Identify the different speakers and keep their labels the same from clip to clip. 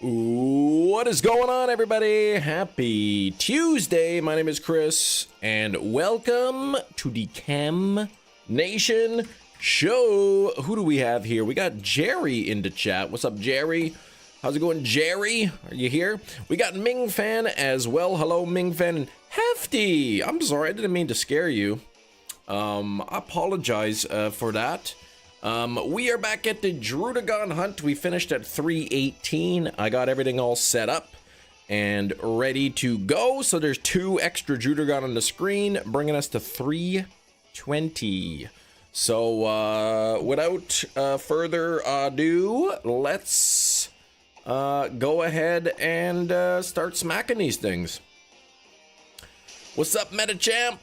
Speaker 1: What is going on, everybody? Happy Tuesday. My name is Chris, and welcome to the Chem Nation show. Who do we have here? We got Jerry in the chat. What's up, Jerry? How's it going, Jerry? Are you here? We got Ming Fan as well. Hello, Ming Fan. And Hefty. I'm sorry, I didn't mean to scare you. I apologize for that. We are back at the Drudagon hunt. We finished at 318. I got everything all set up and ready to go. So there's 2 extra Drudagon on the screen, bringing us to 320. So without further ado, let's go ahead and start smacking these things. What's up, Metachamp?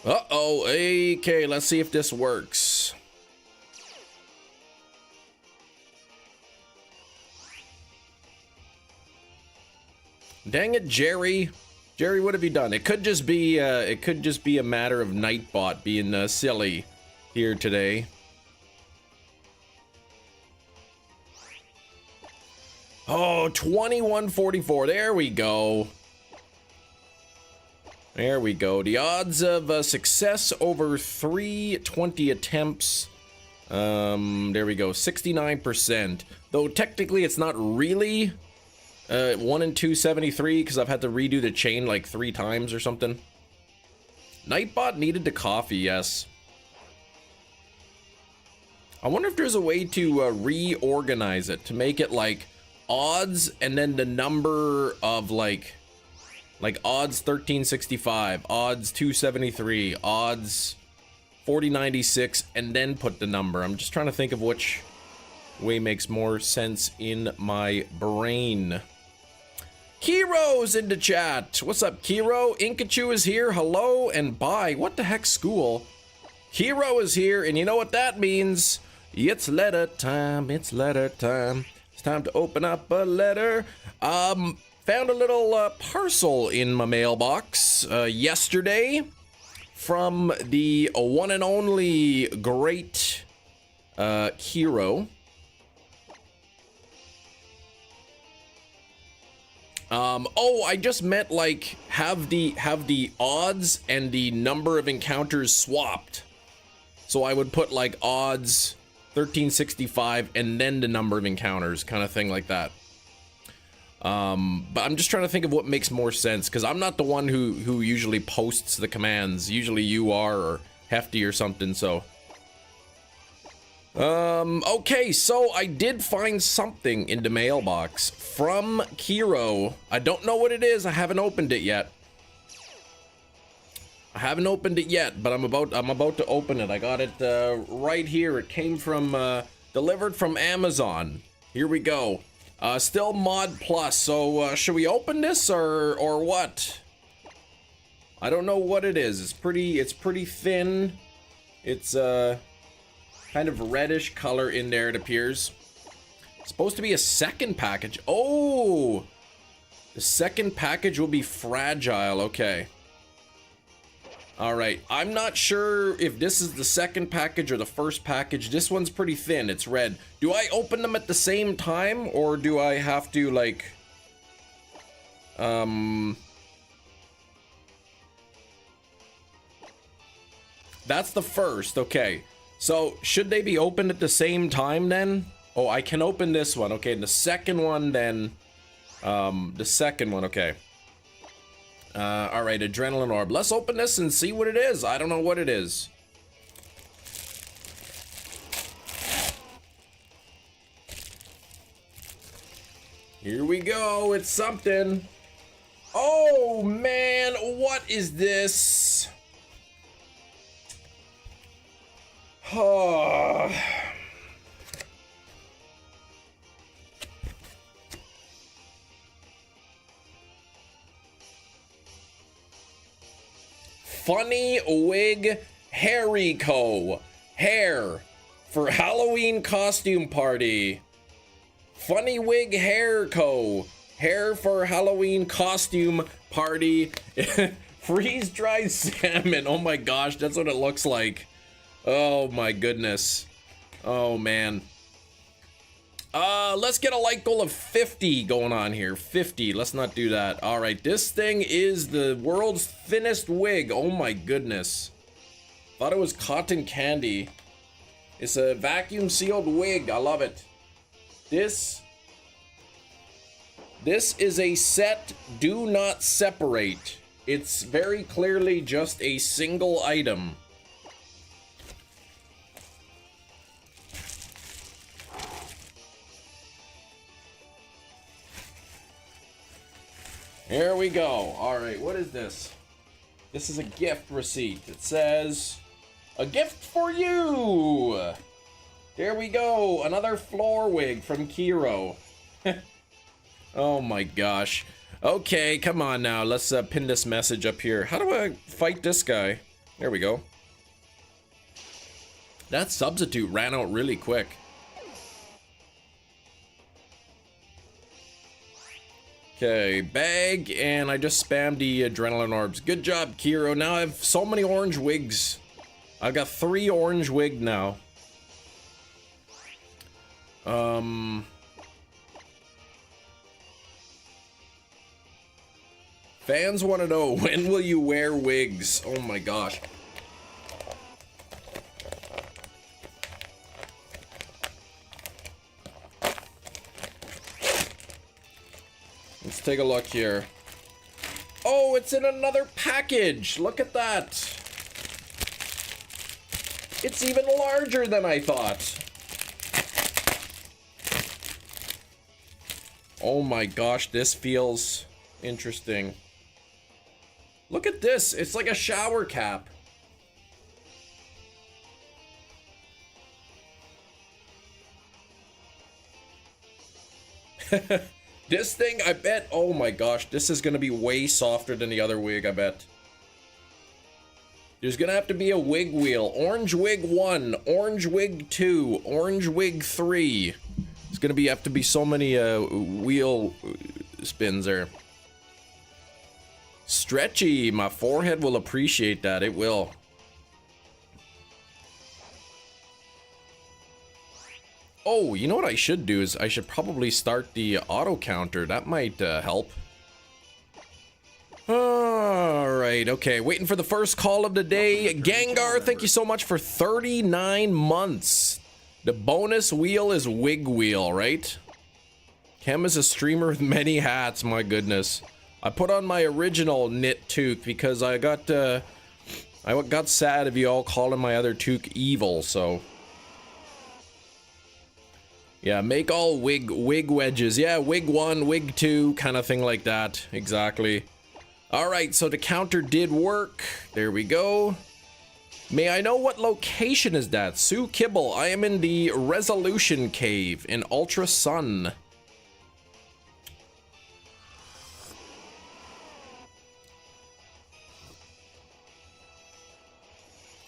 Speaker 1: Uh-oh, okay, let's see if this works. Dang it, Jerry. Jerry, what have you done? It could just be a matter of Nightbot being silly here today. Oh, 2144. There we go. There we go. The odds of success over 320 attempts. There we go. 69%. Though technically it's not really 1 in 273 because I've had to redo the chain like 3 times or something. Nightbot needed the coffee, yes. I wonder if there's a way to reorganize it to make it like odds and then the number of like odds 1365, odds 273, odds 4096, and then put the number. I'm just trying to think of which way makes more sense in my brain. Kiro's in the chat. What's up, Kiro? Inkachu is here. Hello and bye. What the heck, school? Kiro is here, and you know what that means? It's letter time. It's letter time. It's time to open up a letter. Found a little parcel in my mailbox yesterday from the one and only great Hero. Oh, I just meant like have the odds and the number of encounters swapped. So I would put like odds 1365 and then the number of encounters, kind of thing like that. But I'm just trying to think of what makes more sense, because I'm not the one who usually posts the commands. Usually you are, or Hefty or something, so. Okay, so I did find something in the mailbox from Kiro. I don't know what it is. I haven't opened it yet. I haven't opened it yet, but I'm about to open it. I got it right here. It came from delivered from Amazon. Here we go. Still mod plus, so should we open this or what? I don't know what it is. It's pretty thin. It's kind of reddish color in there, it appears. It's supposed to be a second package. Oh, the second package will be fragile. Okay. All right, I'm not sure if this is the second package or the first package. This one's pretty thin. It's red. Do I open them at the same time, or do I have to like that's the first. Okay, so should they be opened at the same time then? Oh, I can open this one. Okay, and the second one then, the second one. Okay. All right, adrenaline orb. Let's open this and see what it is. I don't know what it is. Here we go. It's something. Oh, man. What is this? Oh. Funny Wig Harryco. Hair for Halloween costume party. Funny Wig Hair Co. Hair for Halloween costume party. Freeze-dried salmon. Oh my gosh, that's what it looks like. Oh my goodness. Oh man. Let's get a like goal of 50 going on here. 50. Let's not do that. All right, this thing is the world's thinnest wig. Oh my goodness. Thought it was cotton candy. It's a vacuum sealed wig. I love it. This is a set. Do not separate. It's very clearly just a single item. Here we go. All right, what is this? This is a gift receipt. It says, a gift for you. Here we go. Another floor wig from Kiro. Oh my gosh. Okay, come on now. Let's pin this message up here. How do I fight this guy? There we go. That substitute ran out really quick. Okay, bag, and I just spammed the adrenaline orbs. Good job, Kiro. Now I have so many orange wigs. I've got 3 orange wig now. Fans want to know, when will you wear wigs? Oh my gosh. Let's take a look here. Oh, it's in another package. Look at that. It's even larger than I thought. Oh my gosh, this feels interesting. Look at this. It's like a shower cap. This thing, I bet, oh my gosh, this is gonna be way softer than the other wig, I bet. There's gonna have to be a wig wheel. Orange wig 1, orange wig 2, orange wig 3. It's gonna have to be so many wheel spins there. Stretchy, my forehead will appreciate that, it will. Oh, you know what I should do is I should probably start the auto counter. That might help. Alright, okay. Waiting for the first call of the day. Gengar, thank you so much for 39 months. The bonus wheel is wig wheel, right? Kem is a streamer with many hats, my goodness. I put on my original knit toque because I got sad of you all calling my other toque evil, so... Yeah, make all wig wedges. Yeah, wig 1, wig 2, kind of thing like that. Exactly. All right, so the counter did work. There we go. May I know what location is that? Sue Kibble, I am in the Resolution Cave in Ultra Sun.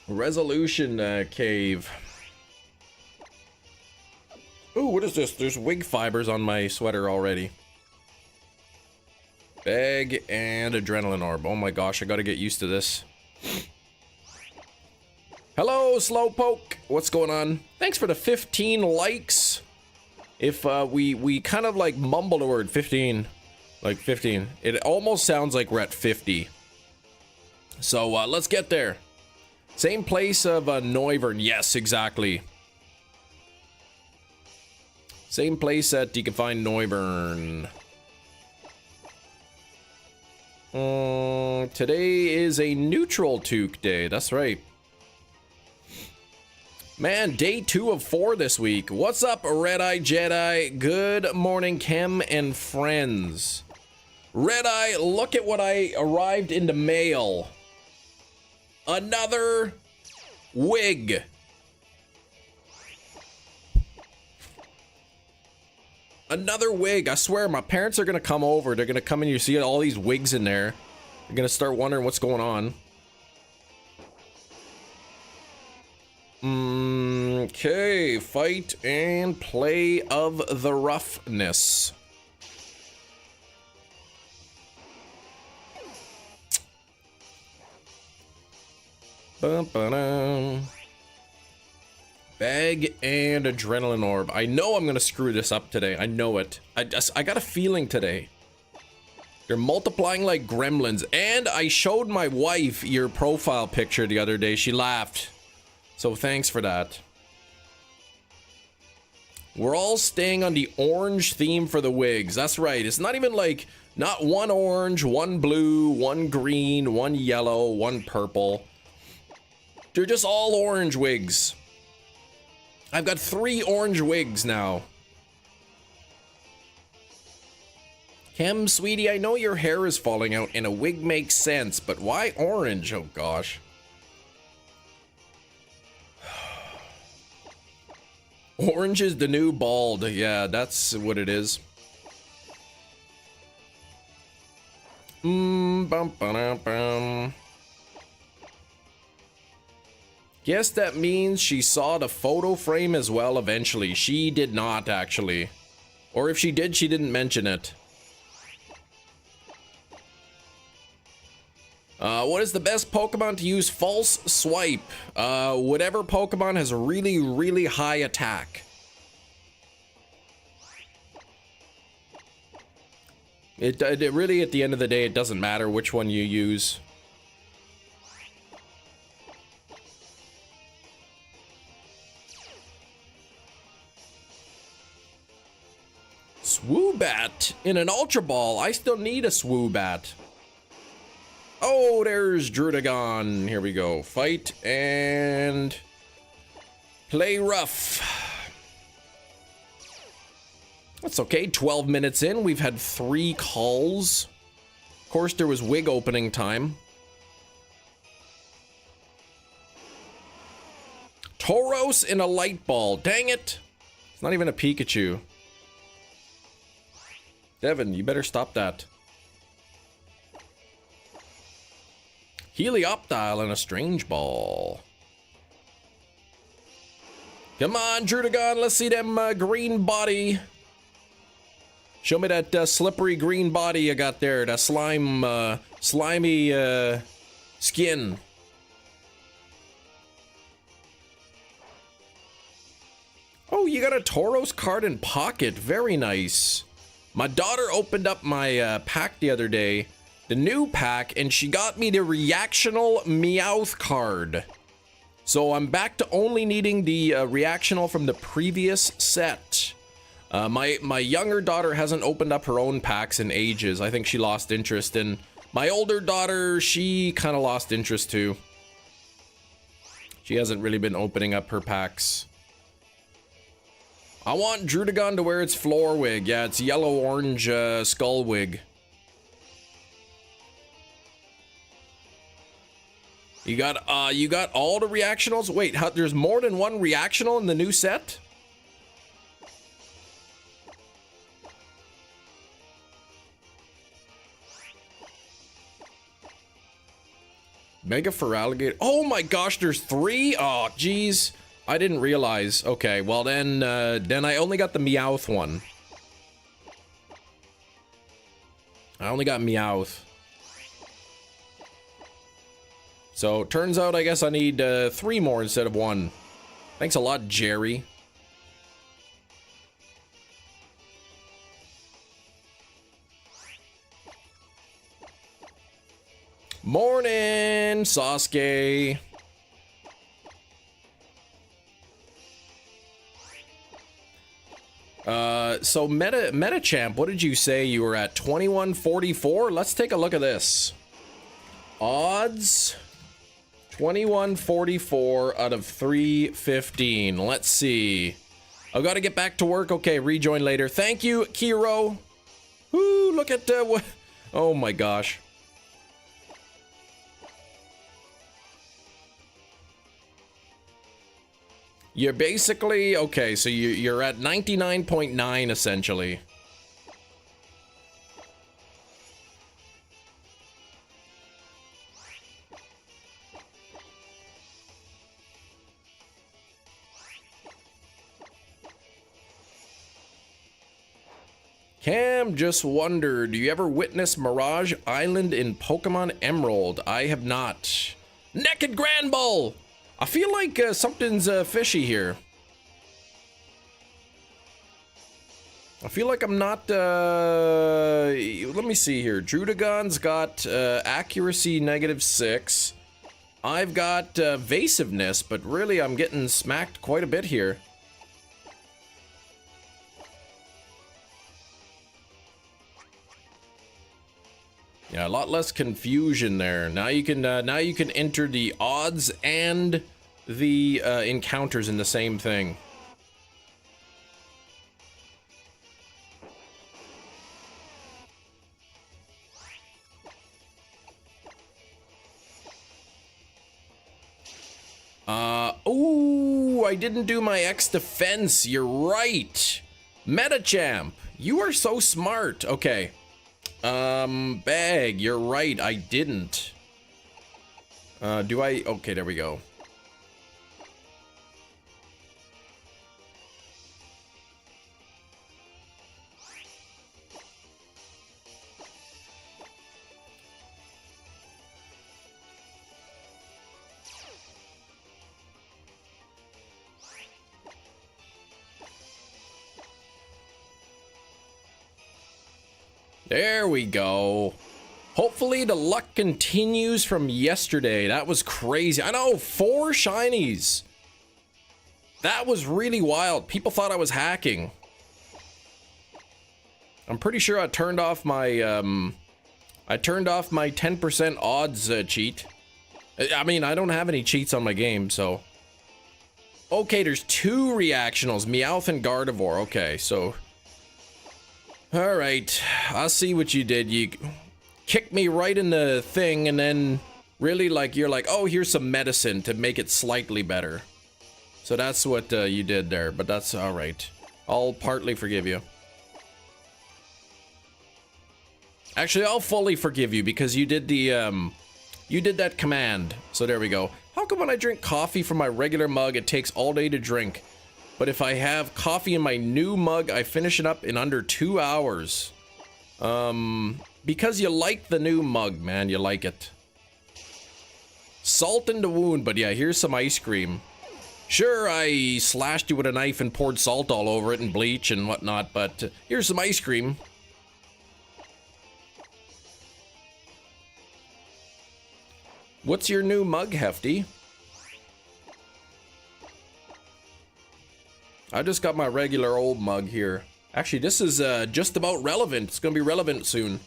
Speaker 1: Resolution Cave. Ooh, what is this? There's wig fibers on my sweater already. Bag and adrenaline orb. Oh my gosh, I gotta get used to this. Hello, Slowpoke. What's going on? Thanks for the 15 likes. If we kind of like mumble the word 15. Like 15. It almost sounds like we're at 50. So let's get there. Same place of Noivern. Yes, exactly. Same place that you can find Noivern. Today is a neutral toque day. That's right. Man, day 2 of 4 this week. What's up, Red Eye Jedi? Good morning, Kem and friends. Red Eye, look at what I arrived in the mail. Another wig. Another wig. I swear, my parents are gonna come over. They're gonna come in. You see all these wigs in there. They're gonna start wondering what's going on. Okay, fight and play of the roughness. Bum, ba-dum. Bag and adrenaline orb. I know I'm gonna screw this up today. I know it. I got a feeling today. They're multiplying like gremlins. And I showed my wife your profile picture the other day. She laughed. So thanks for that. We're all staying on the orange theme for the wigs. That's right. It's not even like, not one orange, one blue, one green, one yellow, one purple. They're just all orange wigs. I've got 3 orange wigs now. Kim, sweetie, I know your hair is falling out and a wig makes sense, but why orange? Oh gosh. Orange is the new bald. Yeah, that's what it is. Bum, ba, bum. Guess that means she saw the photo frame as well eventually. She did not, actually. Or if she did, she didn't mention it. What is the best Pokemon to use false swipe? Whatever Pokemon has a really, really high attack. It really, at the end of the day, it doesn't matter which one you use. Swoobat in an Ultra Ball. I still need a Swoobat. Oh, there's Drudagon. Here we go. Fight and play rough. That's okay. 12 minutes in. We've had 3 calls. Of course, there was wig opening time. Tauros in a light ball. Dang it. It's not even a Pikachu. Devin, you better stop that. Helioptile and a strange ball. Come on, Drudagon, let's see them green body. Show me that slippery green body you got there. That slimy skin. Oh, you got a Tauros card in pocket. Very nice. My daughter opened up my pack the other day. The new pack, and she got me the reactional Meowth card. So I'm back to only needing the reactional from the previous set. My younger daughter hasn't opened up her own packs in ages. I think she lost interest. And my older daughter, she kind of lost interest too. She hasn't really been opening up her packs. I want Drudagon to wear its floor wig. Yeah, it's yellow-orange skull wig. You got all the reactionals? Wait, there's more than one reactional in the new set? Mega Feraligatr. Oh my gosh, there's 3? Oh, geez. I didn't realize. Okay, well then I only got the Meowth one. I only got Meowth. So, turns out I guess I need 3 more instead of 1. Thanks a lot, Jerry. Morning, Sasuke. So Metachamp, what did you say you were at? 2144? Let's take a look at this. Odds 2144 out of 315. Let's see. I've got to get back to work. Okay, rejoin later. Thank you, Kiro. Woo, look at what. Oh my gosh. You're basically, okay, so you're at 99.9 essentially. Cam just wondered, do you ever witness Mirage Island in Pokemon Emerald? I have not. Naked Granbull! I feel like something's fishy here. I feel like I'm not, let me see here. Drudagon's got accuracy -6. I've got evasiveness, but really I'm getting smacked quite a bit here. Yeah, a lot less confusion there. Now you can enter the odds and the encounters in the same thing. Oh, I didn't do my X defense. You're right. Metachamp, you are so smart. Okay. Bag, you're right. I didn't. Do I? Okay, there we go. There we go. Hopefully the luck continues from yesterday. That was crazy. I know, 4 shinies. That was really wild. People thought I was hacking. I'm pretty sure I turned off my 10% odds cheat. I mean, I don't have any cheats on my game, so. Okay, there's 2 reactionals, Meowth and Gardevoir. Okay, so. All right, I'll see what you did. You kicked me right in the thing, and then really, like, you're like, oh, here's some medicine to make it slightly better. So that's what you did there, but that's all right. I'll partly forgive you. Actually, I'll fully forgive you because you did the you did that command. So there we go. How come when I drink coffee from my regular mug, it takes all day to drink? But if I have coffee in my new mug, I finish it up in under 2 hours. Because you like the new mug, man. You like it. Salt in the wound, but yeah, here's some ice cream. Sure, I slashed you with a knife and poured salt all over it and bleach and whatnot, but here's some ice cream. What's your new mug, Hefty? I just got my regular old mug here. Actually, this is just about relevant. It's gonna be relevant soon.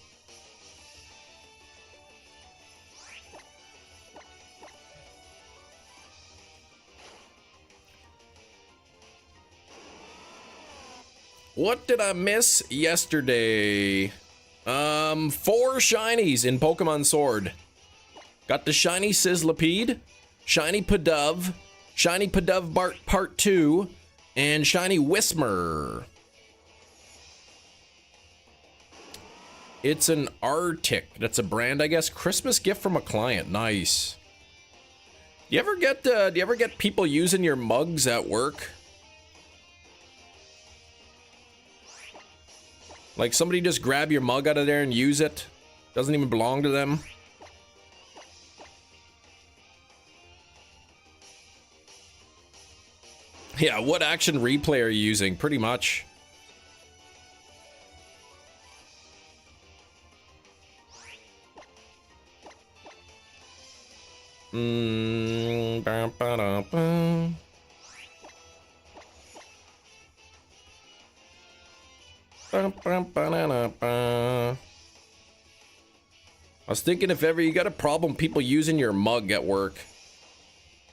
Speaker 1: What did I miss yesterday? 4 shinies in Pokemon Sword. Got the shiny Sizzlipede, shiny Pidove, shiny Pidove Part 2, and shiny Whismur. It's an Arctic. That's a brand, I guess. Christmas gift from a client. Nice. Do you ever get people using your mugs at work? Like somebody just grab your mug out of there and use it? Doesn't even belong to them? Yeah, what action replay are you using? Pretty much. I was thinking if ever you got a problem people using your mug at work.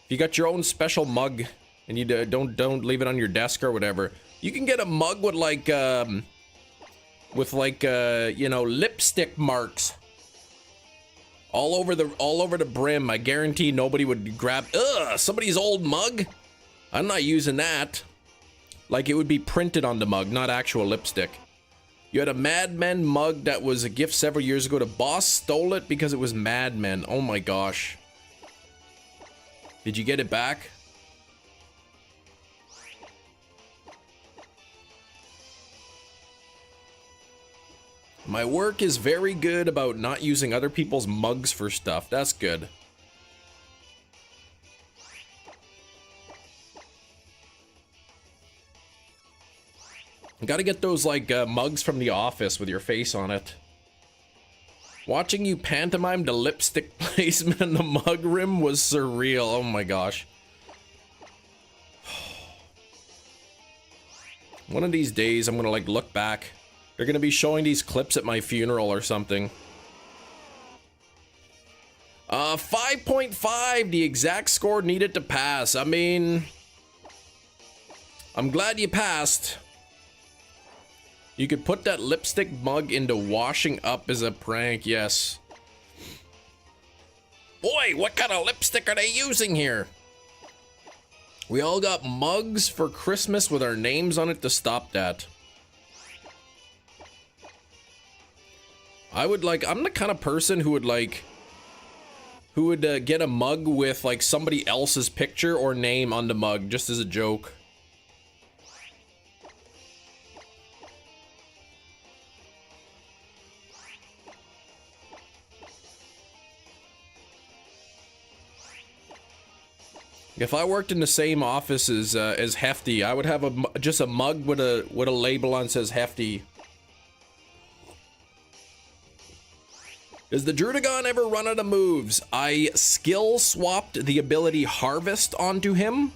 Speaker 1: If you got your own special mug and you don't leave it on your desk or whatever, you can get a mug with like you know, lipstick marks all over the brim. I guarantee nobody would grab somebody's old mug. I'm not using that. Like it would be printed on the mug, not actual lipstick. You had a Mad Men mug that was a gift several years ago. The boss stole it because it was Mad Men. Oh my gosh. Did you get it back? My work is very good about not using other people's mugs for stuff. That's good. Gotta get those, like, mugs from The Office with your face on it. Watching you pantomime the lipstick placement in the mug rim was surreal. Oh my gosh. One of these days, I'm gonna, like, look back. They're gonna be showing these clips at my funeral or something. 5.5, the exact score needed to pass. I mean, I'm glad you passed. You could put that lipstick mug into washing up as a prank, yes. Boy, what kind of lipstick are they using here? We all got mugs for Christmas with our names on it to stop that. I would, like, I'm the kind of person who would, like, get a mug with, like, somebody else's picture or name on the mug, just as a joke. If I worked in the same office as Hefty, I would have just a mug with a label on that says Hefty. Does the Drudagon ever run out of moves? I skill swapped the ability Harvest onto him,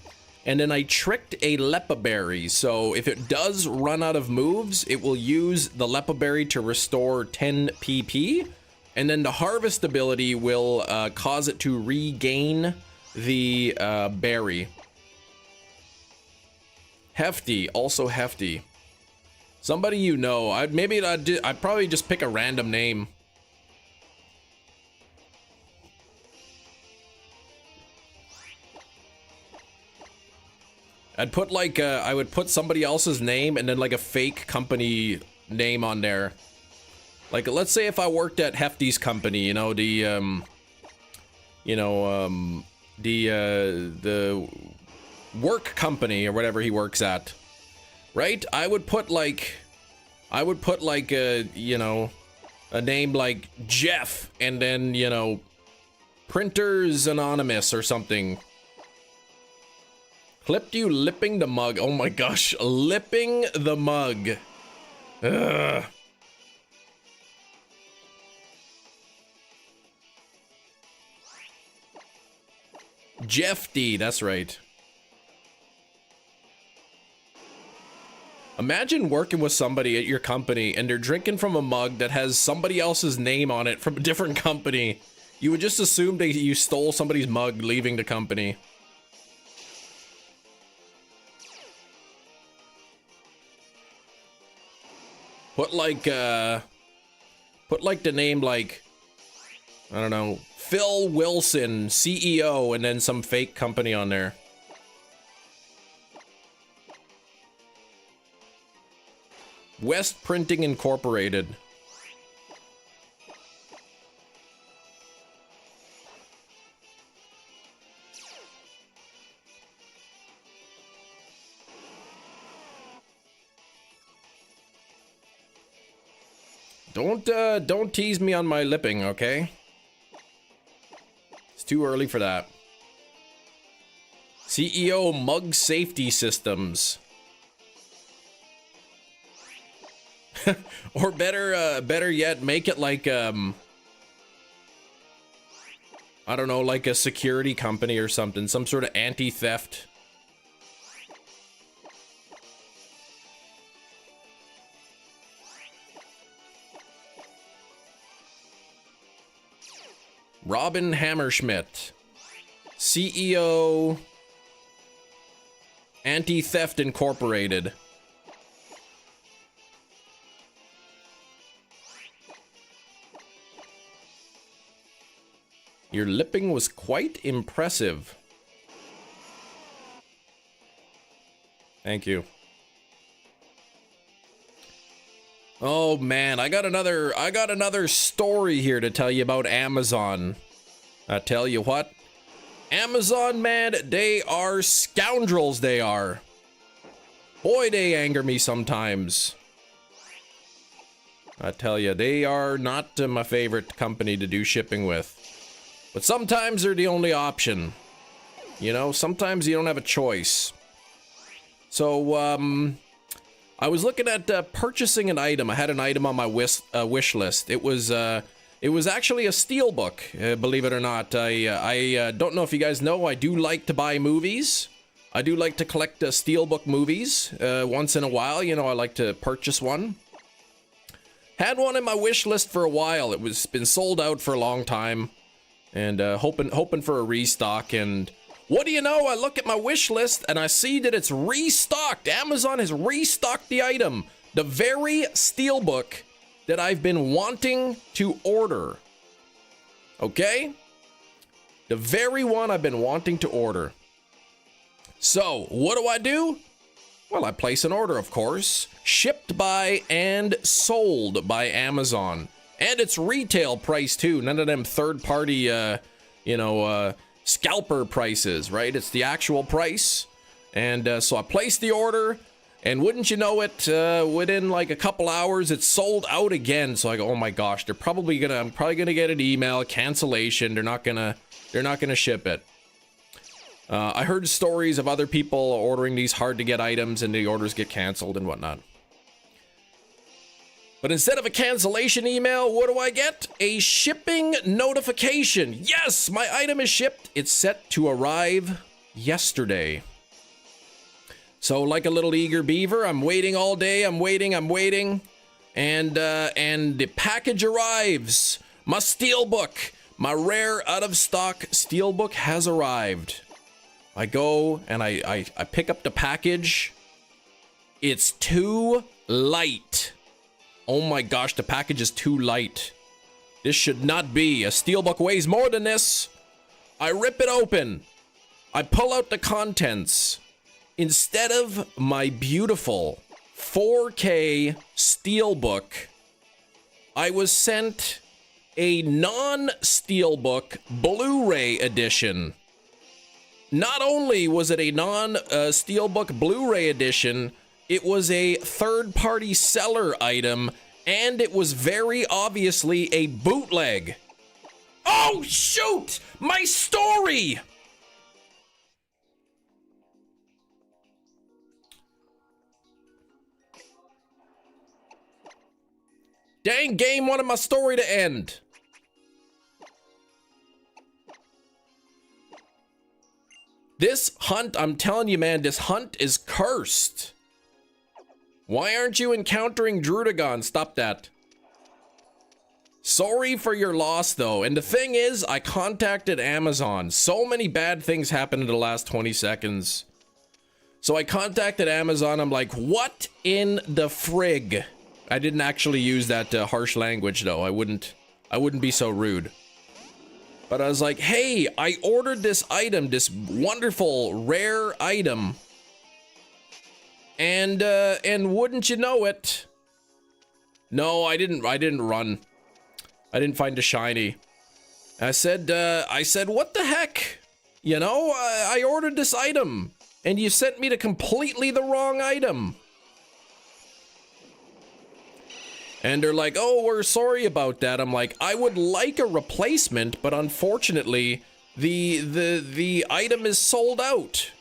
Speaker 1: and then I tricked a Lepa Berry. So if it does run out of moves, it will use the Lepa Berry to restore 10 PP, and then the Harvest ability will cause it to regain the berry. Hefty, also Hefty. Somebody you know. I'd probably just pick a random name. I'd put like I would put somebody else's name and then like a fake company name on there. Like, let's say if I worked at Hefty's company, you know, the work company or whatever he works at, right? I would put like you know, a name like Jeff, and then, you know, Printers Anonymous or something. Clipped you lipping the mug. Oh my gosh, lipping the mug. Ugh. Jeff D, that's right. Imagine working with somebody at your company and they're drinking from a mug that has somebody else's name on it from a different company. You would just assume that you stole somebody's mug leaving the company. Put like the name, like, I don't know, Phil Wilson, CEO, and then some fake company on there. West Printing Incorporated. Don't tease me on my lipping, okay? It's too early for that. CEO Mug Safety Systems. Or better yet, make it like I don't know, like a security company or something, some sort of anti-theft. Robin Hammerschmidt, CEO, Anti-Theft Incorporated. Your lipping was quite impressive. Thank you. Oh man, I got another story here to tell you about Amazon. I tell you what, Amazon, man, they are scoundrels, they are. Boy, they anger me sometimes. I tell you, they are not my favorite company to do shipping with. But sometimes they're the only option. You know, sometimes you don't have a choice. So, I was looking at purchasing an item. I had an item on my wish list. It was actually a steelbook, believe it or not. I don't know if you guys know, I do like to buy movies. I do like to collect steelbook movies once in a while. You know, I like to purchase one. Had one in my wish list for a while. It was been sold out for a long time, and hoping for a restock. And what do you know? I look at my wish list and I see that it's restocked. Amazon has restocked the item, the very steelbook that I've been wanting to order. Okay, the very one I've been wanting to order. So what do? Well, I place an order, of course. Shipped by and sold by Amazon. And it's retail price, too. None of them third-party, scalper prices, right? It's the actual price. And so I placed the order, and wouldn't you know it, within like a couple hours, it's sold out again. So I go, oh my gosh, I'm probably gonna get an email, cancellation. They're not gonna ship it. I heard stories of other people ordering these hard-to-get items and the orders get canceled and whatnot. But instead of a cancellation email, what do I get? A shipping notification. Yes, my item is shipped. It's set to arrive yesterday. So like a little eager beaver, I'm waiting all day. I'm waiting. And the package arrives. My steelbook, my rare out-of-stock steelbook has arrived. I go and I pick up the package. It's too light. Oh my gosh, the package is too light. This should not be. A steelbook weighs more than this. I rip it open. I pull out the contents. Instead of my beautiful 4K steelbook, I was sent a non-steelbook Blu-ray edition. Not only was it a non-steelbook Blu-ray edition, it was a third-party seller item, and it was very obviously a bootleg. Oh, shoot! My story! Dang game wanted my story to end. This hunt, I'm telling you, man, this hunt is cursed. Why aren't you encountering Drudagon? Stop that. Sorry for your loss, though. And the thing is, I contacted Amazon. So many bad things happened in the last 20 seconds. So I contacted Amazon. I'm like, what in the frig? I didn't actually use that harsh language, though. I wouldn't be so rude. But I was like, hey, I ordered this item, this wonderful, rare item. And wouldn't you know it? No, I didn't run. I didn't find a shiny. I said, what the heck? You know, I ordered this item, and you sent me to completely the wrong item. And they're like, oh, we're sorry about that. I'm like, I would like a replacement, but unfortunately, the item is sold out.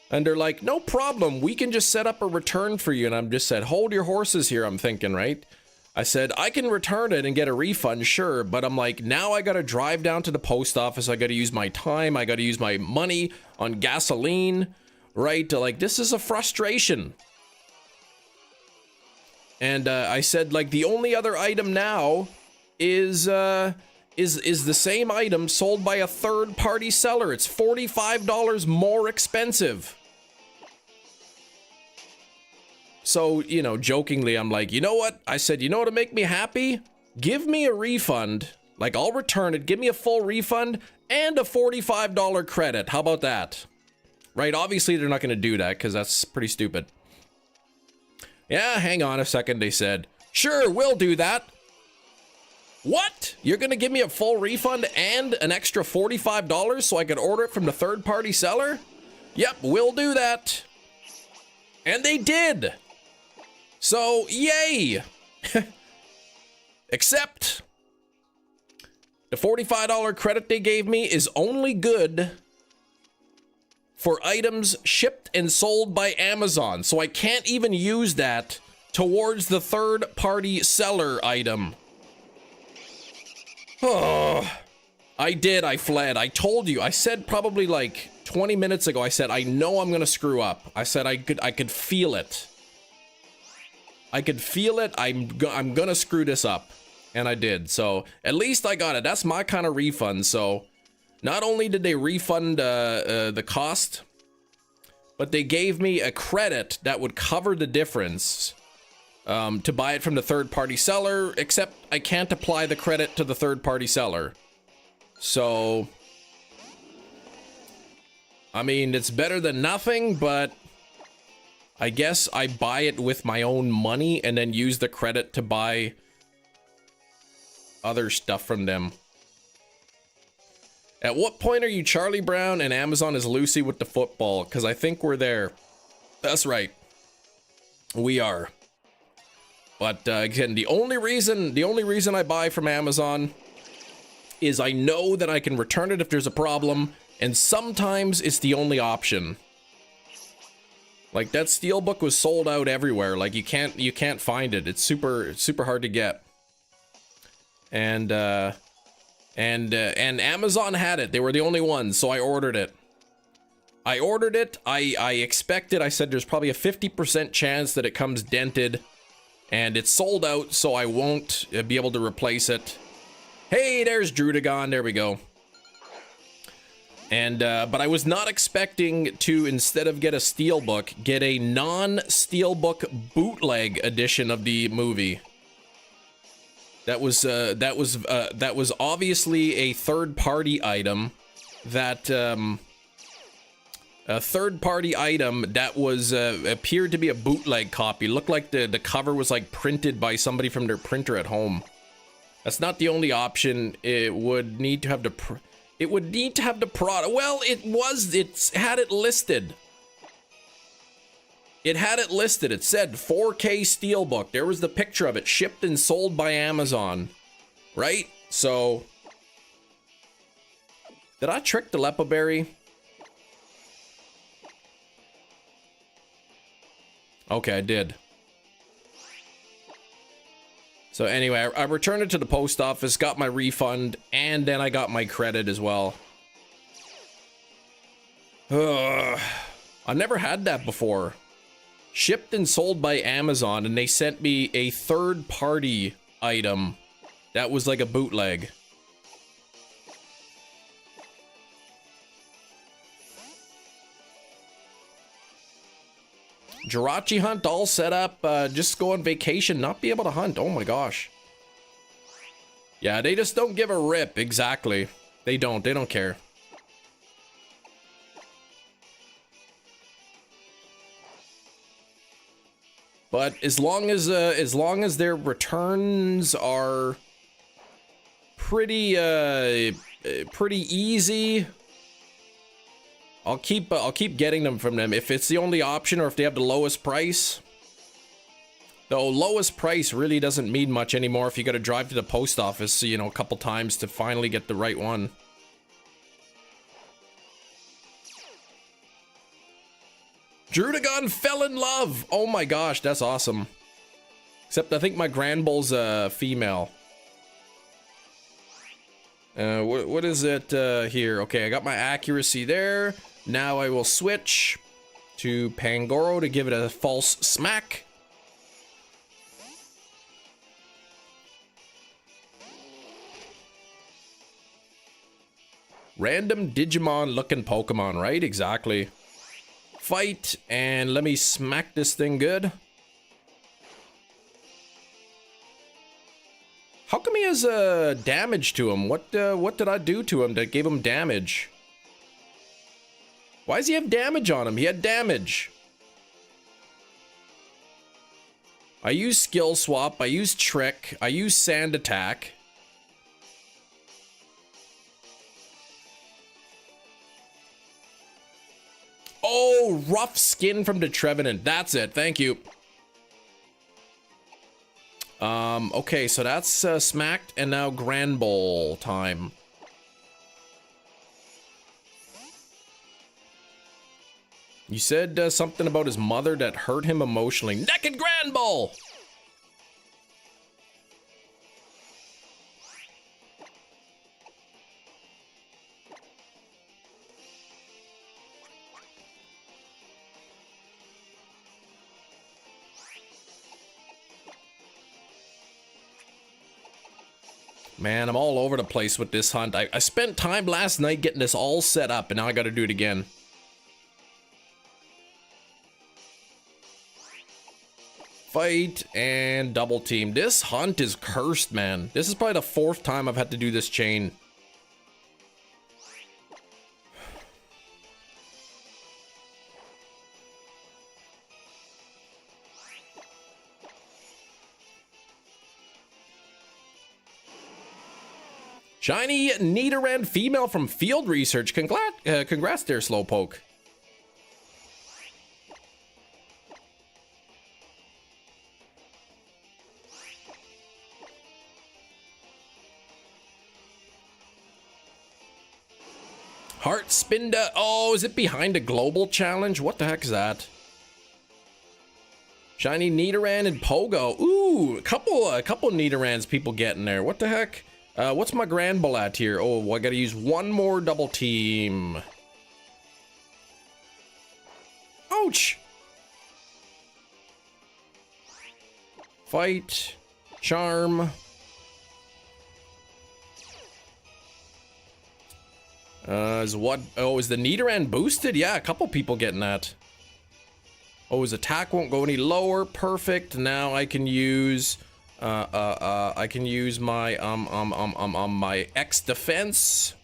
Speaker 1: And they're like, no problem, we can just set up a return for you. And I'm just said, hold your horses here, I'm thinking, right? I said, I can return it and get a refund, sure. But I'm like, now I gotta drive down to the post office. I gotta use my time. I gotta use my money on gasoline, right? Like, this is a frustration. And I said, like, the only other item now is the same item sold by a third-party seller. It's $45 more expensive. So, you know, jokingly, I'm like, you know what? I said, you know what'll make me happy? Give me a refund. Like, I'll return it. Give me a full refund and a $45 credit. How about that? Right? Obviously, they're not going to do that because that's pretty stupid. Yeah, hang on a second, they said. Sure, we'll do that. What? You're gonna give me a full refund and an extra $45 so I could order it from the third-party seller? Yep, we'll do that. And they did. So, yay. Except, the $45 credit they gave me is only good for items shipped and sold by Amazon. So I can't even use that towards the third-party seller item. Oh, I fled. I told you. I said probably like 20 minutes ago, I said, I know I'm gonna screw up. I said I could feel it. I could feel it. I'm gonna screw this up. And I did. So at least I got it. That's my kind of refund. So not only did they refund the cost, but they gave me a credit that would cover the difference to buy it from the third-party seller, except I can't apply the credit to the third-party seller. So, I mean, it's better than nothing, but I guess I buy it with my own money and then use the credit to buy other stuff from them. At what point are you Charlie Brown and Amazon is Lucy with the football? Because I think we're there. That's right. We are. But again, the only reason I buy from Amazon is I know that I can return it if there's a problem, and sometimes it's the only option. Like that steelbook was sold out everywhere. Like you can't find it. It's super hard to get. And Amazon had it. They were the only ones, so I ordered it. I expected, I said there's probably a 50% chance that it comes dented, and it's sold out, so I won't be able to replace it. Hey, there's Drudagon, there we go. And, but I was not expecting to, instead of get a steelbook, get a non-steelbook bootleg edition of the movie. That was obviously a third-party item that, a third-party item that was, appeared to be a bootleg copy. Looked like the cover was, like, printed by somebody from their printer at home. That's not the only option. It would need to have the product. Well, it had it listed. It had it listed. It said 4K Steelbook. There was the picture of it, shipped and sold by Amazon. Right? So, did I trick the Lepoberry? Okay, I did. So anyway, I returned it to the post office, got my refund, and then I got my credit as well. I've never had that before. Shipped and sold by Amazon, and they sent me a third-party item that was like a bootleg. Jirachi hunt all set up, just go on vacation, not be able to hunt. Oh my gosh. Yeah, they just don't give a rip, exactly. They don't care. But as long as their returns are pretty easy, I'll keep getting them from them if it's the only option or if they have the lowest price. Though lowest price really doesn't mean much anymore if you got to drive to the post office, you know, a couple times to finally get the right one. Drudagon fell in love. Oh my gosh, that's awesome. Except I think my Granbull's female. What is it here? Okay, I got my accuracy there. Now I will switch to Pangoro to give it a false smack. Random Digimon looking Pokemon, right? Exactly. Fight, and let me smack this thing good. How come he has damage to him? What did I do to him that gave him damage? Why does he have damage on him? He had damage. I use Skill Swap, I use Trick, I use Sand Attack. Oh, Rough Skin from the Trevenant. That's it. Thank you. Okay, so that's smacked, and now Granbull time. You said something about his mother that hurt him emotionally. Naked Grand Ball! Man, I'm all over the place with this hunt. I spent time last night getting this all set up, and now I gotta do it again. Fight and double team. This hunt is cursed, man. This is probably the 4th time I've had to do this chain. Shiny Nidoran female from Field Research. Congrats there, Slowpoke. Heart Spinda. Oh, is it behind a global challenge? What the heck is that? Shiny Nidoran and Pogo. Ooh, a couple Nidorans people getting there. What the heck? What's my Grand Ball at here? Oh, I gotta use one more double team. Ouch! Fight. Charm. Is the Nidoran boosted? Yeah, a couple people getting that. Oh, his attack won't go any lower. Perfect. Now I can use my my X defense.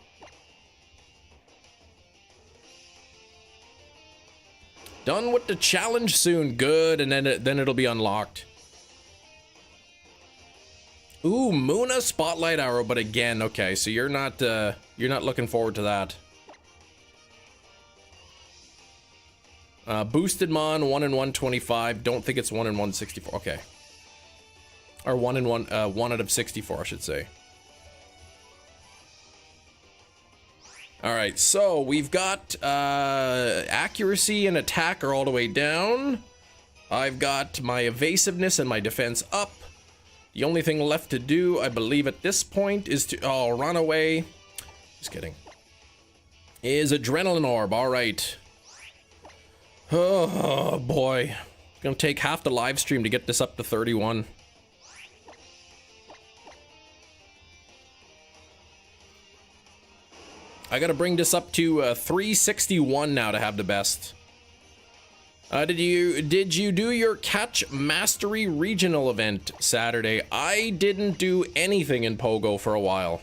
Speaker 1: Done with the challenge soon. Good, and then it'll be unlocked. Ooh, Muna Spotlight Arrow, but again, okay, so you're not looking forward to that. Boosted Mon, 1 in 125. Don't think it's 1 in 164. Okay. Or 1 in 1 out of 64, I should say. All right, so we've got accuracy and attack are all the way down. I've got my evasiveness and my defense up. The only thing left to do, I believe at this point, is to run away. Just kidding. Is Adrenaline Orb. All right. Oh boy, it's gonna take half the live stream to get this up to 31. I gotta bring this up to 361 now to have the best. Did you do your Catch Mastery Regional event Saturday? I didn't do anything in Pogo for a while.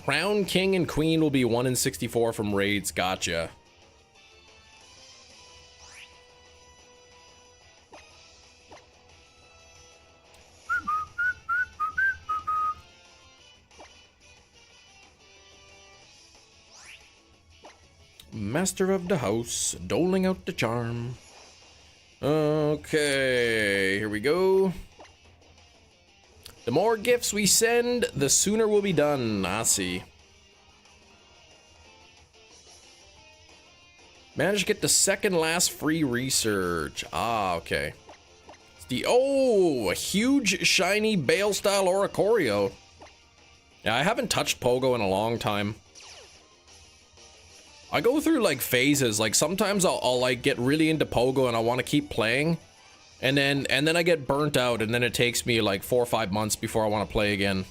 Speaker 1: Crown King and Queen will be 1 in 64 from raids. Gotcha. Master of the house, doling out the charm. Okay, here we go. The more gifts we send, the sooner we'll be done. I see. Managed to get the second last free research. Ah, okay. It's the a huge shiny Bale style Oricorio. Yeah, I haven't touched Pogo in a long time. I go through like phases. Like sometimes I'll like get really into Pogo and I want to keep playing. And then I get burnt out, and then it takes me like 4 or 5 months before I want to play again.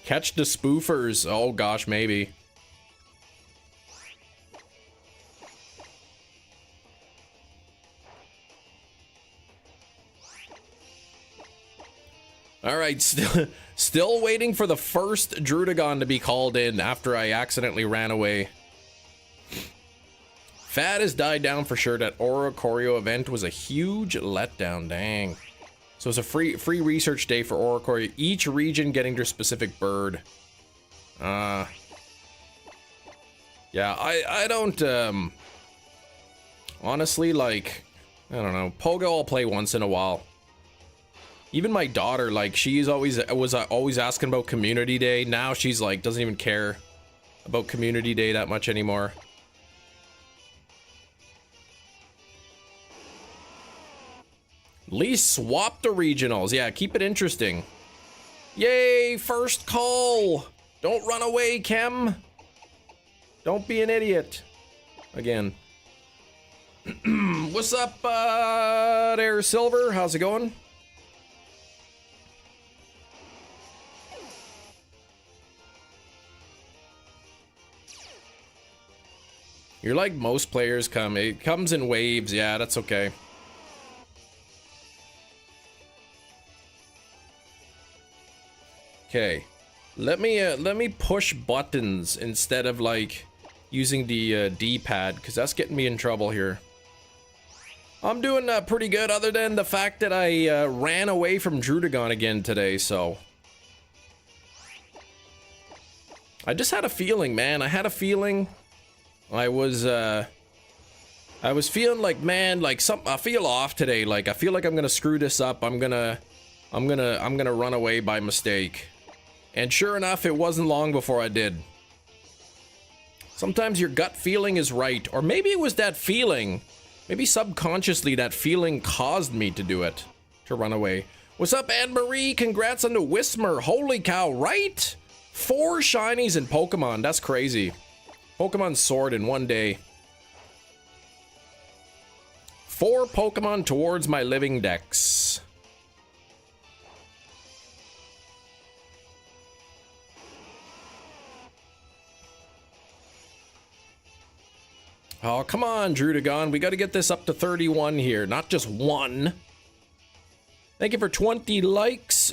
Speaker 1: Catch the spoofers. Oh gosh, maybe. All right, still waiting for the first Drudagon to be called in after I accidentally ran away. Fad has died down for sure. That Oricorio event was a huge letdown. Dang. So it's a free research day for Oricorio. Each region getting their specific bird. Yeah, Yeah, I don't, honestly, like, I don't know. Pogo I'll play once in a while. Even my daughter, like, she's always asking about Community Day. Now she's like, doesn't even care about Community Day that much anymore. Lee swap the regionals. Yeah, keep it interesting. Yay, first call. Don't run away, Kem. Don't be an idiot. Again. What's up, there, Silver? How's it going? You're like most players come. It comes in waves. Yeah, that's okay. Okay. Let me push buttons instead of like using the D-pad, because that's getting me in trouble here. I'm doing pretty good, other than the fact that I ran away from Drudagon again today, so. I just had a feeling, man. I had a feeling. I was feeling like, man, like I feel off today. Like I feel like I'm gonna screw this up. I'm gonna run away by mistake. And sure enough, it wasn't long before I did. Sometimes your gut feeling is right, or maybe it was that feeling. Maybe subconsciously that feeling caused me to do it, to run away. What's up, Anne-Marie? Congrats on the Whismer. Holy cow, right? 4 shinies in Pokemon. That's crazy. Pokemon Sword in one day. 4 Pokemon towards my living dex. Oh, come on, Drudagon. We got to get this up to 31 here, not just 1. Thank you for 20 likes.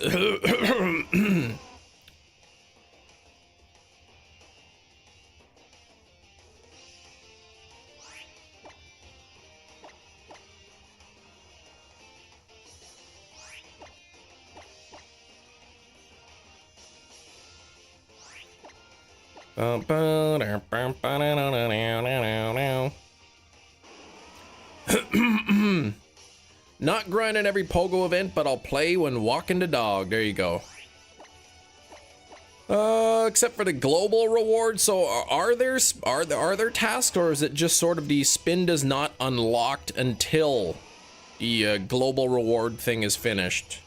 Speaker 1: Not grinding every Pogo event, but I'll play when walking the dog. There you go. Except for the global reward. So are there tasks, or is it just sort of the spin does not unlocked until the global reward thing is finished?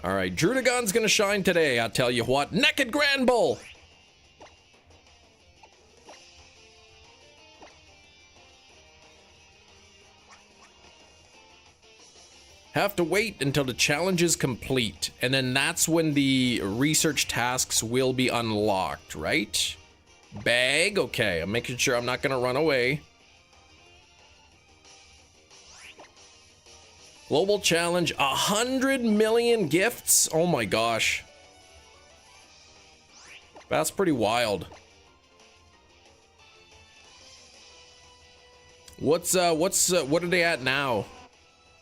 Speaker 1: All right, Drudagon's gonna shine today. I'll tell you what. Naked Grand Bull. Have to wait until the challenge is complete, and then that's when the research tasks will be unlocked, right? Bag, okay. I'm making sure I'm not gonna run away. Global challenge, 100 million gifts. Oh my gosh. That's pretty wild. What are they at now?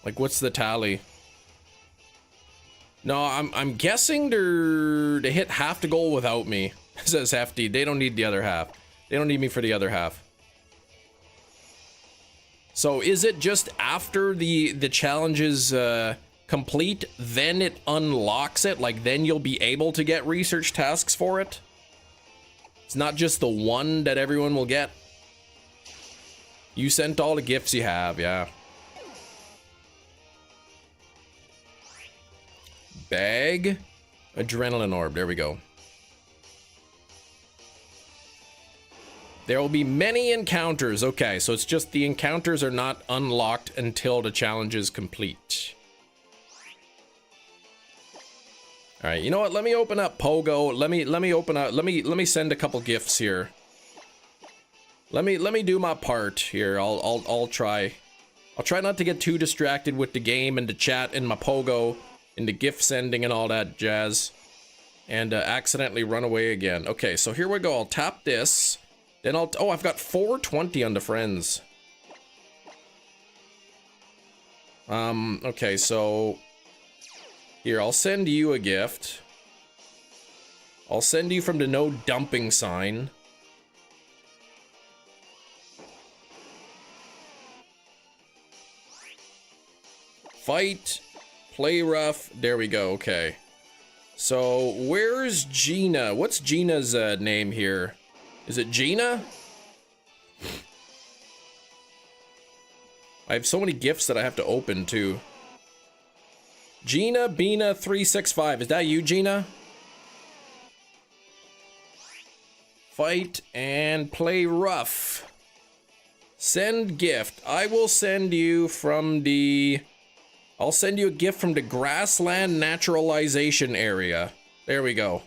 Speaker 1: Like, what's the tally? No, I'm guessing they hit half the goal without me. Says Hefty. They don't need the other half. They don't need me for the other half. So is it just after the challenge is complete, then it unlocks it? Like, then you'll be able to get research tasks for it? It's not just the one that everyone will get. You sent all the gifts you have, yeah. Bag, adrenaline orb, there we go. There will be many encounters. Okay, so it's just the encounters are not unlocked until the challenge is complete. All right, you know what? Let me open up Pogo. Let me open up. Let me send a couple gifts here. Let me do my part here. I'll try. I'll try not to get too distracted with the game and the chat and my Pogo and the gift sending and all that jazz, and accidentally run away again. Okay, so here we go. I'll tap this. Then oh, I've got 420 on the friends. Okay, so here, I'll send you a gift. I'll send you from the no dumping sign. Fight, play rough. There we go. Okay. So where's Gina? What's Gina's name here? Is it Gina? I have so many gifts that I have to open too. Gina Bina 365. Is that you, Gina? Fight and play rough. Send gift. I will send you from the... I'll send you a gift from the grassland naturalization area. There we go.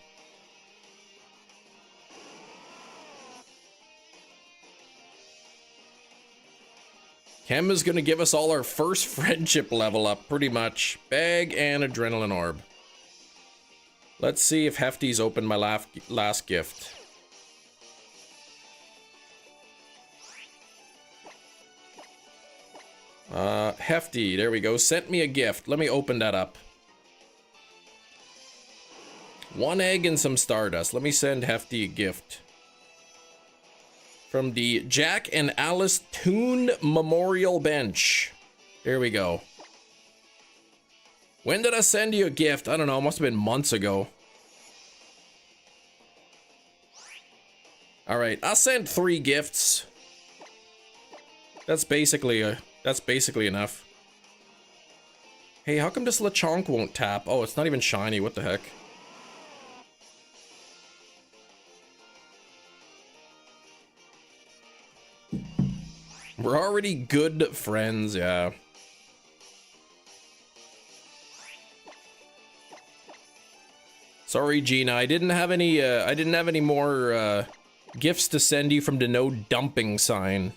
Speaker 1: Chem is gonna give us all our first friendship level up, pretty much. Bag and adrenaline orb. Let's see if Hefty's opened my last gift. Hefty, there we go. Sent me a gift. Let me open that up. 1 egg and some stardust. Let me send Hefty a gift. From the Jack and Alice Toon Memorial Bench. There we go. When did I send you a gift? I don't know. It must have been months ago. All right. I sent 3 gifts. That's basically enough. Hey, how come this Lechonk won't tap? Oh, it's not even shiny. What the heck? We're already good friends, yeah. Sorry, Gina. I didn't have any more gifts to send you from the no dumping sign.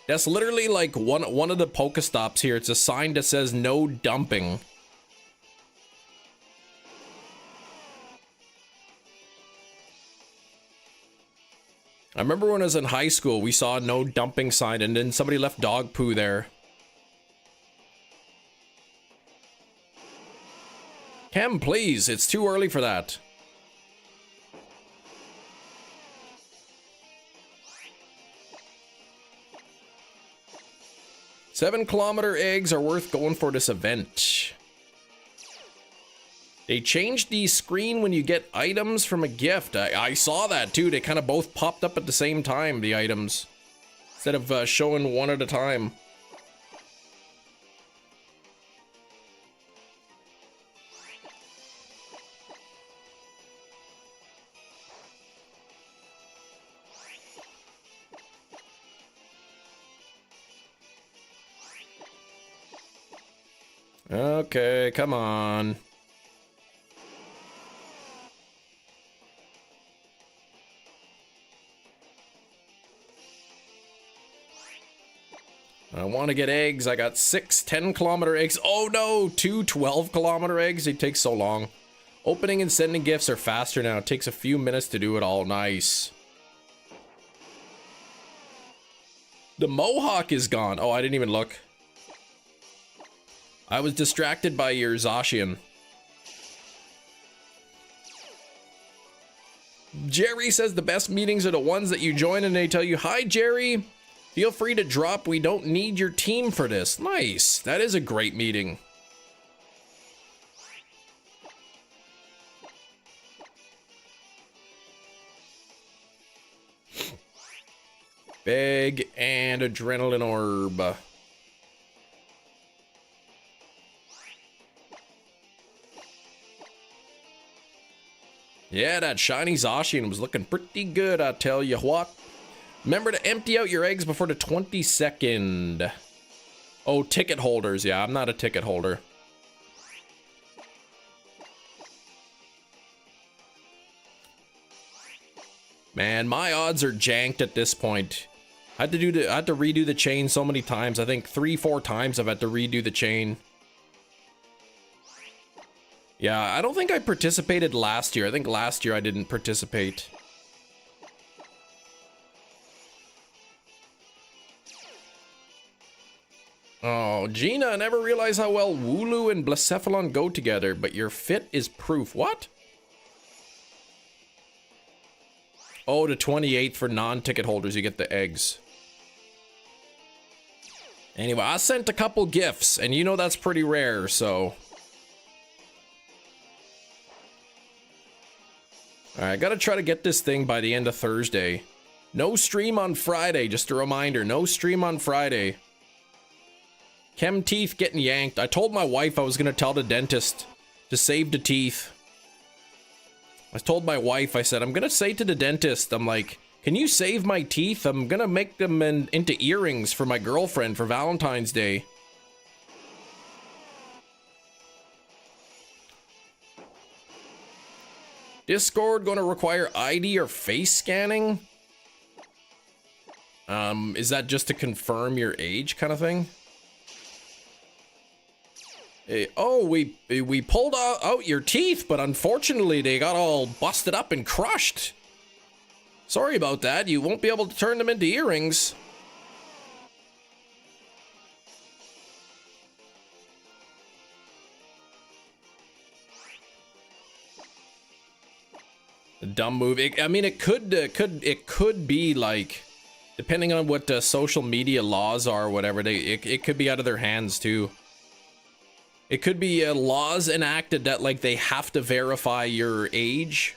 Speaker 1: That's literally like one of the Pokestops here. It's a sign that says no dumping. I remember when I was in high school, we saw a no dumping sign and then somebody left dog poo there. Chem, please, it's too early for that. $7-kilometer eggs are worth going for this event. They changed the screen when you get items from a gift. I saw that too. They kind of both popped up at the same time, the items. Instead of showing one at a time. Okay, come on. I want to get eggs. I got 6 10-kilometer eggs. Oh no, 2 12-kilometer eggs. They take so long. Opening and sending gifts are faster now. It takes a few minutes to do it all. Nice. The Mohawk is gone. Oh, I didn't even look. I was distracted by your Zacian. Jerry says the best meetings are the ones that you join and they tell you, "Hi, Jerry. Feel free to drop. We don't need your team for this." Nice. That is a great meeting. Big and adrenaline orb. Yeah, that shiny Zacian was looking pretty good, I tell you what. Remember to empty out your eggs before the 22nd. Oh, ticket holders. Yeah, I'm not a ticket holder. Man, my odds are janked at this point. I had to redo the chain so many times. I think 3-4 times I've had to redo the chain. Yeah, I don't think I participated last year. I think last year I didn't participate. Oh, Gina, I never realized how well Wooloo and Blacephalon go together, but your fit is proof. What? Oh, the 28th for non-ticket holders, you get the eggs. Anyway, I sent a couple GIFs, and you know that's pretty rare, so... Alright, gotta try to get this thing by the end of Thursday. No stream on Friday, just a reminder. No stream on Friday. Chem teeth getting yanked. I told my wife I was gonna tell the dentist to save the teeth. I told my wife, I said, I'm gonna say to the dentist, I'm like, can you save my teeth? I'm gonna make them into earrings for my girlfriend for Valentine's Day. Discord gonna require ID or face scanning? Is that just to confirm your age kind of thing? Oh, we pulled out your teeth, but unfortunately they got all busted up and crushed. Sorry about that. You won't be able to turn them into earrings. A dumb move. I mean, it could be like, depending on what social media laws are or whatever, it could be out of their hands too. It could be laws enacted that like they have to verify your age.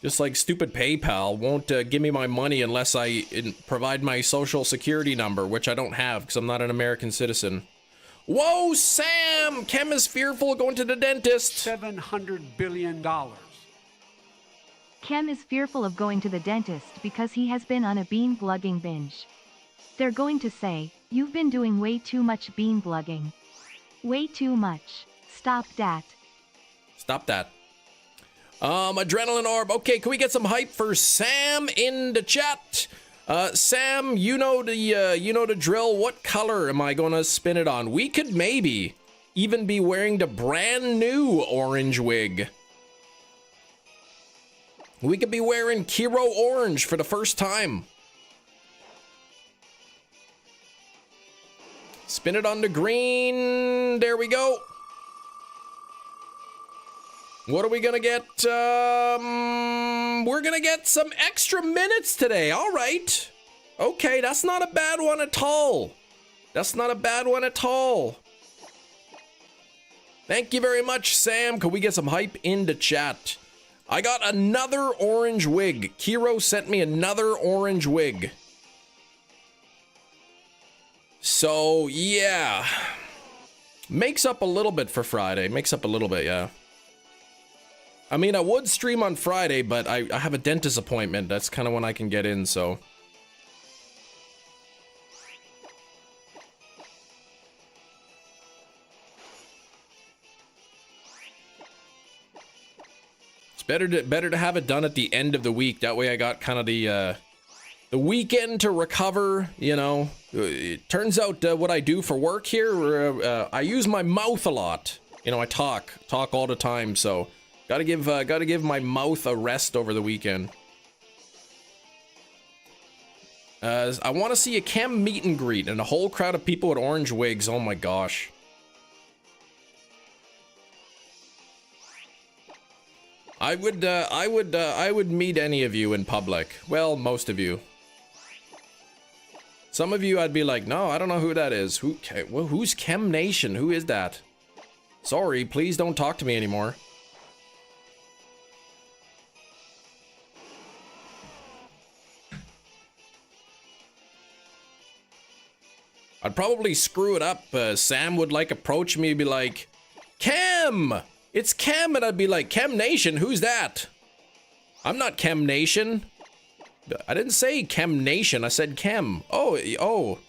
Speaker 1: Just like stupid PayPal won't give me my money unless I provide my social security number, which I don't have because I'm not an American citizen. Whoa, Sam! Chem is fearful of going to the dentist.
Speaker 2: $700 billion.
Speaker 3: Chem is fearful of going to the dentist because he has been on a bean blugging binge. They're going to say, you've been doing way too much bean blugging. Way too much. Stop that.
Speaker 1: Stop that. Adrenaline orb. Okay, can we get some hype for Sam in the chat? Sam, you know the drill. What color am I gonna spin it on? We could maybe even be wearing the brand new orange wig. We could be wearing Kiro orange for the first time. Spin it on the green. There we go. What are we gonna get? We're gonna get some extra minutes today. All right. Okay, that's not a bad one at all. That's not a bad one at all. Thank you very much, Sam. Can we get some hype in the chat? I got another orange wig. Kiro sent me another orange wig. So, yeah. Makes up a little bit for Friday. Makes up a little bit, yeah. I mean, I would stream on Friday, but I have a dentist appointment. That's kind of when I can get in, so. It's better to have it done at the end of the week. That way I got kind of the weekend to recover, you know. It turns out what I do for work here, I use my mouth a lot. You know, I talk all the time, so gotta give my mouth a rest over the weekend. I want to see a Chem meet and greet and a whole crowd of people with orange wigs. Oh my gosh. I would meet any of you in public. Well, most of you. Some of you I'd be like, no, I don't know who that is. Who's Chem Nation? Who is that? Sorry, please don't talk to me anymore. I'd probably screw it up. Sam would like approach me and be like, Chem! It's Chem! And I'd be like, Chem Nation, who's that? I'm not Chem Nation. I didn't say Chem Nation, I said Chem. Oh.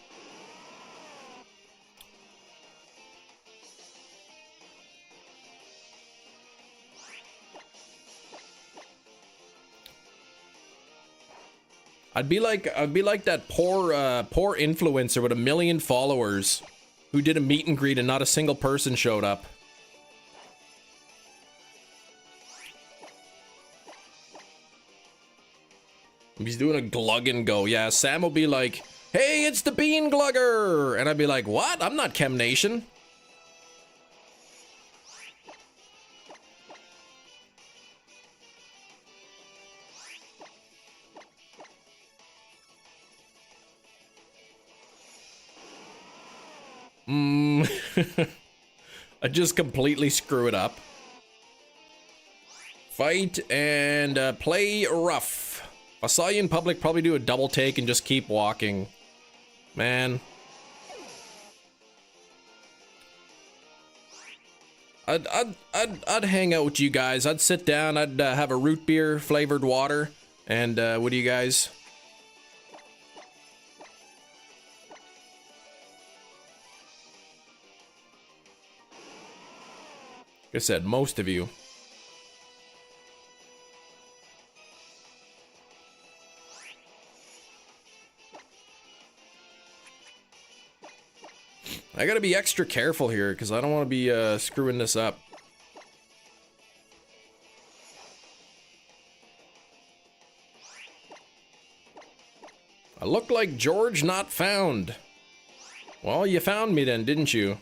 Speaker 1: I'd be like that poor influencer with 1 million followers who did a meet and greet and not a single person showed up. He's doing a glug and go. Yeah, Sam will be like, hey, it's the Bean Glugger! And I'd be like, what? I'm not Chem Nation. I just completely screw it up. Fight and play rough. If I saw you in public, probably do a double take and just keep walking. Man. I'd hang out with you guys. I'd sit down, I'd have a root beer flavored water. And what do you guys? Like I said, most of you. I gotta be extra careful here because I don't want to be screwing this up. I look like George not found. Well, you found me then, didn't you?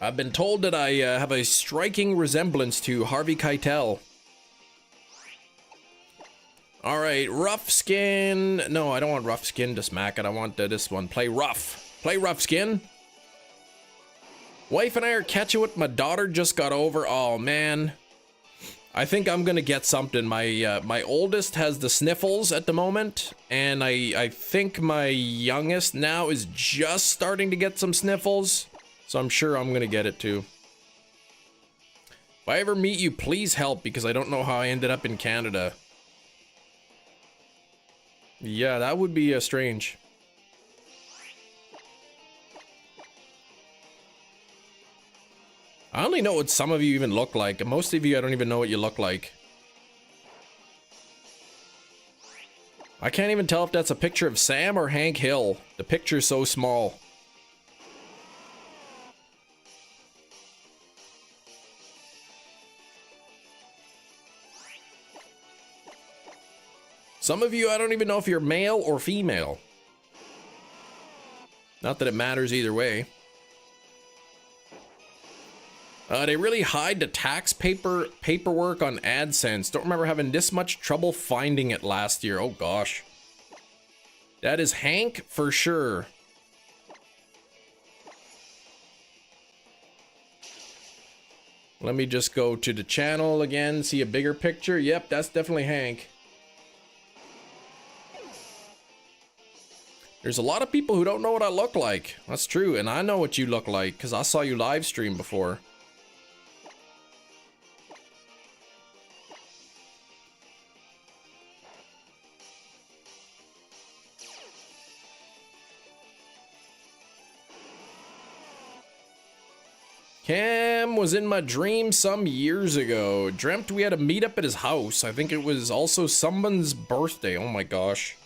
Speaker 1: I've been told that I have a striking resemblance to Harvey Keitel. Alright, rough skin. No, I don't want rough skin to smack it. I want this one. Play rough. Play rough skin. Wife and I are catching what my daughter just got over. Oh, man. I think I'm gonna get something. My oldest has the sniffles at the moment. And I think my youngest now is just starting to get some sniffles. So I'm sure I'm gonna get it too. If I ever meet you, please help because I don't know how I ended up in Canada. Yeah, that would be strange. I only know what some of you even look like. Most of you, I don't even know what you look like. I can't even tell if that's a picture of Sam or Hank Hill. The picture's so small. Some of you, I don't even know if you're male or female. Not that it matters either way. They really hide the tax paperwork on AdSense. Don't remember having this much trouble finding it last year. Oh gosh. That is Hank for sure. Let me just go to the channel again, see a bigger picture. Yep, that's definitely Hank. There's a lot of people who don't know what I look like. That's true, and I know what you look like because I saw you live stream before. Cam was in my dream some years ago. Dreamt we had a meetup at his house. I think it was also someone's birthday. Oh my gosh.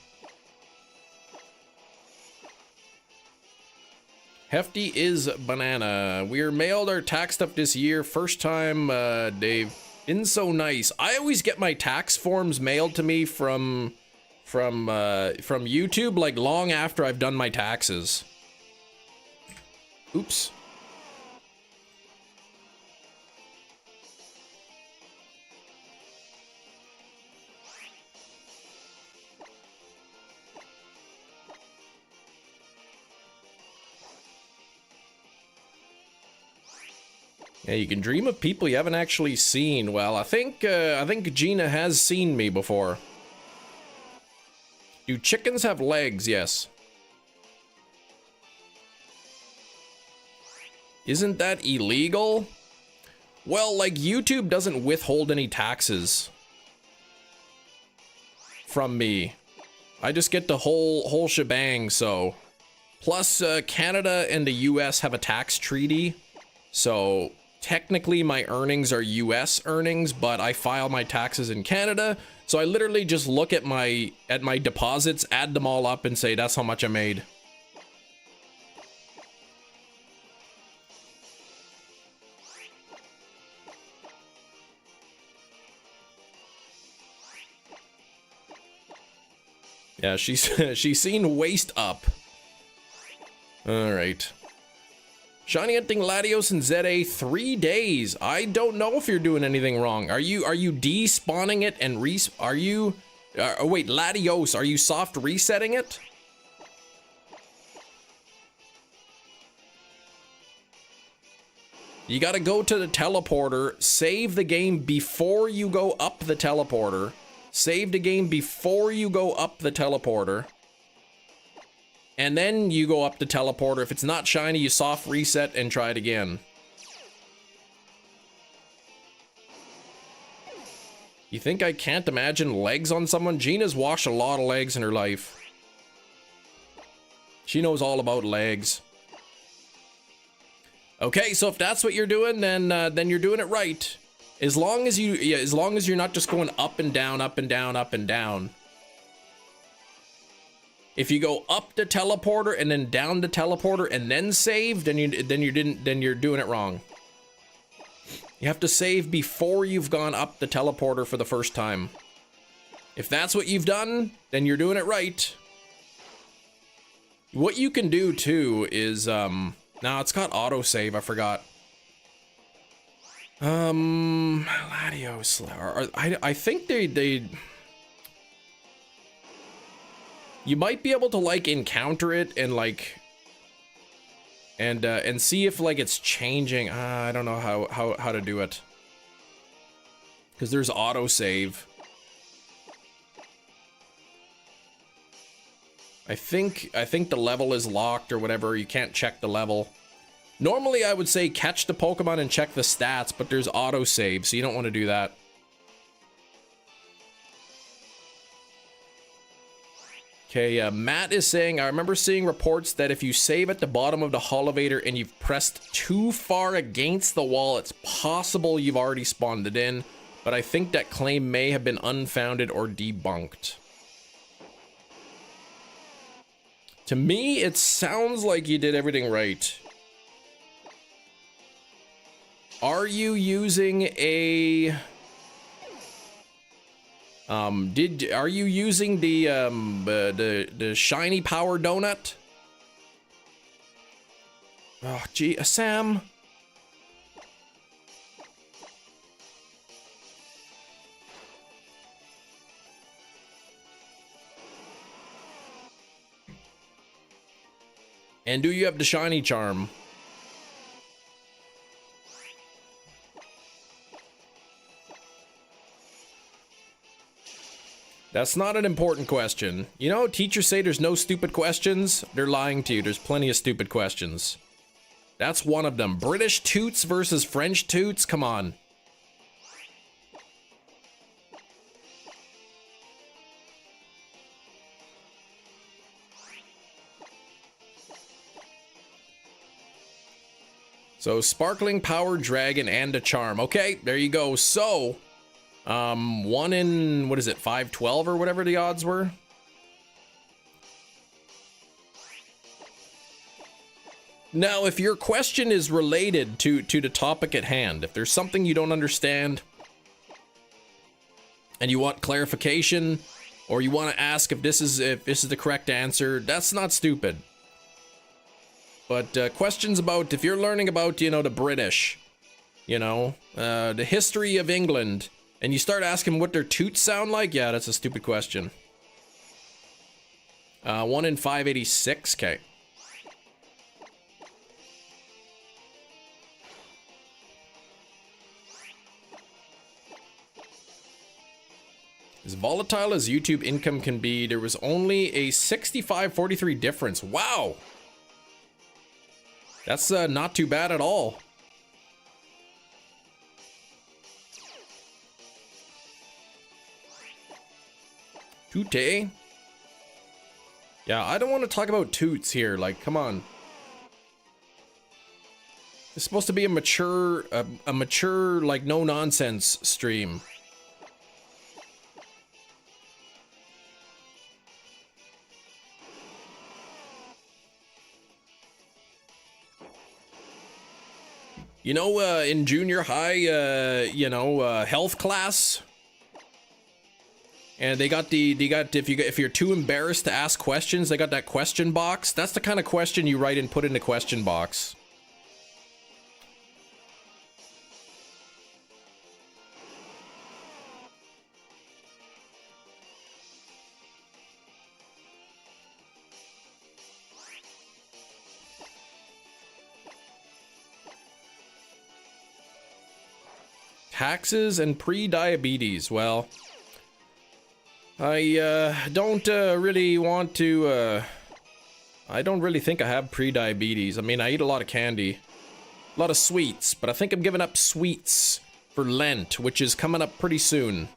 Speaker 1: Hefty is banana. We're mailed our tax stuff this year. First time, Dave. Isn't so nice. I always get my tax forms mailed to me from YouTube, like long after I've done my taxes. Oops. Yeah, you can dream of people you haven't actually seen. Well, I think Gina has seen me before. Do chickens have legs? Yes. Isn't that illegal? Well, like YouTube doesn't withhold any taxes from me. I just get the whole shebang, so. Plus, Canada and the US have a tax treaty, so technically my earnings are US earnings, but I file my taxes in Canada, so I literally just look at my deposits, add them all up, and say that's how much I made. Yeah, she's she's seen waist up. All right. Shiny hunting Latios and ZA 3 days. I don't know if you're doing anything wrong. Are you despawning it and are you oh wait, Latios, are you soft resetting it? You got to go to the teleporter, save the game before you go up the teleporter. Save the game before you go up the teleporter. And then you go up the teleporter. If it's not shiny, you soft reset and try it again. You think I can't imagine legs on someone? Gina's washed a lot of legs in her life. She knows all about legs. Okay, so if that's what you're doing, then you're doing it right. As long as you're not just going up and down, up and down, up and down. If you go up the teleporter and then down the teleporter and then save, then you're doing it wrong. You have to save before you've gone up the teleporter for the first time. If that's what you've done, then you're doing it right. What you can do too is now it's got autosave, I forgot. Latios, I think they you might be able to like encounter it and like and see if like it's changing. I don't know how to do it, because there's autosave. I think the level is locked or whatever. You can't check the level. Normally I would say catch the Pokemon and check the stats, but there's autosave, so you don't want to do that. Okay, Matt is saying, I remember seeing reports that if you save at the bottom of the Holovator and you've pressed too far against the wall, it's possible you've already spawned it in, but I think that claim may have been unfounded or debunked. To me, it sounds like you did everything right. Are you using a... are you using the shiny power donut? Oh, gee, Sam. And do you have the shiny charm? That's not an important question. You know, teachers say there's no stupid questions. They're lying to you. There's plenty of stupid questions. That's one of them. British toots versus French toots? Come on. So, sparkling power dragon and a charm. Okay, there you go. So... 1 in, what is it, 512 or whatever the odds were? Now, if your question is related to the topic at hand, if there's something you don't understand and you want clarification, or you want to ask if this is the correct answer, that's not stupid. But questions about, if you're learning about, you know, the British, you know, the history of England, and you start asking what their toots sound like? Yeah, that's a stupid question. 1 in 586, okay. As volatile as YouTube income can be, there was only a 65-43 difference. Wow! That's not too bad at all. Tootie. Yeah, I don't want to talk about toots here. Like, come on. It's supposed to be a mature, like, no nonsense stream. You know, in junior high, you know, health class. And if you're too embarrassed to ask questions, they got that question box. That's the kind of question you write and put in the question box. Taxes and pre-diabetes. Well, I don't really want to, I don't really think I have pre-diabetes. I mean, I eat a lot of candy, a lot of sweets, but I think I'm giving up sweets for Lent, which is coming up pretty soon.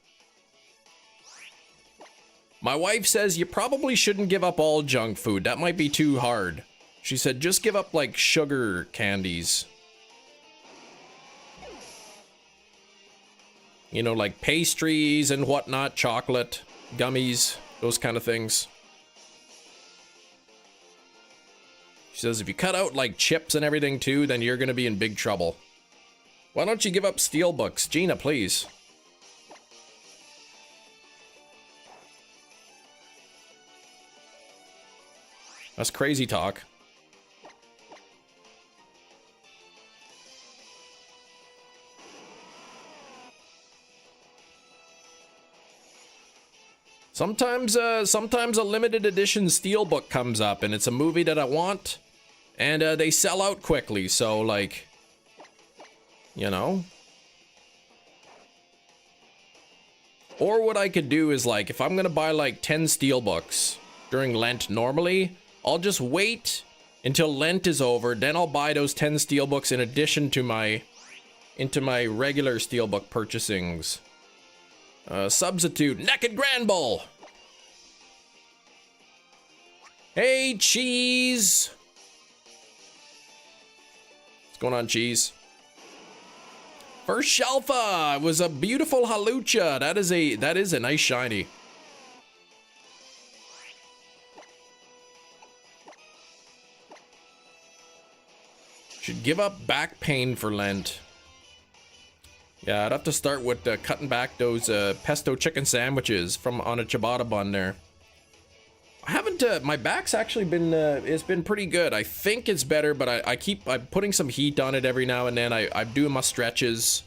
Speaker 1: My wife says you probably shouldn't give up all junk food. That might be too hard. She said just give up like sugar candies. You know, like pastries and whatnot, chocolate, gummies, those kind of things. She says if you cut out like chips and everything too, then you're gonna be in big trouble. Why don't you give up steelbooks? Gina, please. That's crazy talk. Sometimes a limited edition steelbook comes up and it's a movie that I want, and they sell out quickly, so like, you know. Or what I could do is like, if I'm gonna buy like 10 steelbooks during Lent normally, I'll just wait until Lent is over, then I'll buy those 10 steelbooks in addition to my regular steelbook purchasings. Substitute Naked Grand Bull. Hey, Cheese. What's going on, Cheese? First Shelfa. It was a beautiful Halucha. That is a nice shiny. Should give up back pain for Lent. Yeah, I'd have to start with cutting back those pesto chicken sandwiches from on a ciabatta bun there. I haven't, my back's actually been, it's been pretty good. I think it's better, but I'm putting some heat on it every now and then. I'm doing my stretches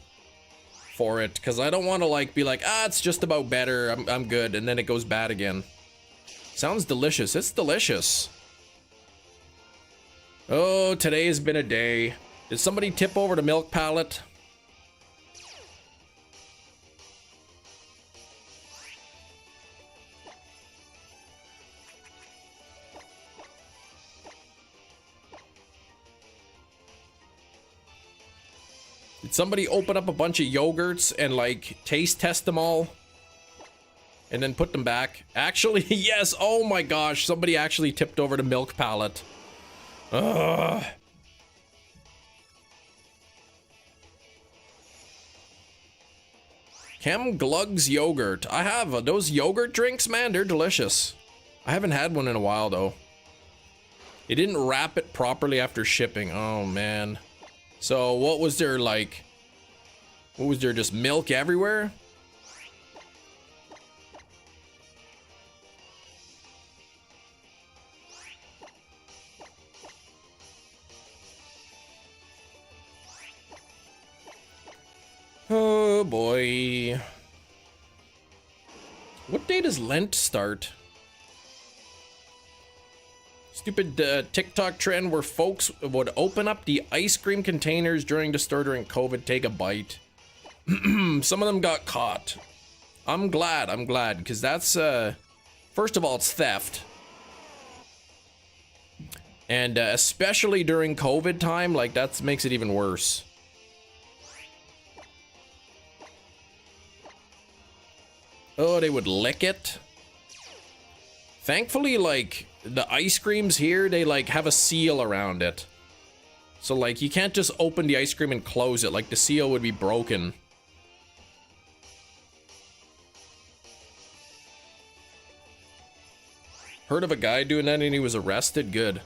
Speaker 1: for it, because I don't want to like be like, it's just about better, I'm good, and then it goes bad again. Sounds delicious. It's delicious. Oh, today has been a day. Did somebody tip over the milk pallet? Did somebody open up a bunch of yogurts and like taste test them all and then put them back? Actually, yes. Oh my gosh, somebody actually tipped over the milk pallet. Ugh. Chem Glugs yogurt. I have those yogurt drinks, man. They're delicious. I haven't had one in a while though. They didn't wrap it properly after shipping. Oh man. So what was there like? What was there, just milk everywhere? Oh boy. What day does Lent start? Stupid TikTok trend where folks would open up the ice cream containers during the store during COVID, take a bite. Some of them got caught. I'm glad, because that's, first of all, it's theft. And especially during COVID time, like, that makes it even worse. Oh, they would lick it. Thankfully, like, the ice creams here, they like have a seal around it. So like you can't just open the ice cream and close it, like the seal would be broken. Heard of a guy doing that and he was arrested? Good.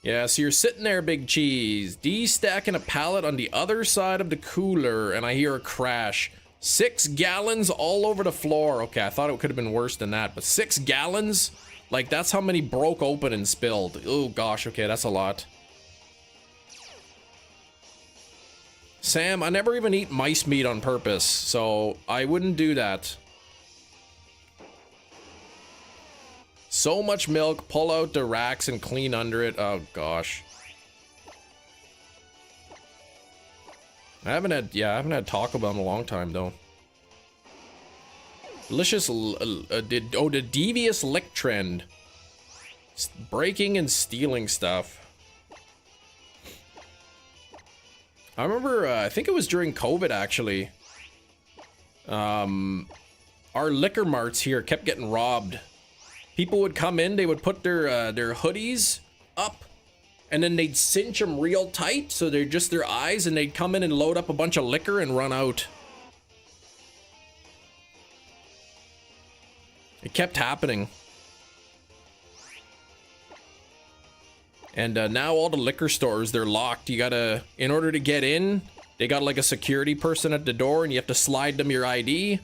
Speaker 1: Yeah, so you're sitting there, Big Cheese, de-stacking a pallet on the other side of the cooler, and I hear a crash. 6 gallons all over the floor. Okay, I thought it could have been worse than that, but 6 gallons? Like, that's how many broke open and spilled. Oh gosh, okay, that's a lot. Sam, I never even eat mice meat on purpose, so I wouldn't do that. So much milk, pull out the racks and clean under it. Oh gosh. I haven't had Taco Bell in a long time though. Delicious, the devious lick trend. Breaking and stealing stuff. I remember, I think it was during COVID actually. Our liquor marts here kept getting robbed. People would come in, they would put their hoodies up, and then they'd cinch them real tight, so they're just their eyes, and they'd come in and load up a bunch of liquor and run out. It kept happening. And now all the liquor stores, they're locked. You gotta, in order to get in, they got like a security person at the door, and you have to slide them your ID.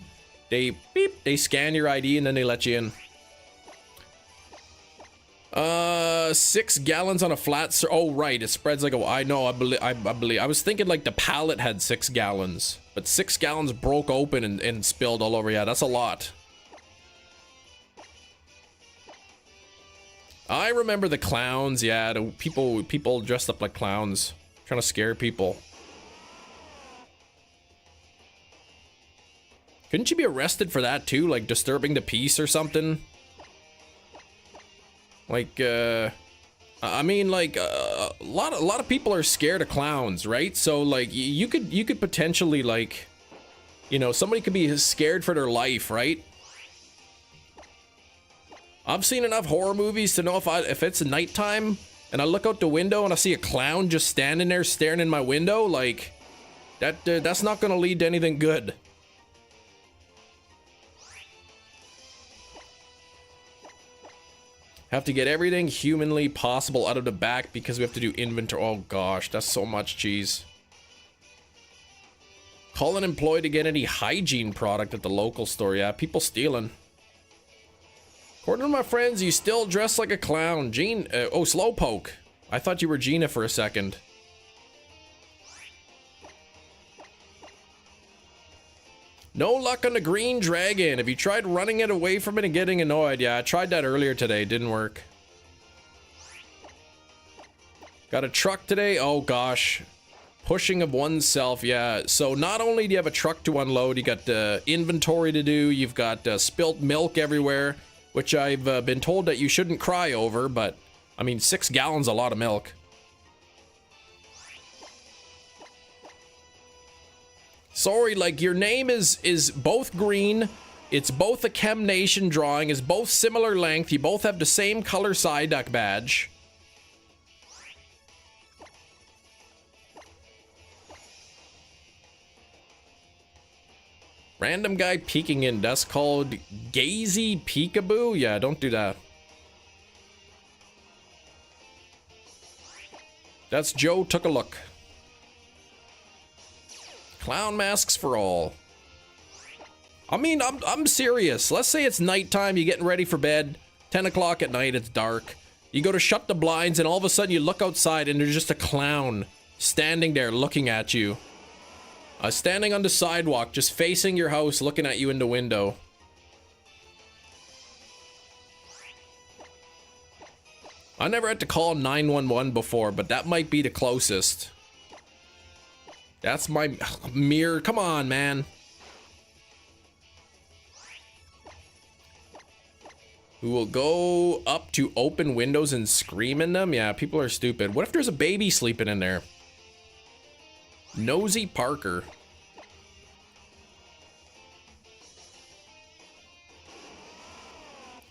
Speaker 1: They beep, they scan your ID, and then they let you in. 6 gallons on a flat. Oh, right. It spreads like a. I know. I believe. I was thinking like the pallet had 6 gallons, but 6 gallons broke open and spilled all over. Yeah, that's a lot. I remember the clowns. Yeah, the people dressed up like clowns, trying to scare people. Couldn't you be arrested for that too, like disturbing the peace or something? Like, I mean, like, a lot of people are scared of clowns, right? So, like, you could potentially, like, you know, somebody could be scared for their life, right? I've seen enough horror movies to know if it's nighttime and I look out the window and I see a clown just standing there staring in my window, like, that's not gonna lead to anything good. Have to get everything humanly possible out of the back because we have to do inventory. Oh gosh, that's so much cheese. Call an employee to get any hygiene product at the local store. Yeah, people stealing. According to my friends, you still dress like a clown. Gene, oh, Slowpoke. I thought you were Gina for a second. No luck on the green dragon. Have you tried running it away from it and getting annoyed? Yeah, I tried that earlier today. Didn't work. Got a truck today. Oh, gosh. Pushing of oneself. Yeah, so not only do you have a truck to unload, you got inventory to do. You've got spilt milk everywhere, which I've been told that you shouldn't cry over. But, I mean, 6 gallons a lot of milk. Sorry, like, your name is both green, it's both a Chem Nation drawing, is both similar length, you both have the same color Psyduck badge. Random guy peeking in, that's called Gazy Peekaboo? Yeah, don't do that. That's Joe took a look. Clown masks for all. I mean, I'm serious. Let's say it's nighttime, you're getting ready for bed, 10 o'clock at night, it's dark. You go to shut the blinds and all of a sudden you look outside and there's just a clown standing there looking at you. Standing on the sidewalk, just facing your house, looking at you in the window. I never had to call 911 before, but that might be the closest. That's my mirror. Come on, man. Who will go up to open windows and scream in them? Yeah, people are stupid. What if there's a baby sleeping in there? Nosy Parker.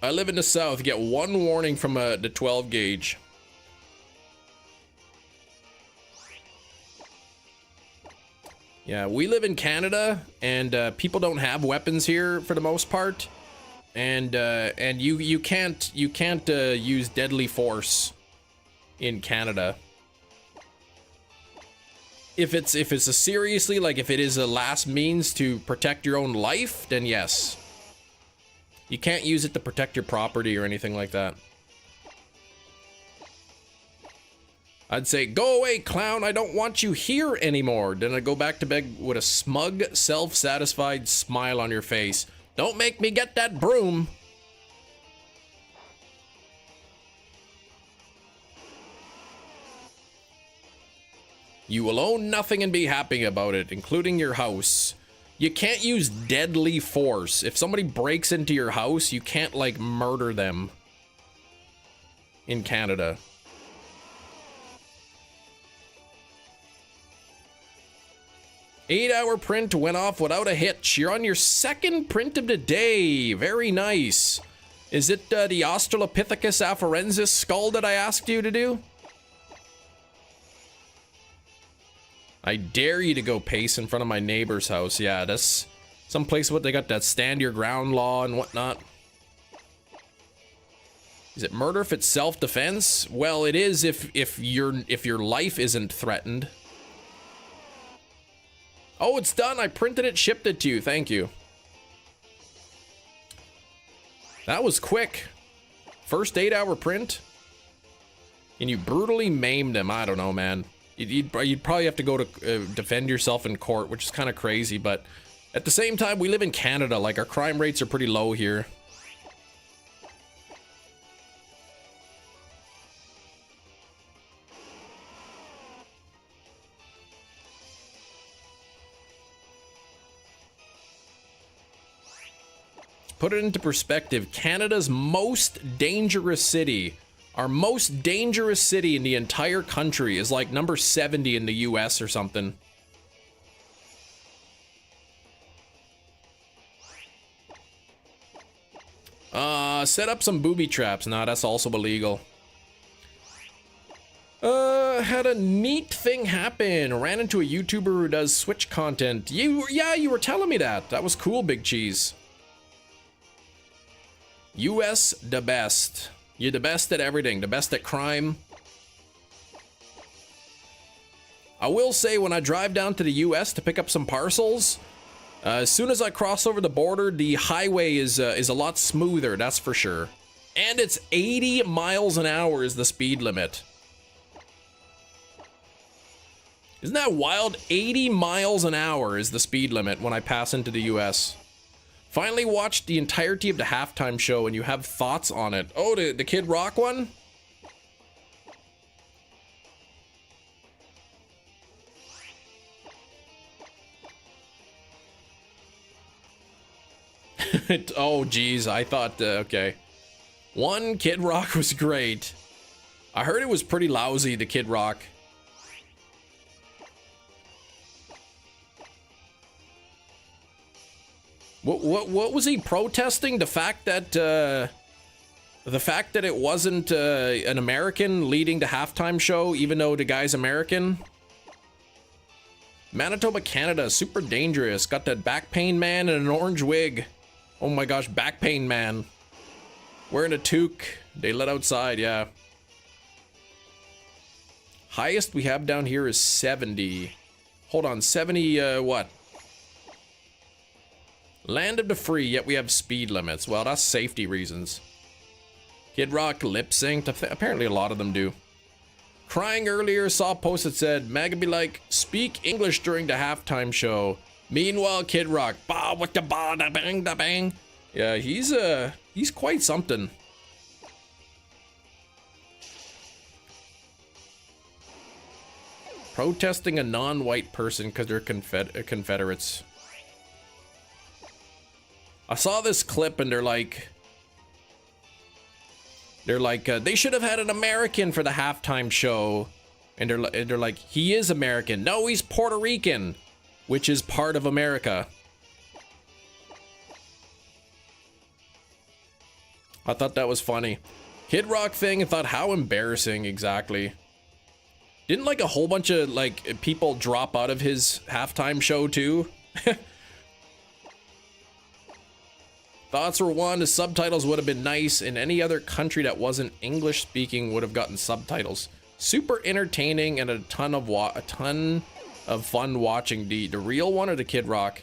Speaker 1: I live in the south. You get one warning from the 12 gauge. Yeah, we live in Canada, and people don't have weapons here for the most part. and you can't use deadly force in Canada. If it's a seriously, like if it is a last means to protect your own life, then yes. You can't use it to protect your property or anything like that. I'd say, go away, clown, I don't want you here anymore. Then I'd go back to bed with a smug, self-satisfied smile on your face. Don't make me get that broom. You will own nothing and be happy about it, including your house. You can't use deadly force. If somebody breaks into your house, you can't, like, murder them in Canada. Eight-hour print went off without a hitch. You're on your second print of the day. Very nice. Is it the Australopithecus afarensis skull that I asked you to do? I dare you to go pace in front of my neighbor's house. Yeah, that's someplace what they got that stand your ground law and whatnot. Is it murder if it's self-defense? Well, it is if your life isn't threatened. Oh, it's done. I printed it, shipped it to you. Thank you. That was quick. First 8-hour print. And you brutally maimed him. I don't know, man. You'd probably have to go to defend yourself in court, which is kind of crazy. But at the same time, we live in Canada. Like, our crime rates are pretty low here. Put it into perspective, Canada's most dangerous city, our most dangerous city in the entire country is like number 70 in the US or something. Set up some booby traps. Nah, that's also illegal. Had a neat thing happen. Ran into a YouTuber who does Switch content. Yeah, you were telling me that. That was cool, Big Cheese. US the best. You're the best at everything. The best at crime. I will say when I drive down to the US to pick up some parcels, as soon as I cross over the border, the highway is a lot smoother, that's for sure. And it's 80 miles an hour is the speed limit. Isn't that wild? 80 miles an hour is the speed limit when I pass into the US. Finally watched the entirety of the halftime show and you have thoughts on it. Oh, the Kid Rock one? Oh, geez, I thought, okay. One, Kid Rock was great. I heard it was pretty lousy, the Kid Rock. What was he protesting? The fact that it wasn't an American leading the halftime show, even though the guy's American. Manitoba, Canada, super dangerous. Got that back pain man in an orange wig. Oh my gosh, back pain man. Wearing a toque. They let outside, yeah. Highest we have down here is 70. Hold on, 70, what? Land of the free, yet we have speed limits. Well, that's safety reasons. Kid Rock lip synced. Apparently a lot of them do. Crying earlier, saw a post that said, Mag be like, speak English during the halftime show. Meanwhile, Kid Rock, ba with the ba da bang da bang. Yeah, he's quite something. Protesting a non-white person because they're Confederates. I saw this clip and they're like, they should have had an American for the halftime show. And they're like, he is American. No, he's Puerto Rican, which is part of America. I thought that was funny. Kid Rock thing, I thought, how embarrassing exactly. Didn't like a whole bunch of like people drop out of his halftime show too? Thoughts were one, the subtitles would have been nice. In any other country that wasn't English speaking would have gotten subtitles. Super entertaining and a ton of fun watching. The real one or the Kid Rock?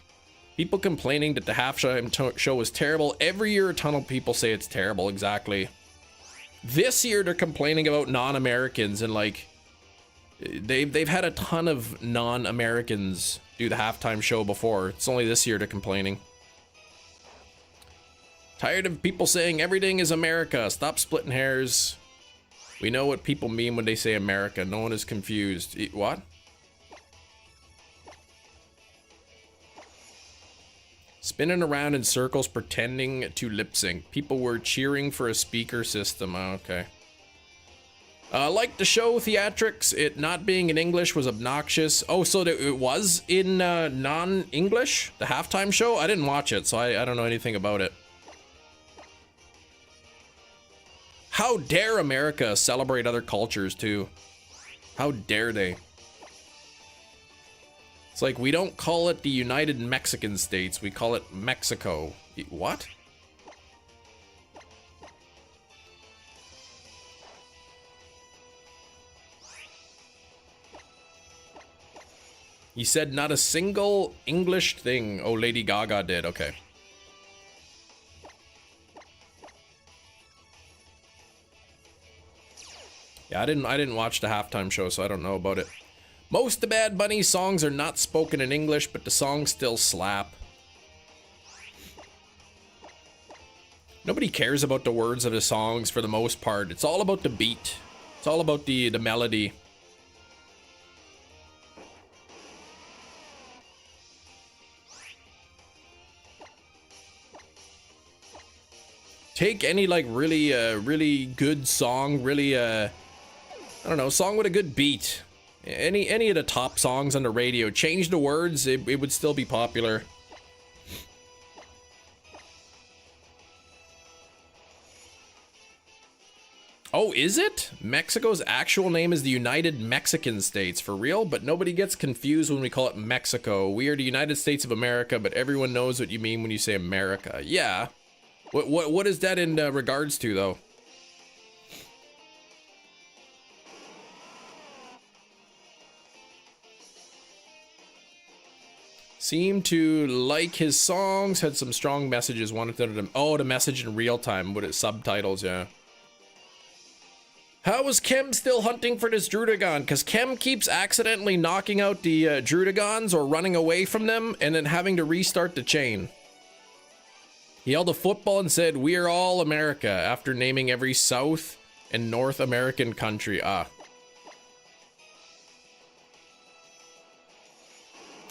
Speaker 1: People complaining that the halftime show was terrible. Every year a ton of people say it's terrible, exactly. This year they're complaining about non-Americans and like they've had a ton of non-Americans do the halftime show before. It's only this year they're complaining. Tired of people saying everything is America. Stop splitting hairs. We know what people mean when they say America. No one is confused. What? Spinning around in circles pretending to lip sync. People were cheering for a speaker system. Oh, okay. Like the show theatrics, it not being in English was obnoxious. Oh, so it was in non-English? The halftime show? I didn't watch it, so I don't know anything about it. How dare America celebrate other cultures too? How dare they? It's like we don't call it the United Mexican States, we call it Mexico. What? He said not a single English thing. Oh, Lady Gaga did. Okay. Yeah, I didn't watch the halftime show, so I don't know about it. Most of the Bad Bunny songs are not spoken in English, but the songs still slap. Nobody cares about the words of the songs for the most part. It's all about the beat. It's all about the melody. Take any like really good song, really I don't know, song with a good beat. Any of the top songs on the radio, change the words, it would still be popular. Oh, is it? Mexico's actual name is the United Mexican States, for real? But nobody gets confused when we call it Mexico. We are the United States of America, but everyone knows what you mean when you say America. Yeah. What is that in regards to, though? Seemed to like his songs, had some strong messages, wanted them. Oh, the message in real time with its subtitles, yeah. How is Kem still hunting for this Drudagon? Because Kem keeps accidentally knocking out the Drudagons or running away from them and then having to restart the chain. He held a football and said, "We are all America," after naming every South and North American country.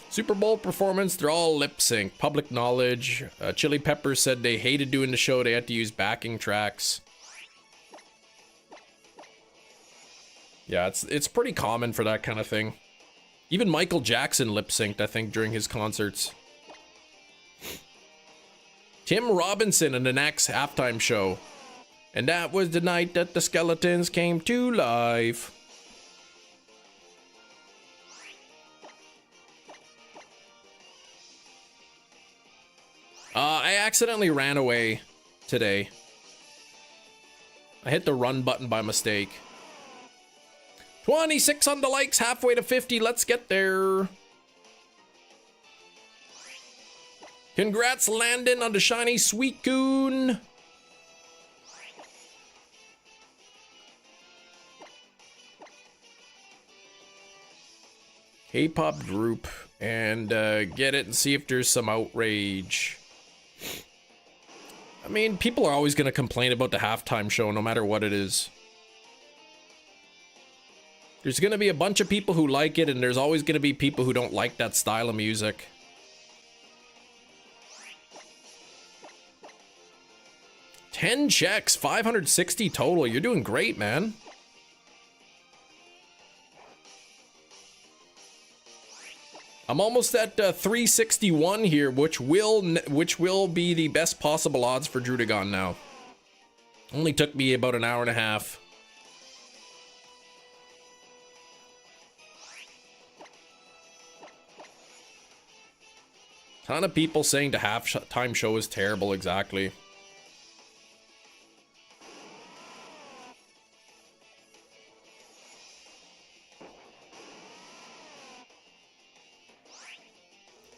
Speaker 1: Super Bowl performance, they're all lip sync. Public knowledge. Chili Peppers said they hated doing the show. They had to use backing tracks. Yeah, it's pretty common for that kind of thing. Even Michael Jackson lip synced, I think, during his concerts. Tim Robinson in the next halftime show. And that was the night that the skeletons came to life. I accidentally ran away today. I hit the run button by mistake. 26 on the likes, halfway to 50. Let's get there. Congrats, Landon, on the shiny Sweet Goon. K-pop group. And get it and see if there's some outrage. I mean, people are always going to complain about the halftime show no matter what it is. There's going to be a bunch of people who like it, and there's always going to be people who don't like that style of music. $10 checks, 560 total. You're doing great, man. I'm almost at 361 here, which will be the best possible odds for Drudagon now. Only took me about an hour and a half. Ton of people saying the halftime show is terrible, exactly.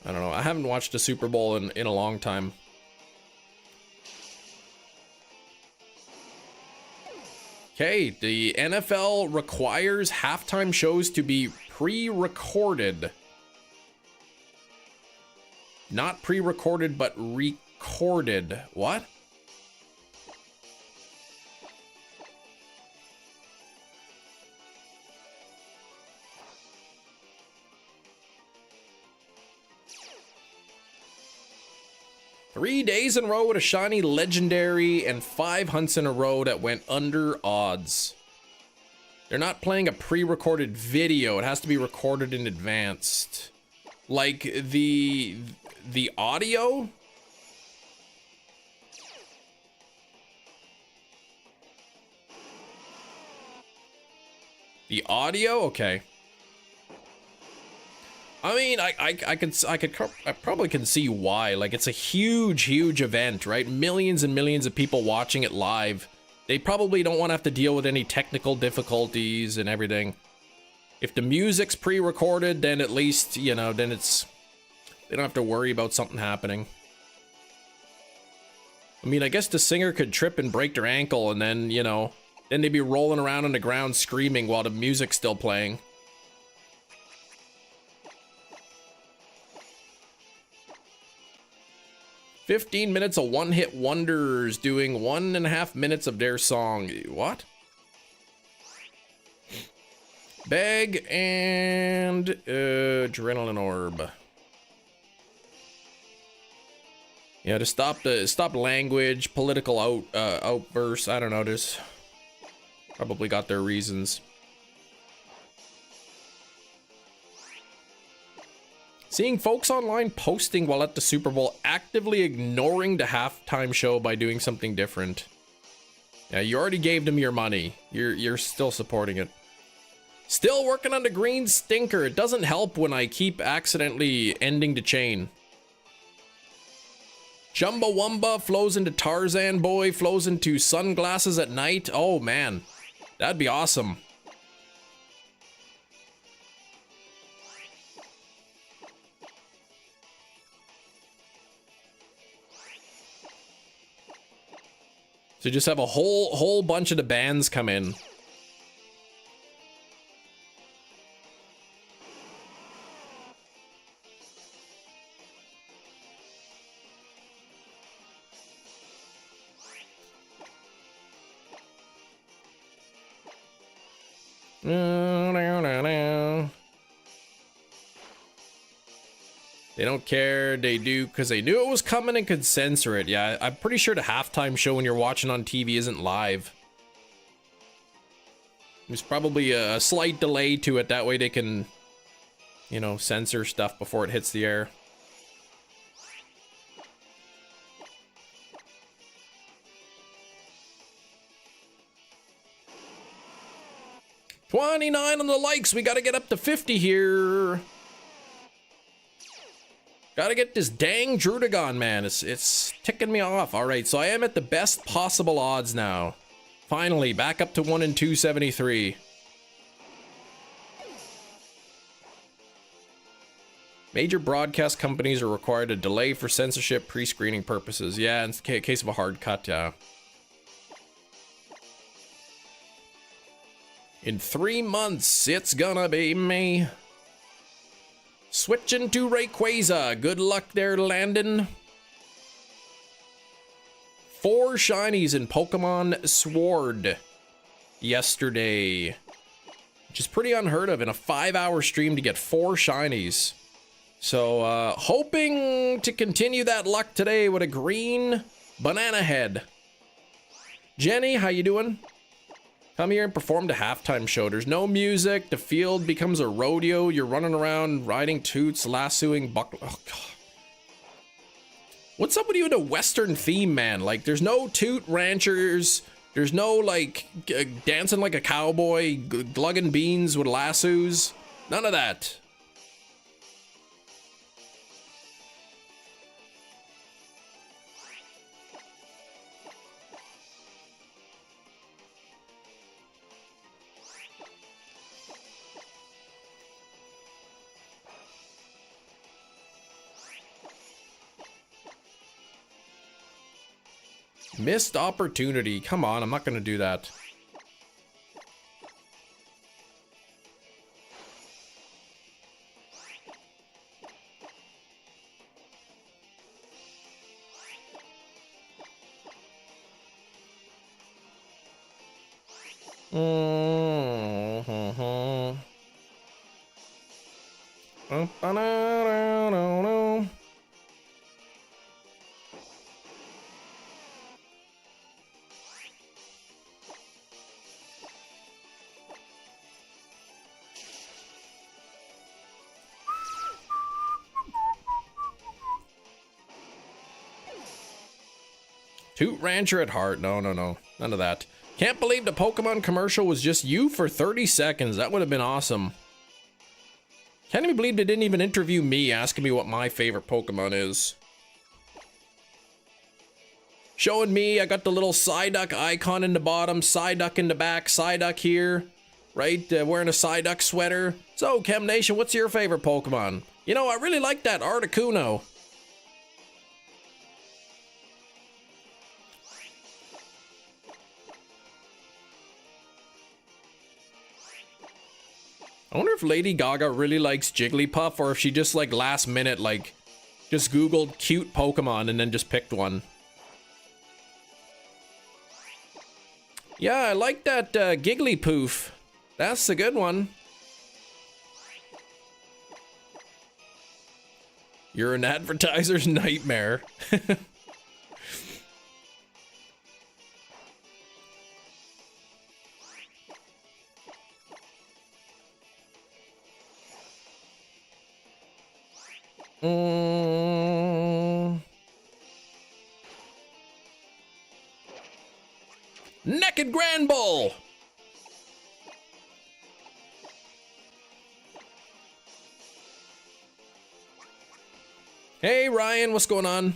Speaker 1: I don't know. I haven't watched a Super Bowl in a long time. Okay, the NFL requires halftime shows to be pre-recorded. Not pre-recorded, but recorded. What? Three days in a row with a shiny legendary and 5 hunts in a row that went under odds. They're not playing a pre-recorded video. It has to be recorded in advance. Like the audio? The audio? Okay. I mean, I probably can see why. Like, it's a huge event, right? Millions and millions of people watching it live. They probably don't want to have to deal with any technical difficulties and everything. If the music's pre-recorded, then at least, you know, then it's... They don't have to worry about something happening. I mean, I guess the singer could trip and break their ankle and then, you know, then they'd be rolling around on the ground screaming while the music's still playing. "15 minutes of one-hit wonders doing 1.5 minutes of their song." What? Bag and adrenaline orb. Yeah, to stop language, political outbursts. I don't know. There's probably got their reasons. Seeing folks online posting while at the Super Bowl, actively ignoring the halftime show by doing something different. Yeah, you already gave them your money. You're still supporting it. Still working on the green stinker. It doesn't help when I keep accidentally ending the chain. Chumbawamba flows into Tarzan Boy, flows into sunglasses at night. Oh man, that'd be awesome. So just have a whole bunch of the bands come in. They don't care, they do because they knew it was coming and could censor it. Yeah, I'm pretty sure the halftime show when you're watching on TV isn't live. There's probably a slight delay to it, that way they can, you know, censor stuff before it hits the air. $29 on the likes, we gotta get up to 50 here. Gotta get this dang Drudagon, man. It's ticking me off. All right, so I am at the best possible odds now. Finally, back up to 1 in 273. Major broadcast companies are required to delay for censorship pre-screening purposes. Yeah, in case of a hard cut, yeah. In 3 months, it's gonna be me. Switching to Rayquaza. Good luck there, Landon. 4 shinies in Pokemon Sword yesterday, which is pretty unheard of in a 5-hour stream to get 4 shinies. So, hoping to continue that luck today with a green banana head. Jenny, how you doing? Come here and perform the halftime show. There's no music. The field becomes a rodeo. You're running around, riding toots, lassoing oh, God. What's up with you in a Western theme, man? Like, there's no toot ranchers. There's no, like, dancing like a cowboy, glugging beans with lassos. None of that. Missed opportunity. Come on, I'm not gonna do that. Toot Rancher at heart. No, no, no. None of that. Can't believe the Pokemon commercial was just you for 30 seconds. That would have been awesome. Can't even believe they didn't even interview me asking me what my favorite Pokemon is. Showing me, I got the little Psyduck icon in the bottom, Psyduck in the back, Psyduck here, right? Wearing a Psyduck sweater. So, Chem Nation, what's your favorite Pokemon? You know, I really like that Articuno. I wonder if Lady Gaga really likes Jigglypuff, or if she just like last minute like just googled cute Pokemon and then just picked one. Yeah, I like that Gigglypoof. That's a good one. You're an advertiser's nightmare. Naked Grand Bull. Hey Ryan, what's going on?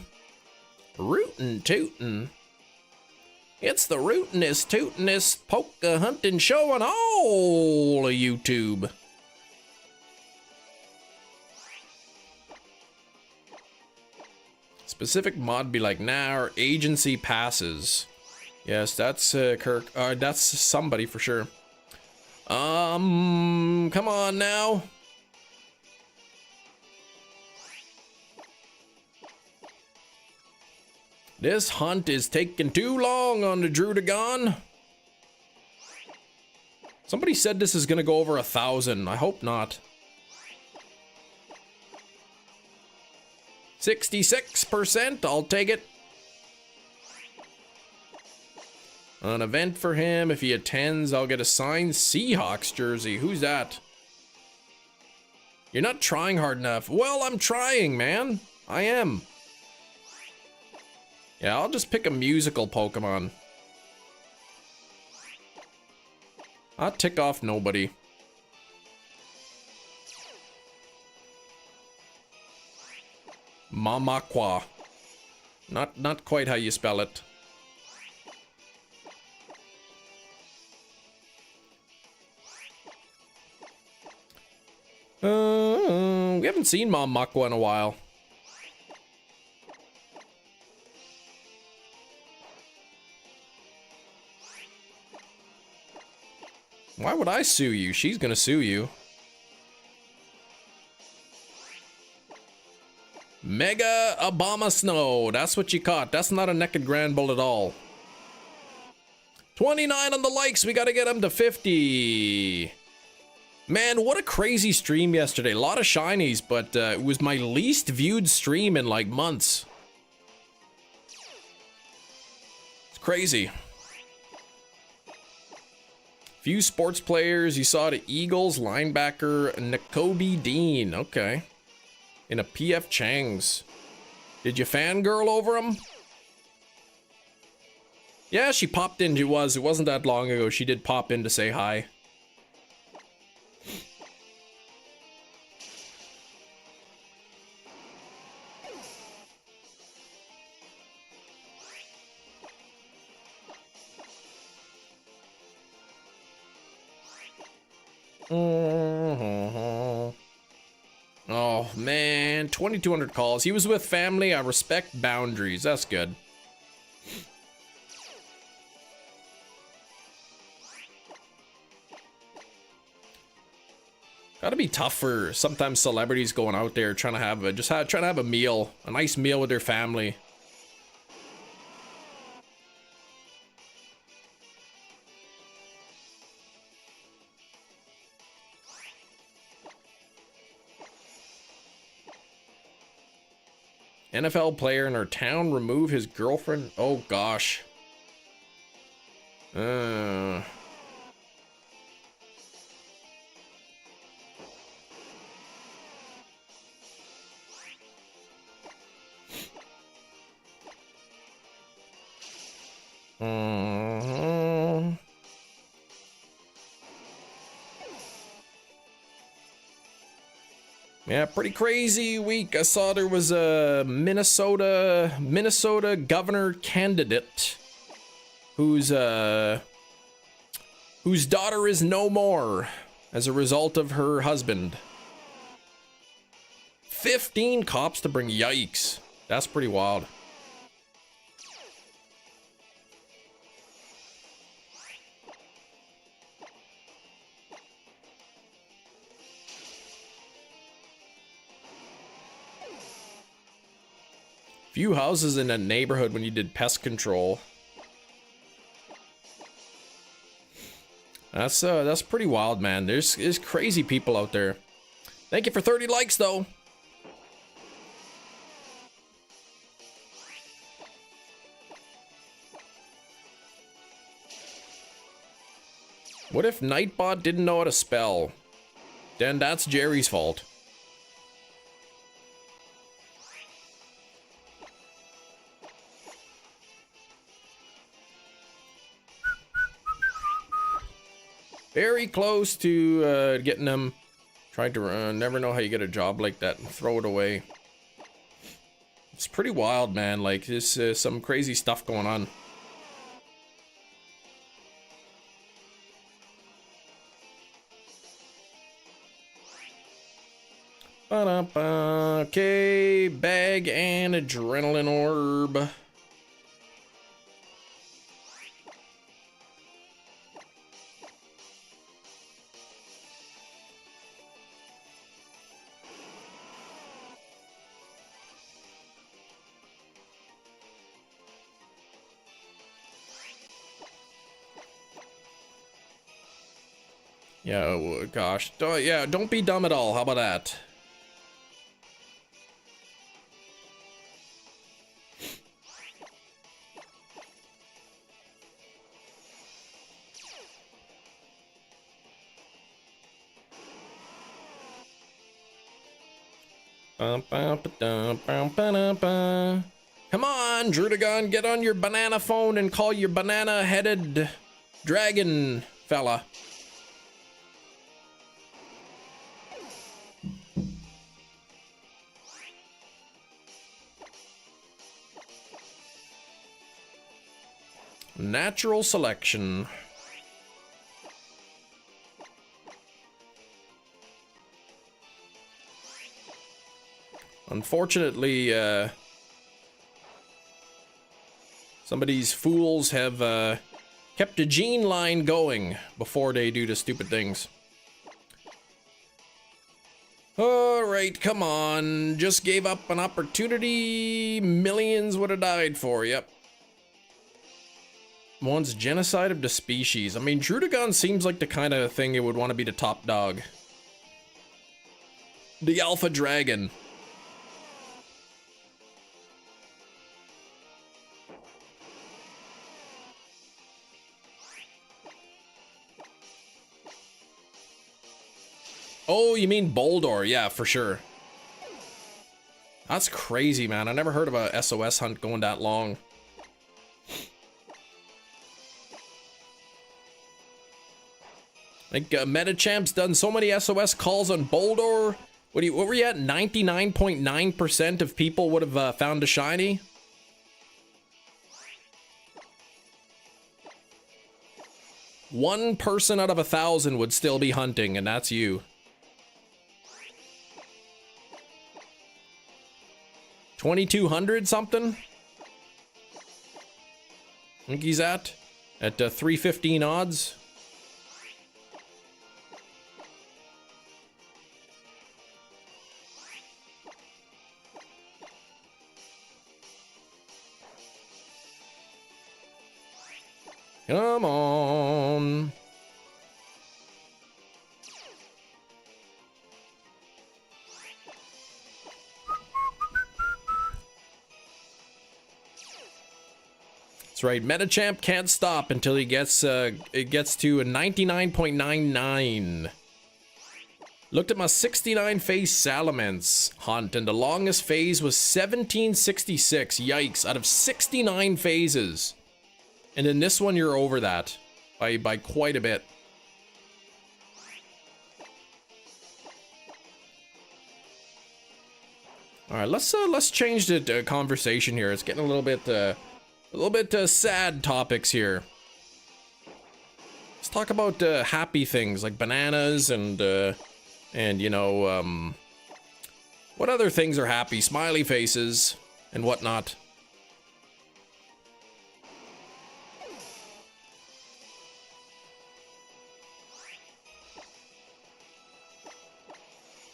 Speaker 1: Rootin' tootin'. It's the rootin'est tootin'est poke hunting show on all of YouTube. Specific mod be like, nah, our agency passes. Yes, that's Kirk. That's somebody for sure. Come on now. This hunt is taking too long on the Drudagon. Somebody said this is gonna go over 1,000. I hope not. 66%, I'll take it. An event for him. If he attends, I'll get a signed Seahawks jersey. Who's that? You're not trying hard enough. Well, I'm trying, man. I am. Yeah, I'll just pick a musical Pokemon. I'll tick off nobody. Mamakwa. Not quite how you spell it. We haven't seen Mamakwa in a while. Why would I sue you? She's gonna sue you. Mega Obama Snow. That's what you caught. That's not a Naked Grand Bull at all. 29 on the likes. We got to get them to 50. Man, what a crazy stream yesterday. A lot of shinies, but it was my least viewed stream in like months. It's crazy. Few sports players. You saw the Eagles linebacker Nakobe Dean. Okay. In a PF Chang's. Did you fangirl over him? Yeah, she popped in. It wasn't that long ago. She did pop in to say hi. Oh man, 2,200 calls. He was with family. I respect boundaries. That's good. Gotta be tough for sometimes celebrities going out there trying to have a trying to have a meal, a nice meal with their family. NFL player in our town remove his girlfriend. Oh gosh. Yeah, pretty crazy week. I saw there was a Minnesota governor candidate whose daughter is no more as a result of her husband. 15 cops to bring. Yikes. That's pretty wild. Few houses in a neighborhood when you did pest control. That's pretty wild, man. There's crazy people out there. Thank you for 30 likes though. What if Nightbot didn't know how to spell? Then that's Jerry's fault. Very close to getting them. Tried to never know how you get a job like that and throw it away. It's pretty wild, man. Like, there's some crazy stuff going on. Okay, bag and adrenaline orb. Yeah, oh, gosh. Yeah, don't be dumb at all. How about that? Come on, Drudagon, get on your banana phone and call your banana-headed dragon fella. Natural selection. Unfortunately, some of these fools have kept a gene line going before they do the stupid things. Alright, come on. Just gave up an opportunity millions would have died for. Yep. Wants genocide of the species. I mean, Drudagon seems like the kind of thing it would want to be the top dog. The alpha dragon. Oh, you mean Boldor? Yeah, for sure. That's crazy, man. I never heard of a SOS hunt going that long. Like, Metachamp's done so many SOS calls on Boldor. What were you at? 99.9% of people would have found a shiny? One person out of 1,000 would still be hunting, and that's you. 2,200 something? I think he's at 315 odds. Come on. That's right. Metachamp can't stop until he gets it gets to a 99.99. Looked at my 69 phase Salamence hunt, and the longest phase was 1766. Yikes! Out of 69 phases, and in this one you're over that by quite a bit. All right, let's change the conversation here. It's getting a little bit sad topics here. Let's talk about happy things like bananas and you know, what other things are happy? Smiley faces and whatnot.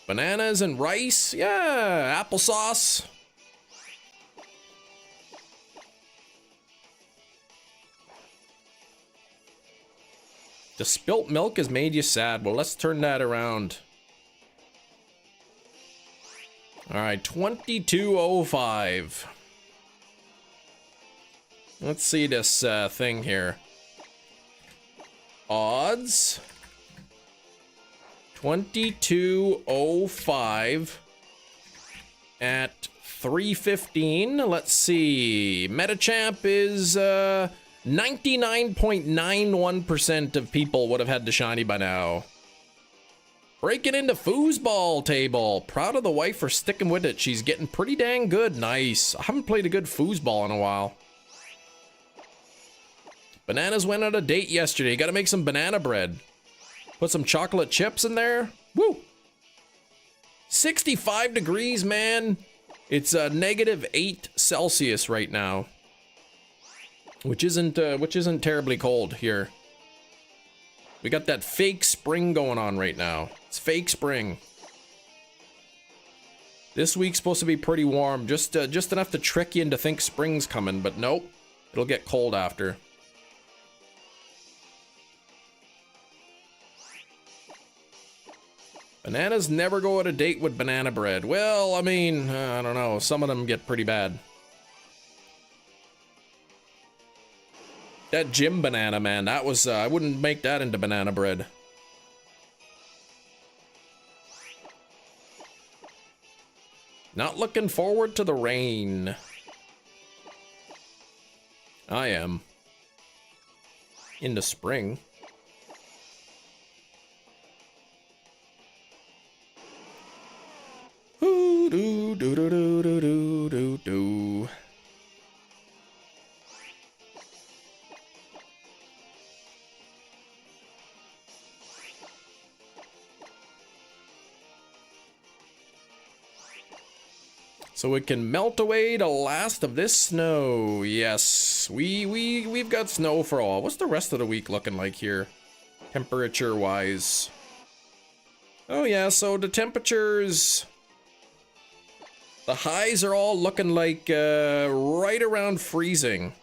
Speaker 1: Bananas and rice? Yeah, applesauce. The spilt milk has made you sad. Well, let's turn that around. All right, 2205. Let's see this thing here. Odds. 2205 at 315. Let's see. Metachamp is 99.91% of people would have had the shiny by now. Breaking into foosball table. Proud of the wife for sticking with it. She's getting pretty dang good. Nice. I haven't played a good foosball in a while. Bananas went on a date yesterday. Gotta make some banana bread. Put some chocolate chips in there. Woo! 65 degrees, man. It's -8 Celsius right now, which isn't terribly cold here. We got that fake spring going on right now. It's fake spring. This week's supposed to be pretty warm, just enough to trick you into think spring's coming, but nope. It'll get cold after. Bananas never go on a date with banana bread. Well, I mean, I don't know. Some of them get pretty bad. That gym banana, man, that was, I wouldn't make that into banana bread. Not looking forward to the rain. I am. In the spring. Ooh, do do do do do do do do. So it can melt away the last of this snow. Yes, we've got snow for all. What's the rest of the week looking like here, temperature wise? Oh yeah, so the temperatures. The highs are all looking like right around freezing.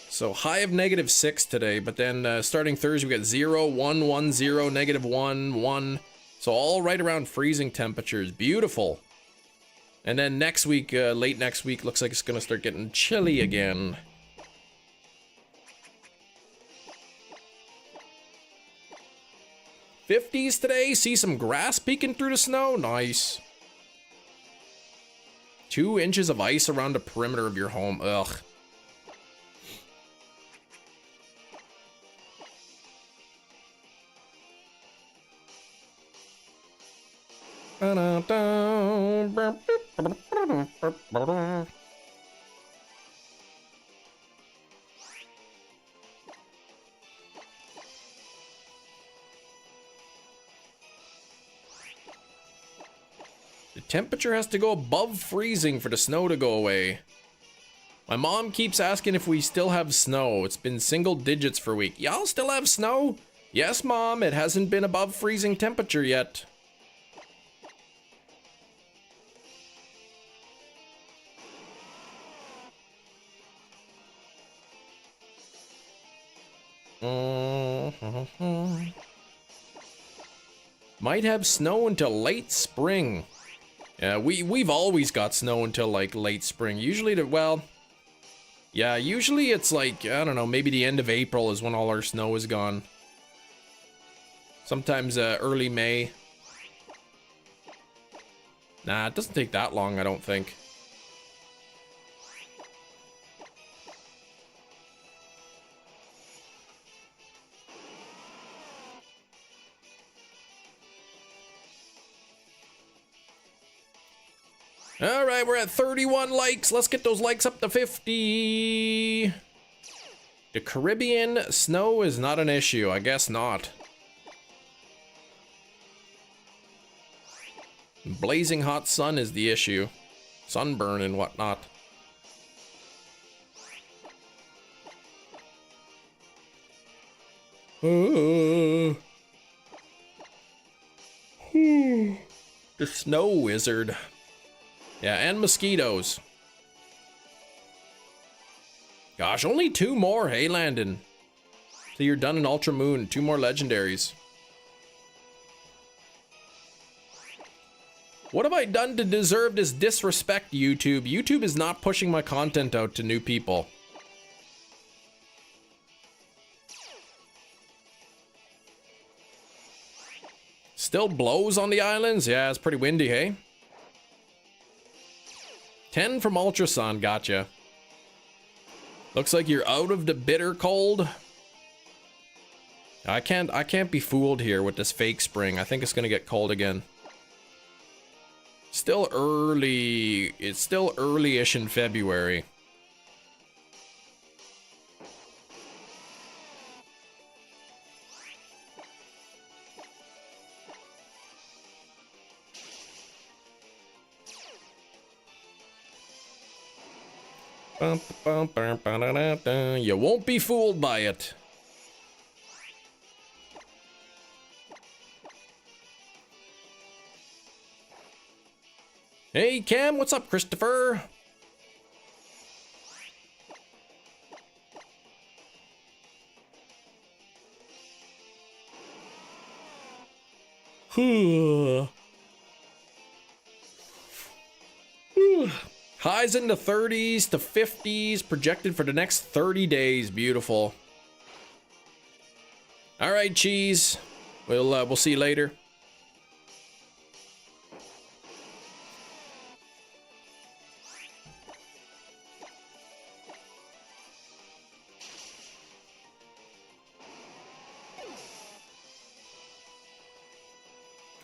Speaker 1: So high of -6 today, but then starting Thursday we got 0, 1, 1, 0, -1, 1. So all right around freezing temperatures. Beautiful. And then next week, late next week, looks like it's gonna start getting chilly again. '50s today. See some grass peeking through the snow. Nice. 2 inches of ice around the perimeter of your home. Ugh. The temperature has to go above freezing for the snow to go away. My mom keeps asking if we still have snow. It's been single digits for a week. Y'all still have snow? Yes, Mom. It hasn't been above freezing temperature yet. Might have snow until late spring. Yeah, we've always got snow until like late spring. Usually yeah, usually it's like, I don't know, maybe the end of April is when all our snow is gone. Sometimes early May. Nah, it doesn't take that long, I don't think. All right, we're at 31 likes. Let's get those likes up to 50. The Caribbean snow is not an issue. I guess not. Blazing hot sun is the issue. Sunburn and whatnot. The snow wizard. Yeah, and mosquitoes. Gosh, only 2 more, hey Landon. So you're done in Ultra Moon. 2 more legendaries. What have I done to deserve this disrespect, YouTube? YouTube is not pushing my content out to new people. Still blows on the islands? Yeah, it's pretty windy, hey? 10 from Ultrasun, gotcha. Looks like you're out of the bitter cold. I can't be fooled here with this fake spring. I think it's gonna get cold again. Still early. It's still early-ish in February. You won't be fooled by it. Hey Cam, what's up, Christopher? Highs in the 30s to 50s projected for the next 30 days. Beautiful. All right, cheese. We'll see you later.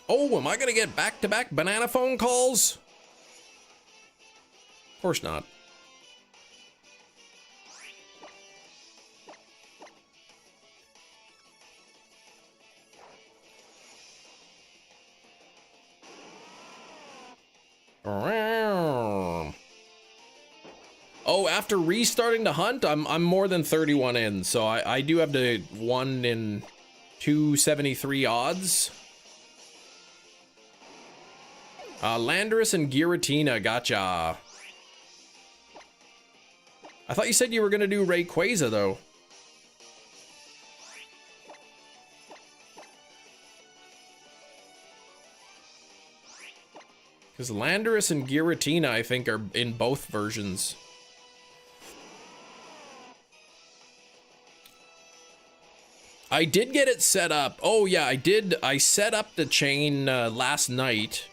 Speaker 1: Oh, am I gonna get back-to-back banana phone calls? Of course not. Oh, after restarting the hunt, I'm more than 31 in, so I do have the 1 in 273 odds. Landorus and Giratina, gotcha. I thought you said you were gonna do Rayquaza though. Because Landorus and Giratina, I think, are in both versions. I did get it set up. Oh yeah, I did. I set up the chain last night.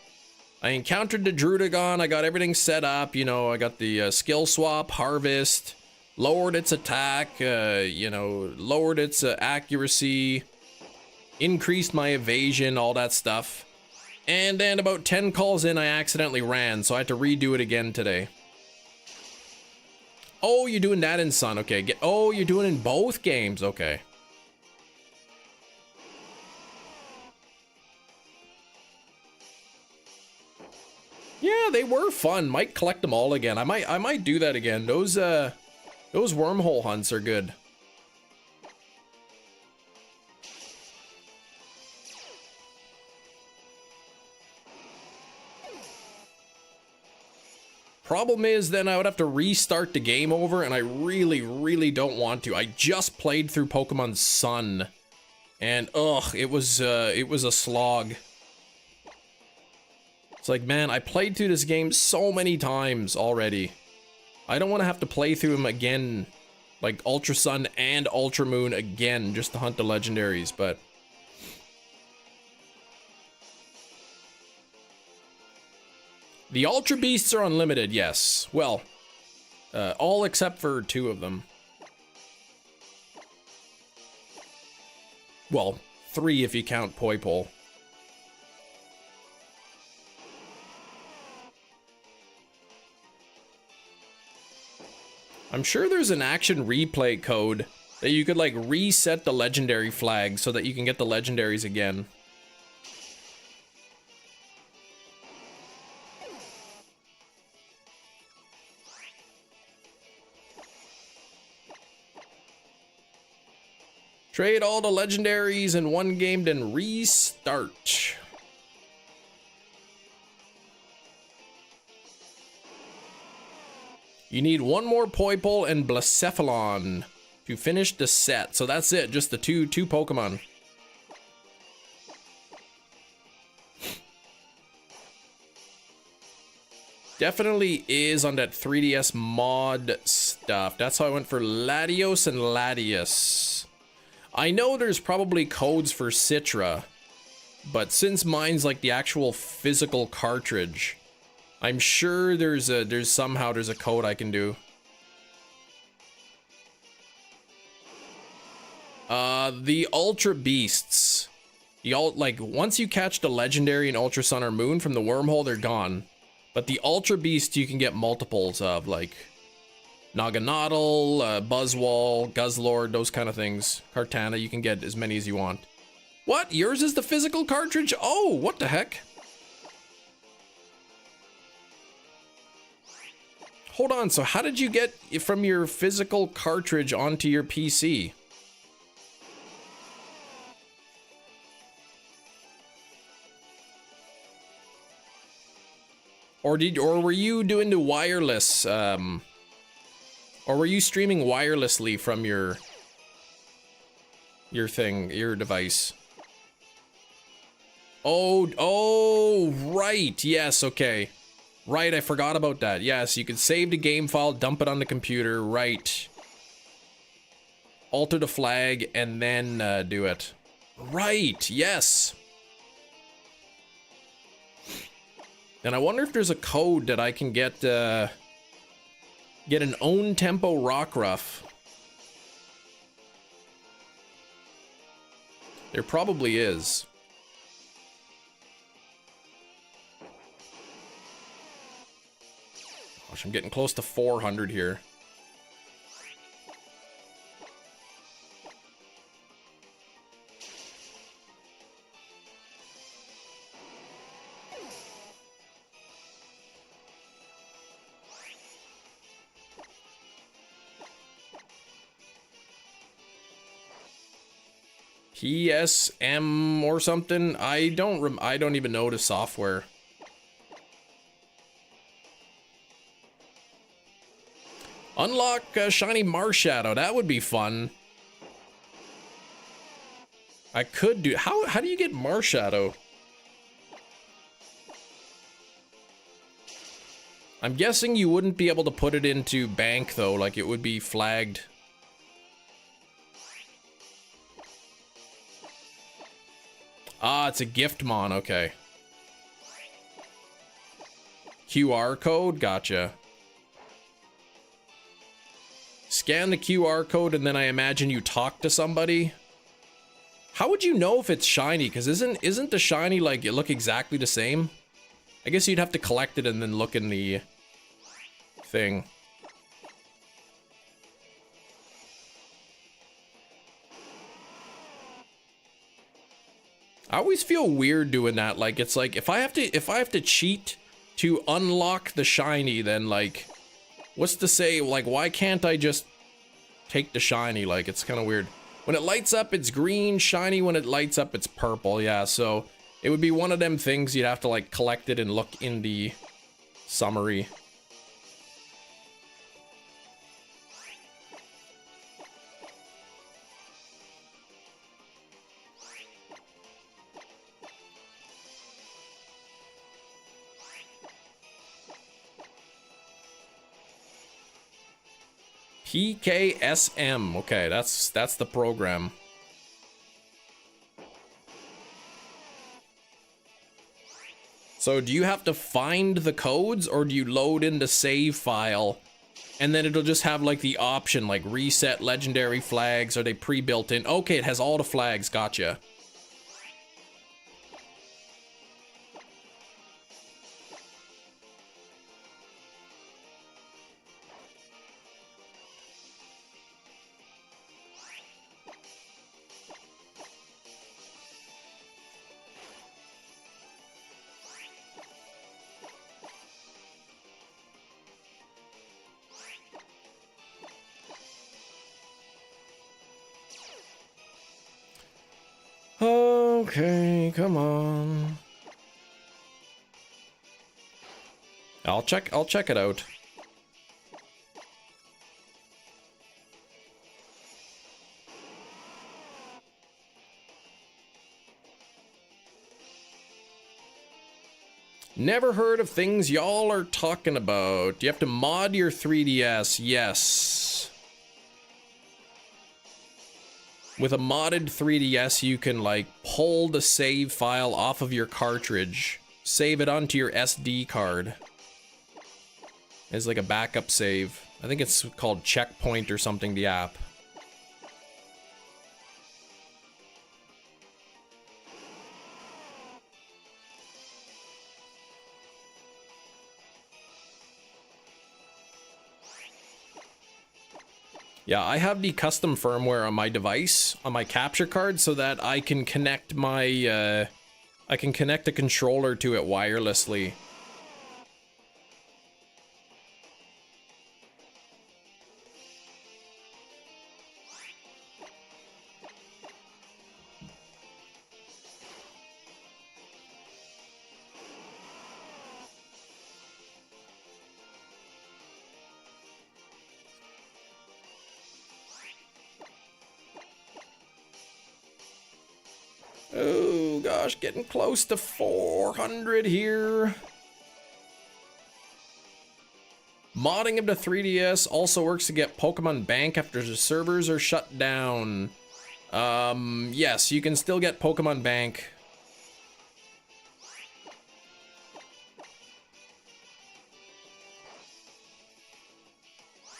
Speaker 1: I encountered the Drudagon. I got everything set up. You know, I got the skill swap, harvest, lowered its attack, you know, lowered its accuracy, increased my evasion, all that stuff. And then about 10 calls in, I accidentally ran, so I had to redo it again today. Oh, you're doing that in Sun. Okay. Oh, you're doing it in both games. Okay. Yeah, they were fun. Might collect them all again. I might do that again. Those wormhole hunts are good. Problem is, then I would have to restart the game over, and I really, really don't want to. I just played through Pokemon Sun, and ugh, it was a slog. It's like, man, I played through this game so many times already. I don't want to have to play through them again, like Ultra Sun and Ultra Moon again, just to hunt the legendaries, but... The Ultra Beasts are unlimited, yes. Well, all except for 2 of them. Well, 3 if you count Poipole. I'm sure there's an action replay code that you could like reset the legendary flag so that you can get the legendaries again. Trade all the legendaries in one game, then restart. You need 1 more Poipole and Blacephalon to finish the set. So that's it, just the two Pokemon. Definitely is on that 3DS mod stuff. That's how I went for Latios and Latias. I know there's probably codes for Citra, but since mine's like the actual physical cartridge, I'm sure there's somehow a code I can do. The Ultra Beasts. Like once you catch the legendary in Ultra Sun or Moon from the wormhole, they're gone. But the Ultra Beasts you can get multiples of, like Naganadel, Buzzwole, Guzzlord, those kind of things. Kartana, you can get as many as you want. What? Yours is the physical cartridge? Oh, what the heck? Hold on, so how did you get from your physical cartridge onto your PC? Or were you doing the wireless, or were you streaming wirelessly from your device? Oh, right, yes, okay. Right, I forgot about that. Yes, you could save the game file, dump it on the computer, right. Alter the flag, and then do it. Right, yes. And I wonder if there's a code that I can get an own tempo Rockruff. There probably is. Gosh, I'm getting close to 400 here. PSM or something. I don't even know the software. Unlock Shiny Marshadow. That would be fun. I could do. How do you get Marshadow? I'm guessing you wouldn't be able to put it into bank though. Like it would be flagged. Ah, it's a Giftmon, okay. QR code, gotcha. Scan the QR code and then I imagine you talk to somebody. How would you know if it's shiny? Because isn't the shiny like it look exactly the same? I guess you'd have to collect it and then look in the thing. I always feel weird doing that. Like it's like if I have to cheat to unlock the shiny, then like what's to say, like why can't I just take the shiny? Like it's kind of weird. When it lights up it's green, shiny when it lights up it's purple. Yeah, so it would be one of them things you'd have to like collect it and look in the summary. PKSM. Okay, that's the program. So do you have to find the codes, or do you load into save file and then it'll just have like the option like reset legendary flags? Are they pre-built in? Okay, it has all the flags. Gotcha. Okay, come on. I'll check it out. Never heard of things y'all are talking about. You have to mod your 3DS. Yes. With a modded 3DS, you can like pull the save file off of your cartridge, save it onto your SD card as like a backup save. I think it's called Checkpoint or something, the app. Yeah, I have the custom firmware on my device, on my capture card, so that I can connect my, I can connect a controller to it wirelessly. Oh gosh, getting close to 400 here. Modding of the 3DS also works to get Pokemon Bank after the servers are shut down. Yes, you can still get Pokemon Bank.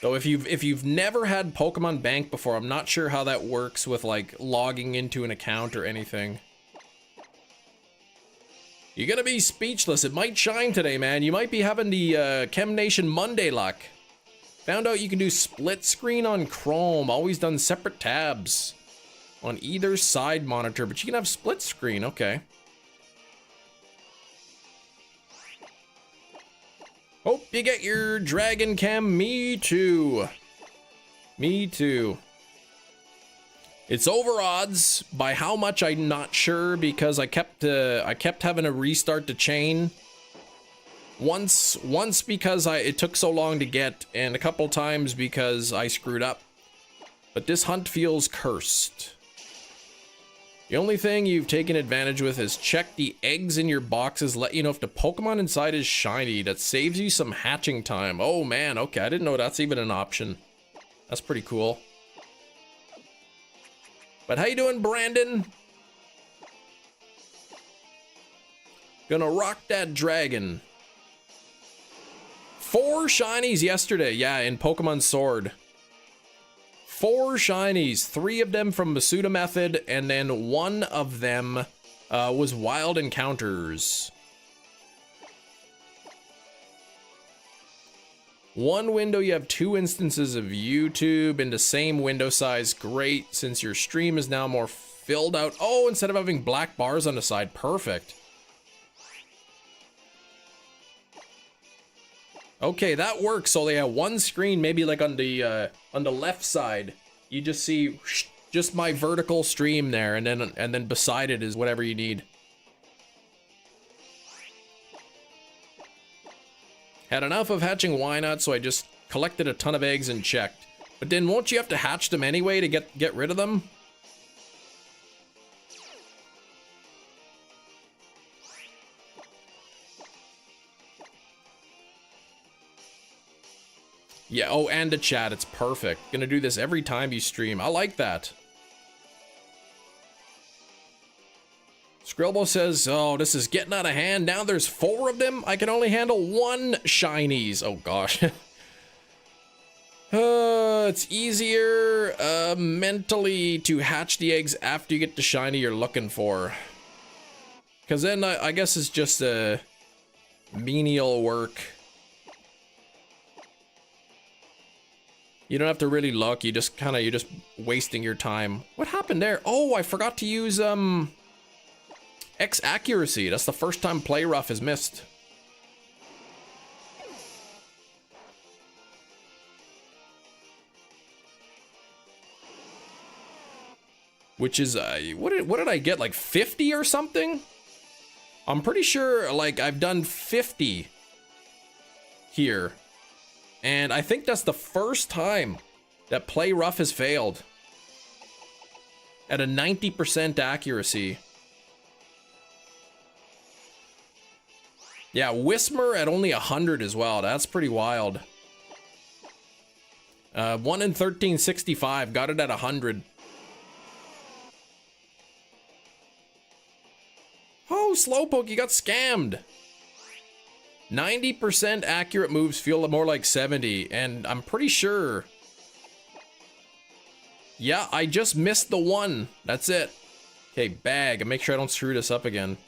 Speaker 1: Though if you've never had Pokemon Bank before, I'm not sure how that works with like logging into an account or anything. You're gonna be speechless. It might shine today, man. You might be having the Chem Nation Monday luck. Found out you can do split screen on Chrome. Always done separate tabs on either side monitor, but you can have split screen. Okay. Hope you get your Dragon Chem. Me too. Me too. It's over odds. By how much, I'm not sure, because I kept having to restart the chain. Once because it took so long to get, and a couple times because I screwed up. But this hunt feels cursed. The only thing you've taken advantage with is check the eggs in your boxes, let you know if the Pokemon inside is shiny. That saves you some hatching time. Oh man, okay, I didn't know that's even an option. That's pretty cool. But how you doing, Brandon? Gonna rock that dragon. 4 shinies yesterday, yeah, in Pokemon Sword. 4 shinies, 3 of them from Masuda Method, and then 1 of them was Wild Encounters. One window, you have 2 instances of YouTube in the same window size. Great, since your stream is now more filled out. Oh, instead of having black bars on the side, perfect. Okay, that works. So they have 1 screen, maybe like on the left side. You just see just my vertical stream there, and then beside it is whatever you need. Had enough of hatching Wynot, so I just collected a ton of eggs and checked. But then won't you have to hatch them anyway to get rid of them? Yeah, oh, and a chat. It's perfect. Gonna do this every time you stream. I like that. Skrillbo says, oh, this is getting out of hand. Now there's 4 of them. I can only handle 1 Shinies. Oh, gosh. It's easier mentally to hatch the eggs after you get the shiny you're looking for. Because then I guess it's just menial work. You don't have to really look. You just you're just wasting your time. What happened there? Oh, I forgot to use X accuracy. That's the first time Play Rough has missed. Which is what did I get, like 50 or something? I'm pretty sure like I've done 50 here. And I think that's the first time that Play Rough has failed at a 90% accuracy. Yeah, Whismer at only 100 as well. That's pretty wild. 1 in 1365, got it at 100. Oh, Slowpoke, you got scammed. 90% accurate moves feel more like 70, and I'm pretty sure. Yeah, I just missed the 1. That's it. Okay, bag, and make sure I don't screw this up again.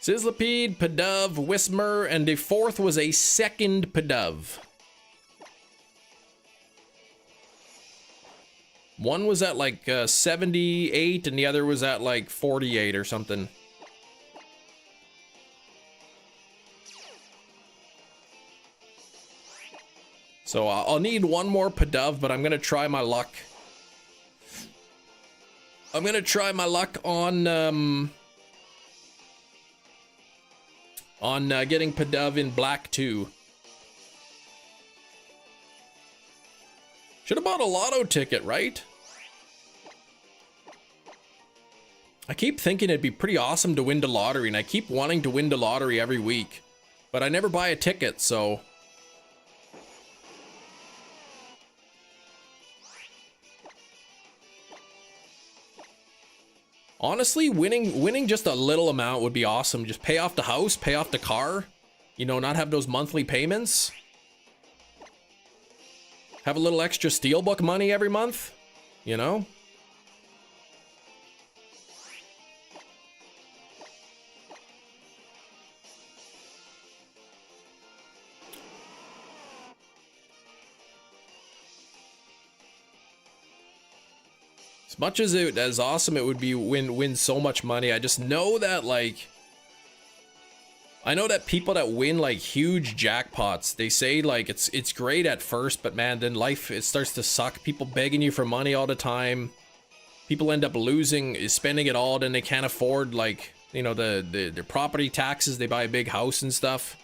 Speaker 1: Sizzlipede, Pidove, Whismer, and the 4th was a second Pidove. One was at like 78 and the other was at like 48 or something. So I'll need 1 more Pidove, but I'm gonna try my luck. I'm gonna try my luck on getting Pidove in black too. Should have bought a lotto ticket, right? I keep thinking it'd be pretty awesome to win the lottery, and I keep wanting to win the lottery every week, but I never buy a ticket, so. Honestly, winning just a little amount would be awesome. Just pay off the house, pay off the car, you know, not have those monthly payments. Have a little extra steelbook money every month, you know? As much as awesome it would be win so much money, I just know that, like, I know that people that win like huge jackpots, they say like it's great at first, but man, then life, it starts to suck. People begging you for money all the time. People end up spending it all, then they can't afford, like, you know, their property taxes. They buy a big house and stuff.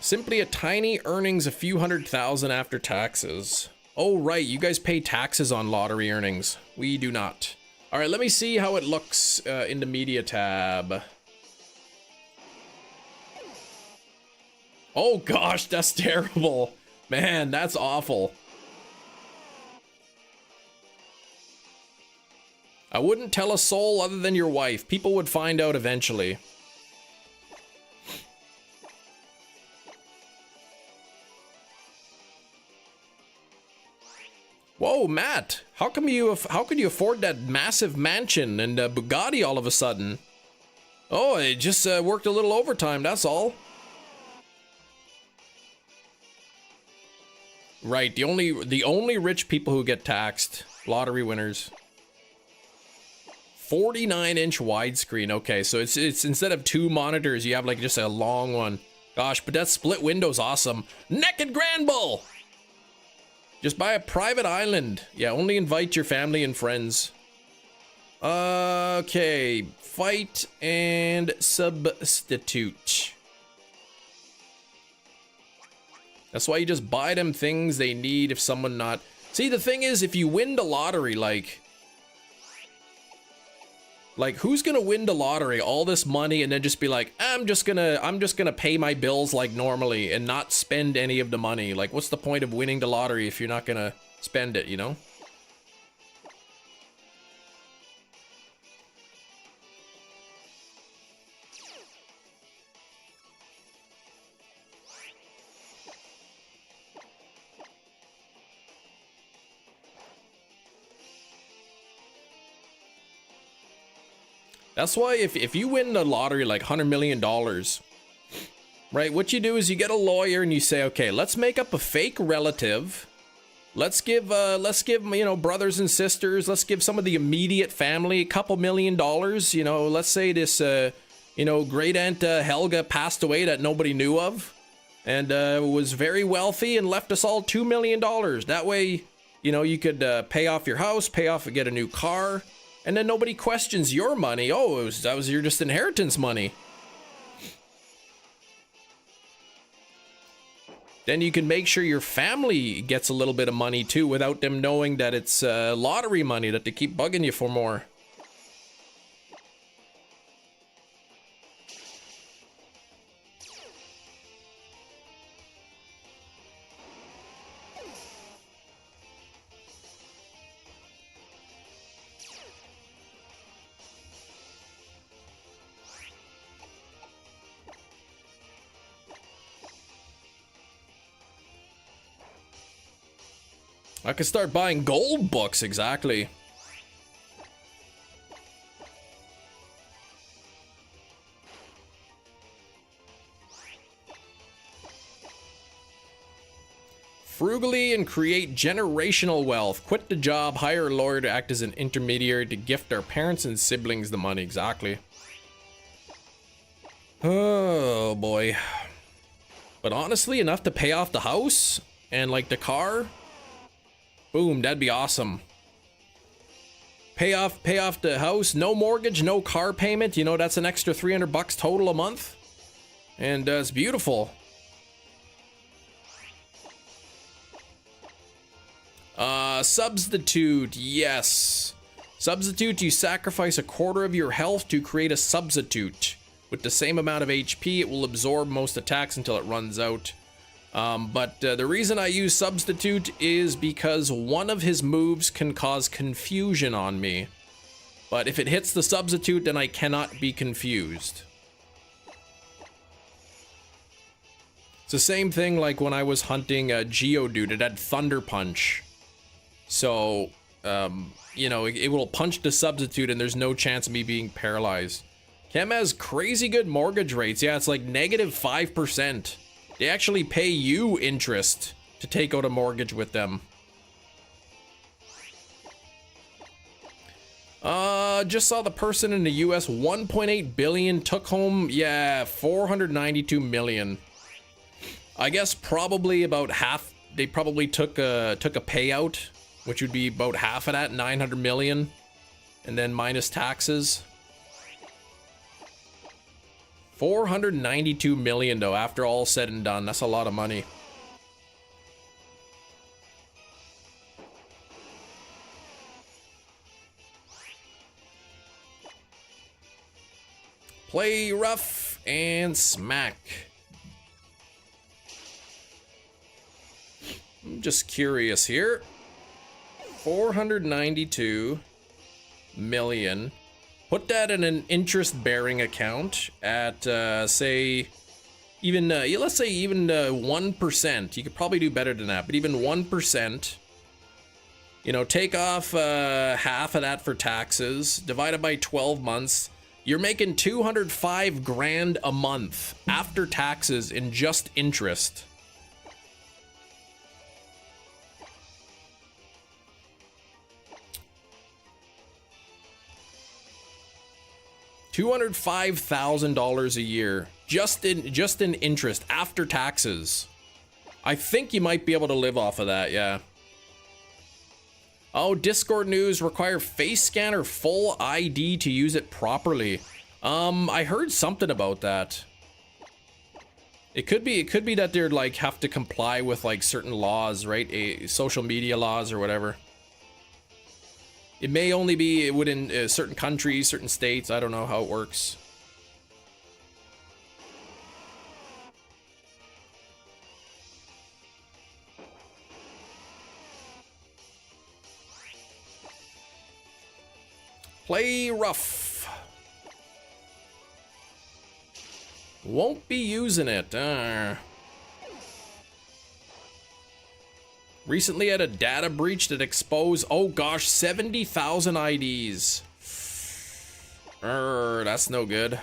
Speaker 1: Simply a tiny earnings a few $100,000 after taxes. Oh, right, you guys pay taxes on lottery earnings. We do not. All right, let me see how it looks in the media tab. Oh gosh, that's terrible. Man, that's awful. I wouldn't tell a soul other than your wife. People would find out eventually. Whoa, Matt, how could you afford that massive mansion and Bugatti all of a sudden? Oh, it just worked a little overtime, that's all. Right, the only rich people who get taxed, lottery winners. 49-inch widescreen. Okay, so it's instead of 2 monitors, you have like just a long one. Gosh, but that split window's awesome. Naked Granbull! Just buy a private island. Yeah, only invite your family and friends. Okay, fight and substitute. That's why you just buy them things they need if someone not... See, the thing is, if you win the lottery, like who's gonna win the lottery, all this money, and then just be like, I'm just gonna pay my bills like normally and not spend any of the money. Like, what's the point of winning the lottery if you're not gonna spend it, you know? That's why if you win the lottery like $100 million, right, what you do is you get a lawyer and you say, okay, let's make up a fake relative. Let's give you know, brothers and sisters, let's give some of the immediate family a couple $1 million. You know, let's say this you know, great aunt Helga passed away that nobody knew of, and was very wealthy and left us all $2 million. That way, you know, you could pay off your house, pay off and get a new car. And then nobody questions your money. Oh, that was your just inheritance money. Then you can make sure your family gets a little bit of money too without them knowing that it's lottery money that they keep bugging you for more. I could start buying gold books, exactly. Frugally and create generational wealth. Quit the job, hire a lawyer to act as an intermediary to gift our parents and siblings the money, exactly. Oh boy. But honestly, enough to pay off the house and like the car. Boom, that'd be awesome. Pay off the house, no mortgage, no car payment. You know, that's an extra 300 bucks total a month. And it's beautiful. Substitute, yes. Substitute, you sacrifice a quarter of your health to create a substitute. With the same amount of HP, it will absorb most attacks until it runs out. But the reason I use substitute is because one of his moves can cause confusion on me. But if it hits the substitute, then I cannot be confused. It's the same thing like when I was hunting Geodude. It had Thunder Punch. So, you know, it will punch the substitute and there's no chance of me being paralyzed. Chem has crazy good mortgage rates. Yeah, it's like -5%. They actually pay you interest to take out a mortgage with them. Just saw the person in the US, 1.8 billion, took home, yeah, 492 million. I guess probably about half, they probably took a payout, which would be about half of that, 900 million, and then minus taxes. 492 million though, after all said and done. That's a lot of money. Play rough and smack. I'm just curious here. 492 million. Put that in an interest-bearing account at, say, even, let's say even 1%. You could probably do better than that, but even 1%. You know, take off half of that for taxes, divide it by 12 months. You're making 205 grand a month after taxes in just interest. $205,000 a year just in interest after taxes. I think you might be able to live off of that, yeah. Oh, Discord news, require face scan or full ID to use it properly. I heard something about that. It could be that they're like have to comply with like certain laws, right? Social media laws or whatever. It may only be within certain countries, certain states. I don't know how it works. Play rough. Won't be using it. Recently had a data breach that exposed, oh gosh, 70,000 IDs. That's no good.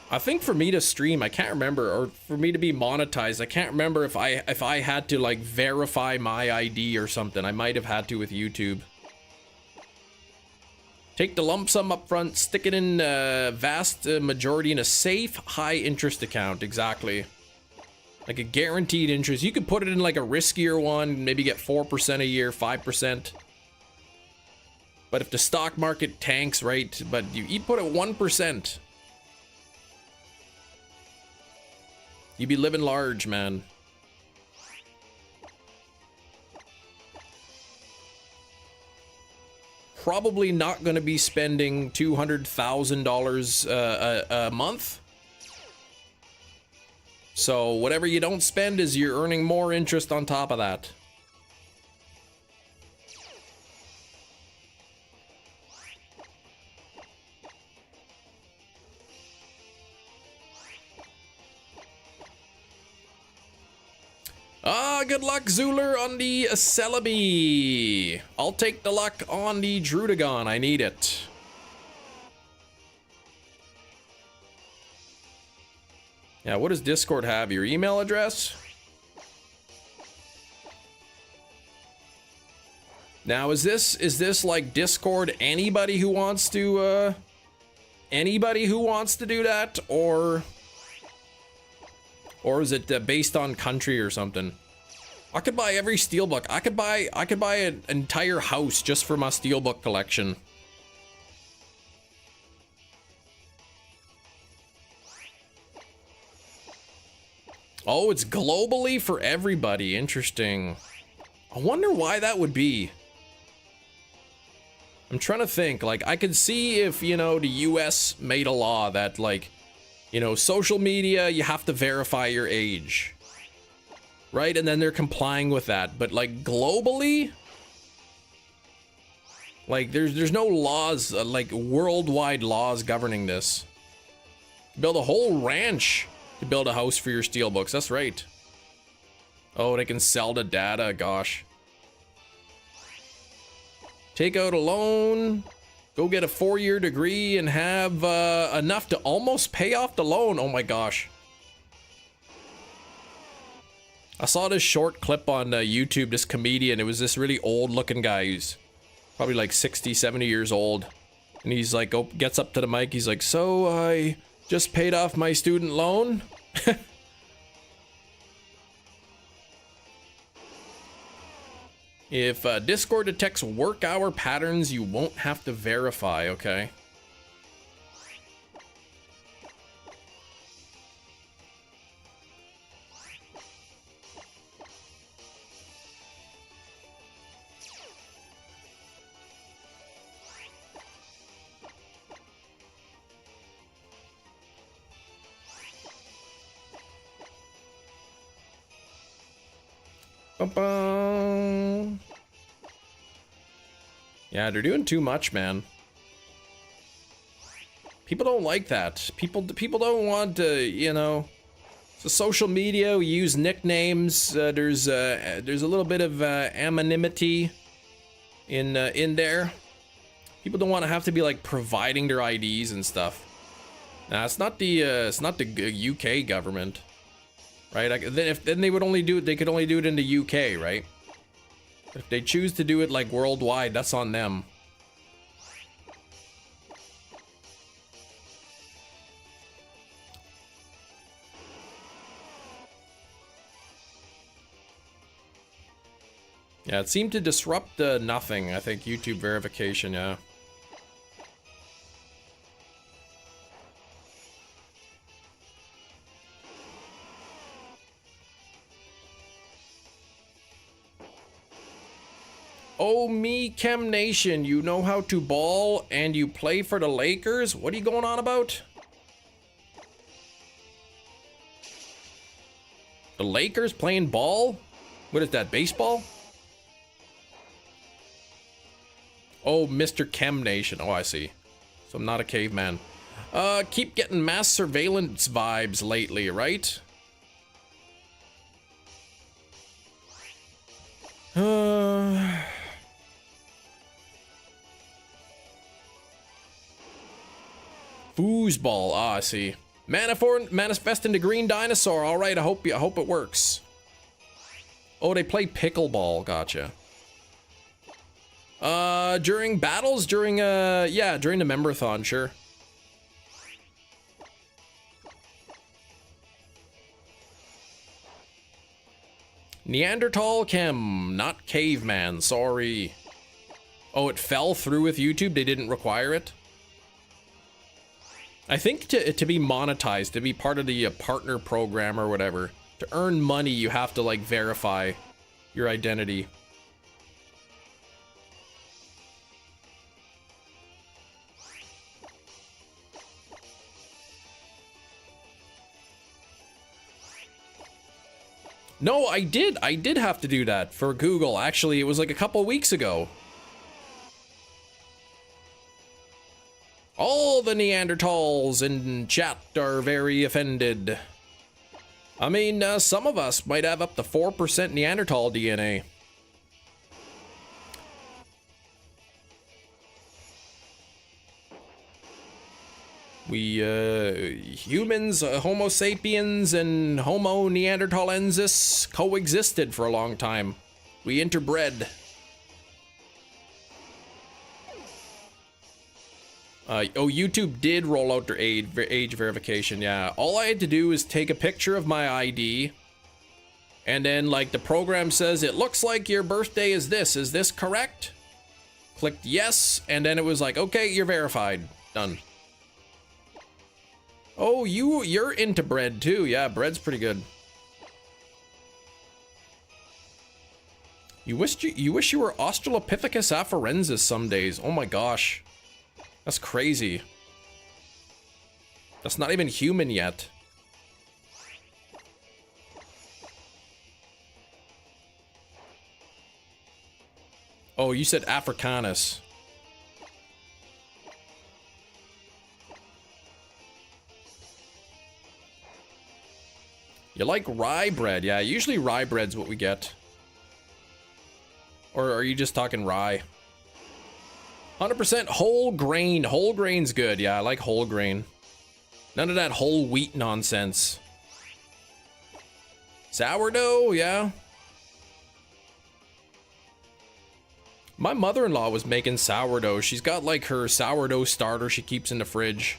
Speaker 1: I think for me to stream, I can't remember, or for me to be monetized, I can't remember if I had to like verify my ID or something. I might have had to with YouTube. Take the lump sum up front, stick it in vast majority in a safe, high interest account. Exactly. Like a guaranteed interest. You could put it in like a riskier one, maybe get 4% a year, 5%. But if the stock market tanks, right? But you put it 1%. You'd be living large, man. Probably not going to be spending $200,000 a month. So whatever you don't spend is you're earning more interest on top of that. Good luck, Zuler, on the Celebi. I'll take the luck on the Drudagon. I need it. Yeah, what does Discord have? Your email address? Now, is this like Discord anybody who wants to do that, or is it based on country or something? I could buy every steelbook. I could buy an entire house just for my steelbook collection. Oh, it's globally for everybody. Interesting. I wonder why that would be. I'm trying to think. Like, I could see if, you know, the US made a law that, like, you know, social media, you have to verify your age. Right? And then they're complying with that. But, like, globally, like, there's no laws, like, worldwide laws governing this. Build a whole ranch to build a house for your steelbooks. That's right. Oh, they can sell the data. Gosh. Take out a loan. Go get a 4-year degree and have enough to almost pay off the loan. Oh, my gosh. I saw this short clip on YouTube, this comedian. It was this really old looking guy who's probably like 60, 70 years old. And he's like, gets up to the mic. He's like, so I just paid off my student loan. If Discord detects work hour patterns, you won't have to verify, okay? Ba-ba. Yeah, they're doing too much, man. People don't like that. People don't want to, you know. So social media, we use nicknames. There's a little bit of anonymity in there. People don't want to have to be like providing their IDs and stuff. Nah, it's not the UK government. Right? Then they would only do it. They could only do it in the UK, right? If they choose to do it like worldwide, that's on them. Yeah, it seemed to disrupt nothing. I think YouTube verification, yeah. Oh, me, Chem Nation, you know how to ball and you play for the Lakers? What are you going on about? The Lakers playing ball? What is that, baseball? Oh, Mr. Chem Nation. Oh, I see. So I'm not a caveman. Keep getting mass surveillance vibes lately, right? Foosball. Ah, I see. Manifesting the green dinosaur. All right, I hope it works. Oh, they play pickleball. Gotcha. During battles, during the membrathon, sure. Neanderthal Chem, not caveman, sorry. Oh, it fell through with YouTube, they didn't require it? I think to be monetized, to be part of the partner program or whatever, to earn money, you have to like verify your identity. No, I did have to do that for Google. Actually, it was like a couple weeks ago. All the Neanderthals in chat are very offended. I mean, some of us might have up to 4% Neanderthal DNA. We, humans, Homo sapiens and Homo neanderthalensis coexisted for a long time. We interbred. Oh, YouTube did roll out their age verification, yeah. All I had to do is take a picture of my ID, and then, like, the program says, it looks like your birthday is this correct? Clicked yes, and then it was like, okay, you're verified. Done. Oh, you're into bread too. Yeah, bread's pretty good. You wish you were Australopithecus afarensis some days. Oh my gosh. That's crazy. That's not even human yet. Oh, you said Africanus. You like rye bread? Yeah, usually rye bread's what we get. Or are you just talking rye? 100% whole grain. Whole grain's good. Yeah, I like whole grain. None of that whole wheat nonsense. Sourdough, yeah. My mother-in-law was making sourdough. She's got like her sourdough starter she keeps in the fridge.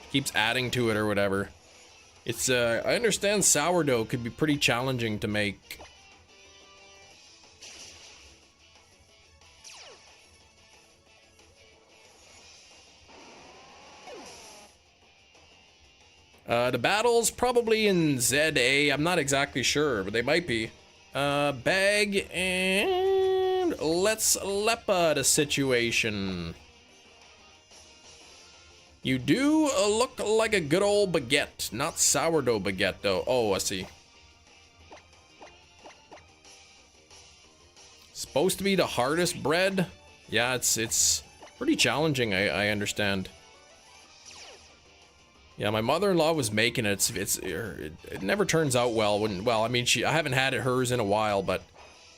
Speaker 1: She keeps adding to it or whatever. It's, I understand sourdough could be pretty challenging to make. The battles probably in ZA. I'm not exactly sure, but they might be. Bag and let's lepa the situation. You do look like a good old baguette, not sourdough baguette though. Oh, I see. Supposed to be the hardest bread? Yeah, it's pretty challenging, I understand. Yeah, my mother-in-law was making it. It never turns out well. Well, I mean, I haven't had hers in a while, but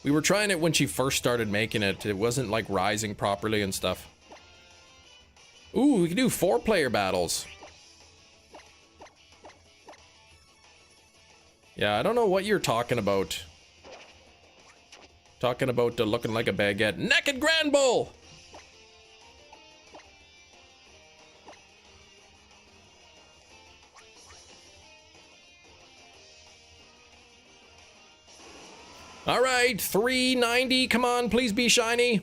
Speaker 1: we were trying it when she first started making it. It wasn't like rising properly and stuff. Ooh, we can do 4-player battles. Yeah, I don't know what you're talking about. Talking about looking like a baguette. Naked Grand Bull! All right, 390. Come on, please be shiny.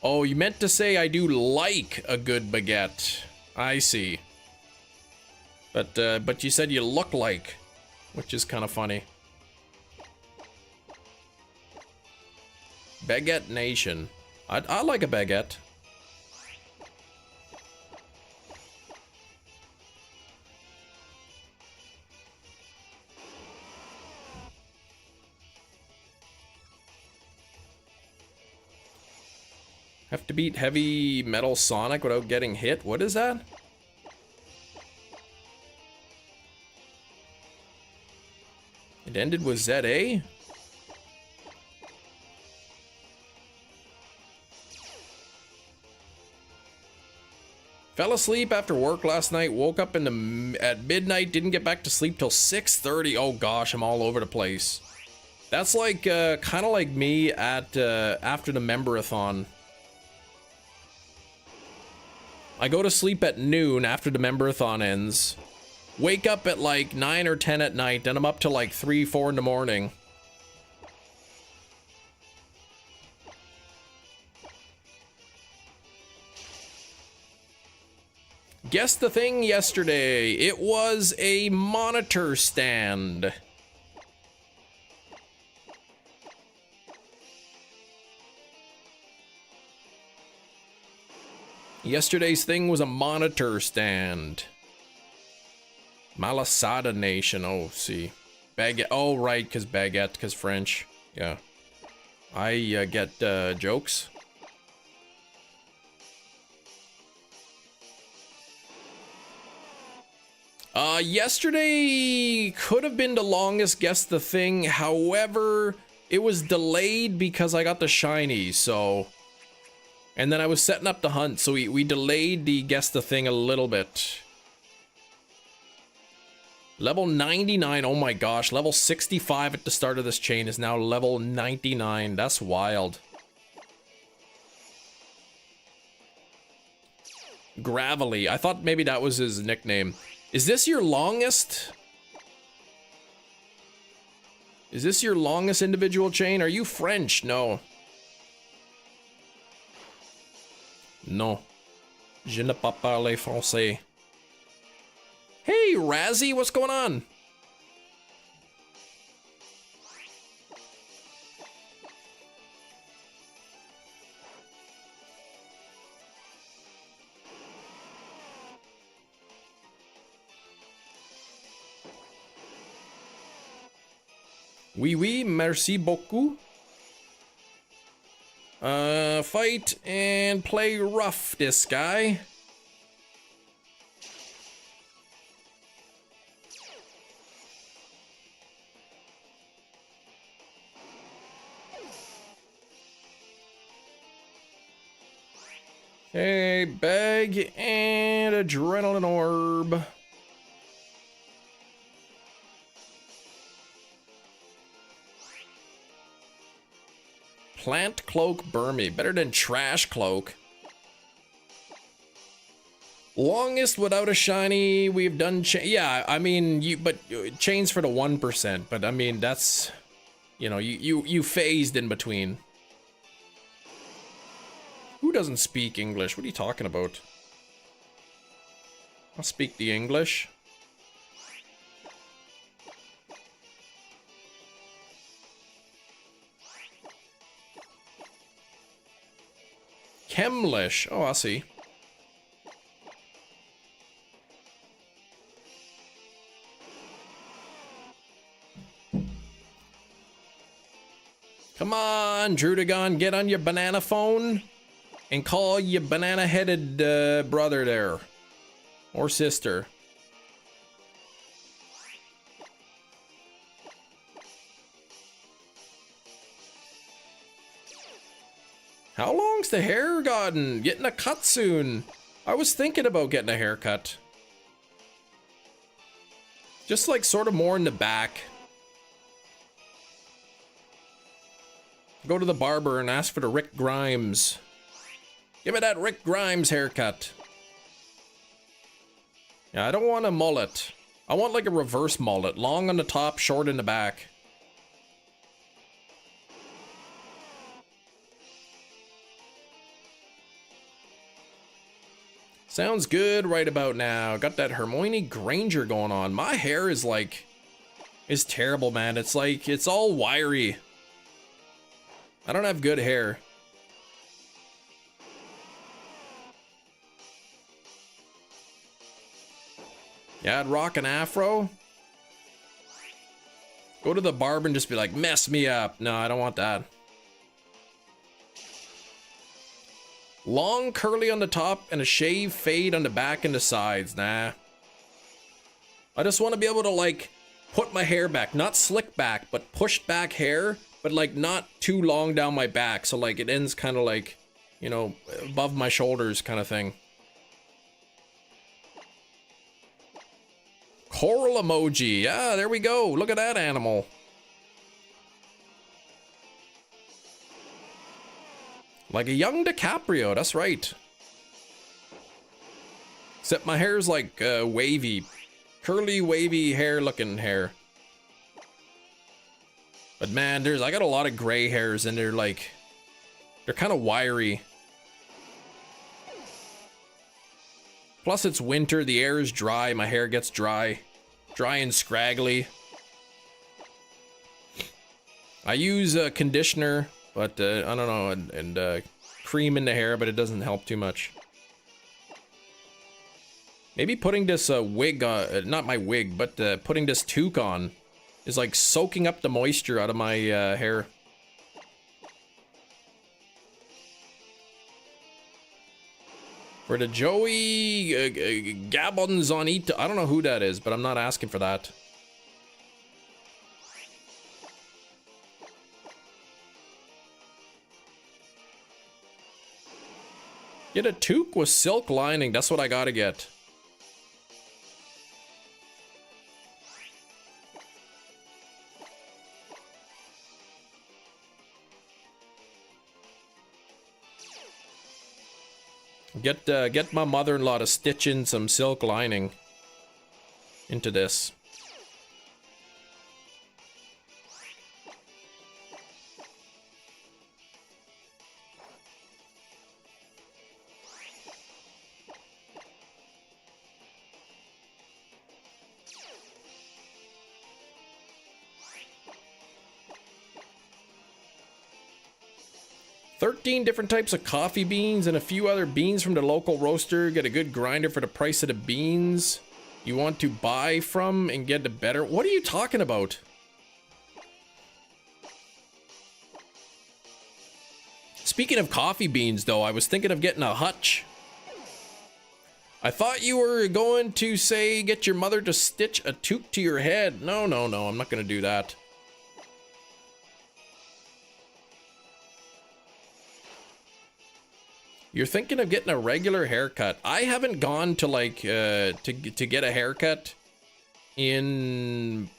Speaker 1: Oh, you meant to say I do like a good baguette. I see. But you said you look like, which is kind of funny. Baguette Nation. I like a baguette. Have to beat Heavy Metal Sonic without getting hit? What is that? It ended with ZA? Fell asleep after work last night, woke up at midnight, didn't get back to sleep till 6:30. Oh gosh, I'm all over the place. That's like, kind of like me at, after the member-a-thon. I go to sleep at noon after the member-a-thon ends. Wake up at like 9 or 10 at night, then I'm up to like 3, 4 in the morning. Guess the thing yesterday. It was a monitor stand. Yesterday's thing was a monitor stand. Malasada Nation. Oh, see. Baguette. Oh, right, because baguette, because French. Yeah. I get jokes. Yesterday could have been the longest Guess the Thing. However, it was delayed because I got the Shinies, so... And then I was setting up the hunt, so we delayed the Guess the Thing a little bit. Level 99, oh my gosh. Level 65 at the start of this chain is now level 99. That's wild. Gravelly. I thought maybe that was his nickname. Is this your longest? Is this your longest individual chain? Are you French? No. No. Je ne pas parler français. Hey, Razzie, what's going on? Oui, oui, merci beaucoup. Fight and play rough, this guy. Okay, bag and adrenaline orb. Plant Cloak Burmy. Better than Trash Cloak. Longest without a shiny we've done. Yeah, I mean, but chains for the 1%. But I mean, that's, you know, you phased in between. Who doesn't speak English? What are you talking about? I'll speak the English. Chemlish. Oh, I see. Come on, Drudagon, get on your banana phone and call your banana-headed brother there. Or sister. How long's the hair gotten? Getting a cut soon. I was thinking about getting a haircut. Just like sort of more in the back. Go to the barber and ask for the Rick Grimes. Give me that Rick Grimes haircut. Yeah, I don't want a mullet. I want like a reverse mullet. Long on the top, short in the back. Sounds good right about now. Got that Hermione Granger going on. My hair is like... is terrible, man. It's like... it's all wiry. I don't have good hair. Yeah, I'd rock an afro. Go to the barber and just be like, mess me up. No, I don't want that. Long curly on the top and a shave fade on the back and the sides. Nah. I just want to be able to like put my hair back. Not slick back, but pushed back hair. But like not too long down my back. So like it ends kind of like, you know, above my shoulders kind of thing. Coral emoji. Yeah, there we go. Look at that animal. Like a young DiCaprio. That's right. Except my hair's like wavy. Curly, wavy hair looking hair. But man, I got a lot of gray hairs and they're like, they're kind of wiry. Plus it's winter, the air is dry, my hair gets dry. Dry and scraggly. I use a conditioner, but I don't know, and cream in the hair, but it doesn't help too much. Maybe putting this wig on, not my wig, but putting this toque on is like soaking up the moisture out of my hair. For the Joey Gabonzonito, I don't know who that is, but I'm not asking for that. Get a toque with silk lining, that's what I gotta get. Get my mother-in-law to stitch in some silk lining into this. $13 different types of coffee beans and a few other beans from the local roaster. Get a good grinder for the price of the beans you want to buy from and get a better... What are you talking about? Speaking of coffee beans, though, I was thinking of getting a hutch. I thought you were going to say get your mother to stitch a toque to your head. No, I'm not going to do that. You're thinking of getting a regular haircut. I haven't gone to like to get a haircut in,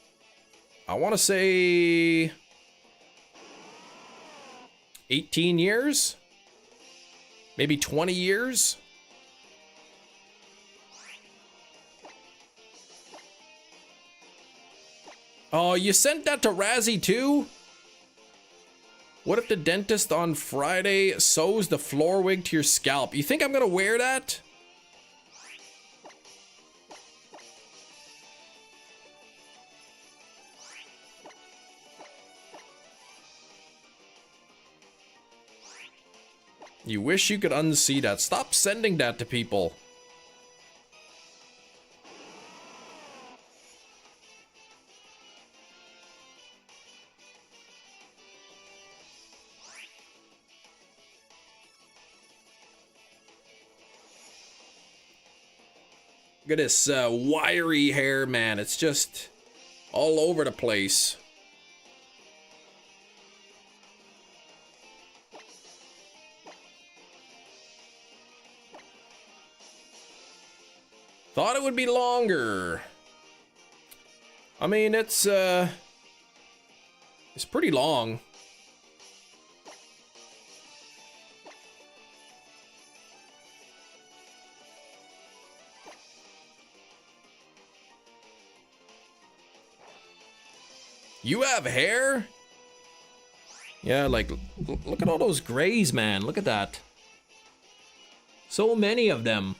Speaker 1: I want to say 18 years, maybe 20 years. Oh, you sent that to Razzie too? What if the dentist on Friday sews the floor wig to your scalp? You think I'm gonna wear that? You wish you could unsee that. Stop sending that to people. Look at this wiry hair, man. It's just all over the place. Thought it would be longer. I mean, it's pretty long. You have hair? Yeah, like, look at all those grays, man. Look at that. So many of them.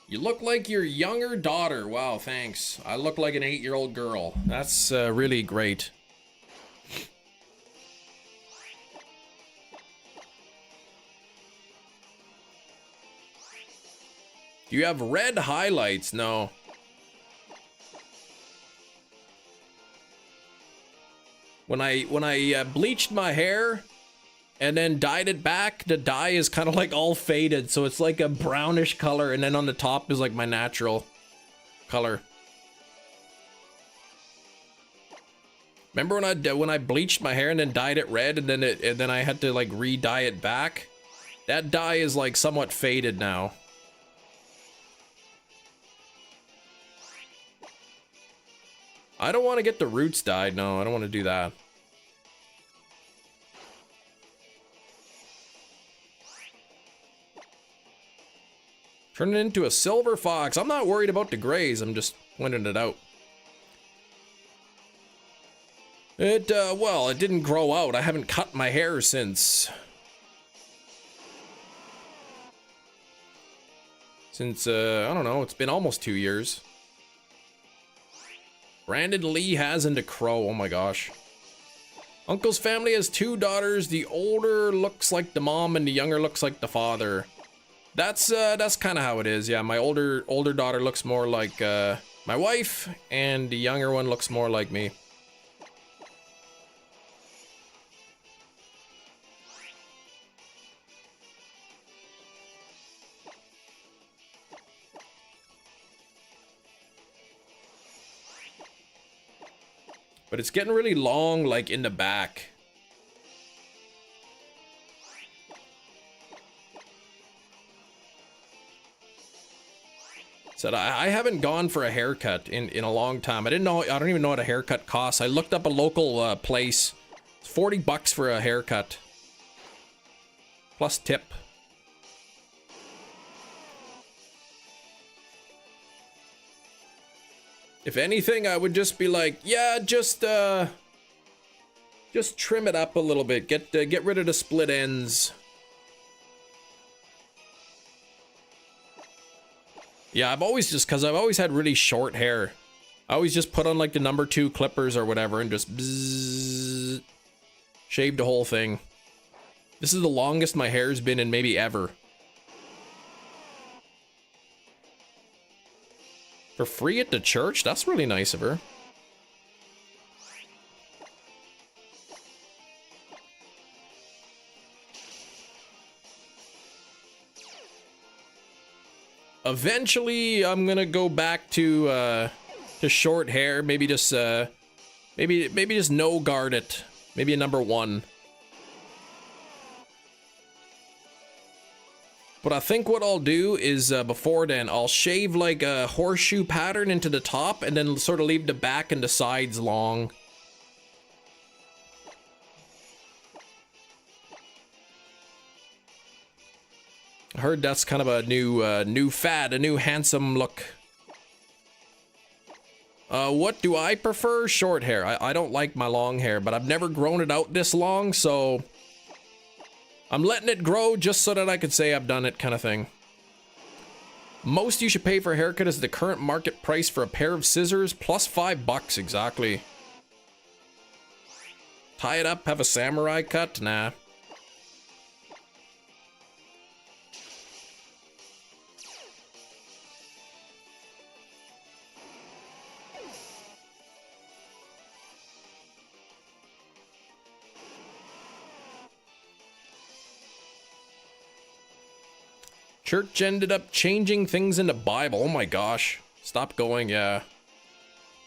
Speaker 1: You look like your younger daughter. Wow, thanks. I look like an 8-year-old girl. That's really great. Do you have red highlights? No. When I bleached my hair and then dyed it back, the dye is kind of like all faded, so it's like a brownish color, and then on the top is like my natural color. Remember when I bleached my hair and then dyed it red, and then I had to like re-dye it back? That dye is like somewhat faded now. I don't want to get the roots dyed. No, I don't want to do that. Turn it into a silver fox. I'm not worried about the grays. I'm just pointing it out. Well, it didn't grow out. I haven't cut my hair since... I don't know. It's been almost 2 years. Brandon Lee hasn't a crow. Oh my gosh. Uncle's family has 2 daughters. The older looks like the mom and the younger looks like the father. That's kind of how it is. Yeah, my older daughter looks more like my wife, and the younger one looks more like me. But it's getting really long, like, in the back. Said I haven't gone for a haircut in a long time. I don't even know what a haircut costs. I looked up a local place. It's 40 bucks for a haircut. Plus tip. If anything, I would just be like, yeah, just trim it up a little bit. Get rid of the split ends. Yeah, I've always had really short hair. I always just put on like the number 2 clippers or whatever and just bzzz, shave the whole thing. This is the longest my hair's been in maybe ever. For free at the church? That's really nice of her. Eventually, I'm gonna go back to short hair. Maybe just maybe just no guard it. Maybe a number 1. But I think what I'll do is before then, I'll shave like a horseshoe pattern into the top and then sort of leave the back and the sides long. I heard that's kind of a new fad, a new handsome look. What do I prefer? Short hair. I don't like my long hair, but I've never grown it out this long, so I'm letting it grow just so that I could say I've done it, kind of thing. Most you should pay for a haircut is the current market price for a pair of scissors, plus $5 exactly. Tie it up, have a samurai cut? Nah. Church ended up changing things in the Bible. Oh my gosh. Stop going, yeah.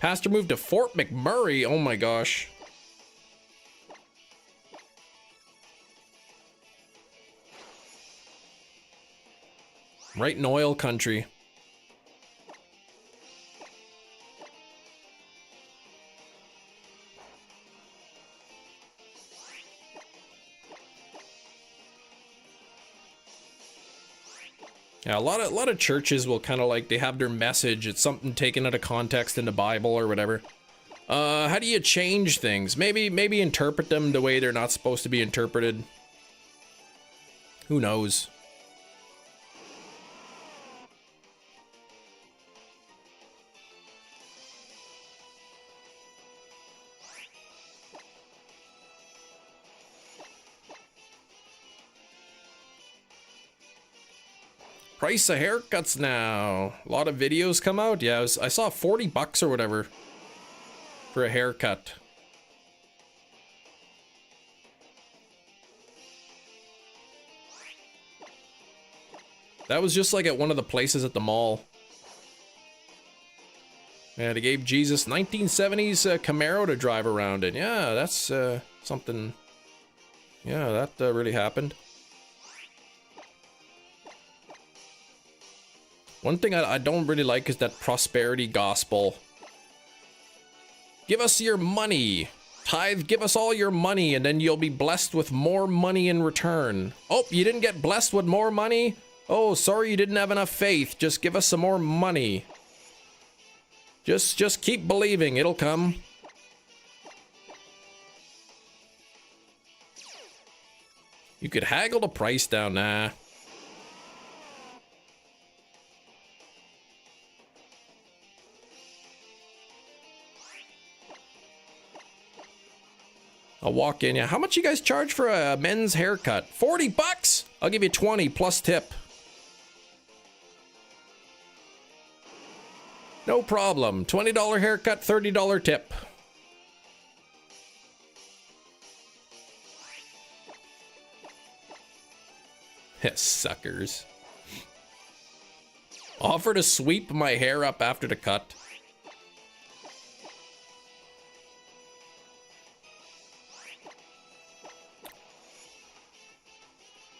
Speaker 1: Pastor moved to Fort McMurray. Oh my gosh. Right in oil country. Yeah, a lot of churches will kind of like, they have their message, it's something taken out of context in the Bible or whatever. How do you change things? Maybe interpret them the way they're not supposed to be interpreted. Who knows? Price of haircuts now. A lot of videos come out. Yeah, I saw 40 bucks or whatever for a haircut. That was just like at one of the places at the mall. Yeah, they gave Jesus 1970s Camaro to drive around in. Yeah, that's something. Yeah, that really happened. One thing I don't really like is that prosperity gospel. Give us your money. Tithe, give us all your money, and then you'll be blessed with more money in return. Oh, you didn't get blessed with more money? Oh, sorry you didn't have enough faith. Just give us some more money. Just keep believing, it'll come. You could haggle the price down, nah. I'll walk in, yeah. How much you guys charge for a men's haircut? 40 bucks? I'll give you 20 plus tip. No problem. $20 haircut, $30 tip. Suckers. Offer to sweep my hair up after the cut.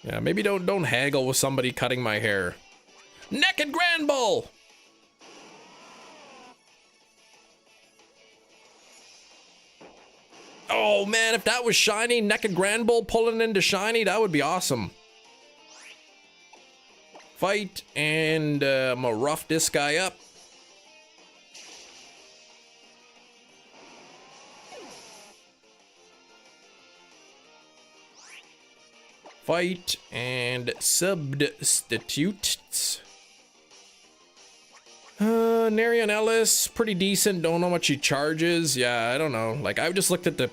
Speaker 1: Yeah, maybe don't haggle with somebody cutting my hair. Naked Grand Bull! Oh man, if that was Shiny, Naked Grand Bull pulling into Shiny, that would be awesome. Fight, and I'm gonna rough this guy up. Fight and substitutes. Narian Ellis, pretty decent. Don't know what she charges. Yeah, I don't know. Like, I just looked at the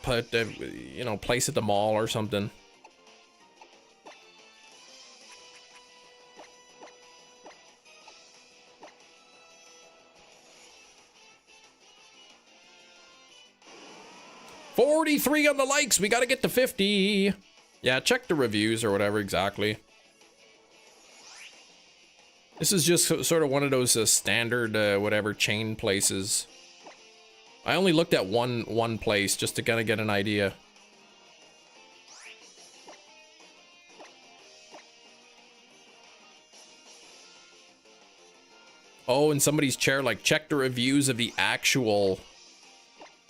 Speaker 1: you know, place at the mall or something. $43 on the likes. We gotta get to 50. Yeah, check the reviews or whatever exactly. This is just sort of one of those standard whatever chain places. I only looked at one place just to kind of get an idea. Oh, in somebody's chair, like, check the reviews of the actual,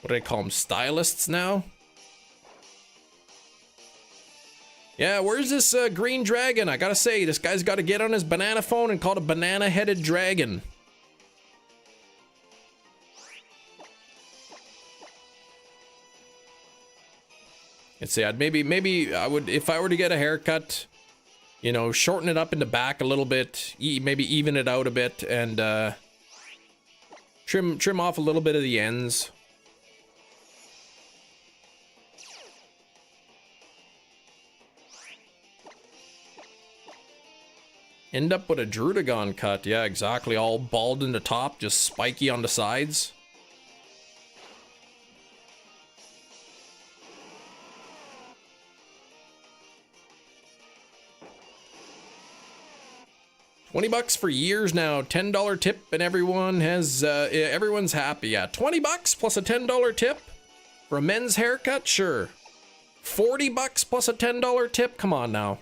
Speaker 1: what do they call them, stylists now? Yeah, where's this green dragon? I gotta say, this guy's gotta get on his banana phone and call it a banana-headed dragon. Let's see, maybe I would, if I were to get a haircut, you know, shorten it up in the back a little bit, maybe even it out a bit, and trim off a little bit of the ends. End up with a Drudagon cut. Yeah, exactly. All bald in the top, just spiky on the sides. $20 for years now. $10 tip, and everyone has everyone's happy. Yeah, $20 plus a $10 tip for a men's haircut. Sure. $40 plus a $10 tip. Come on now.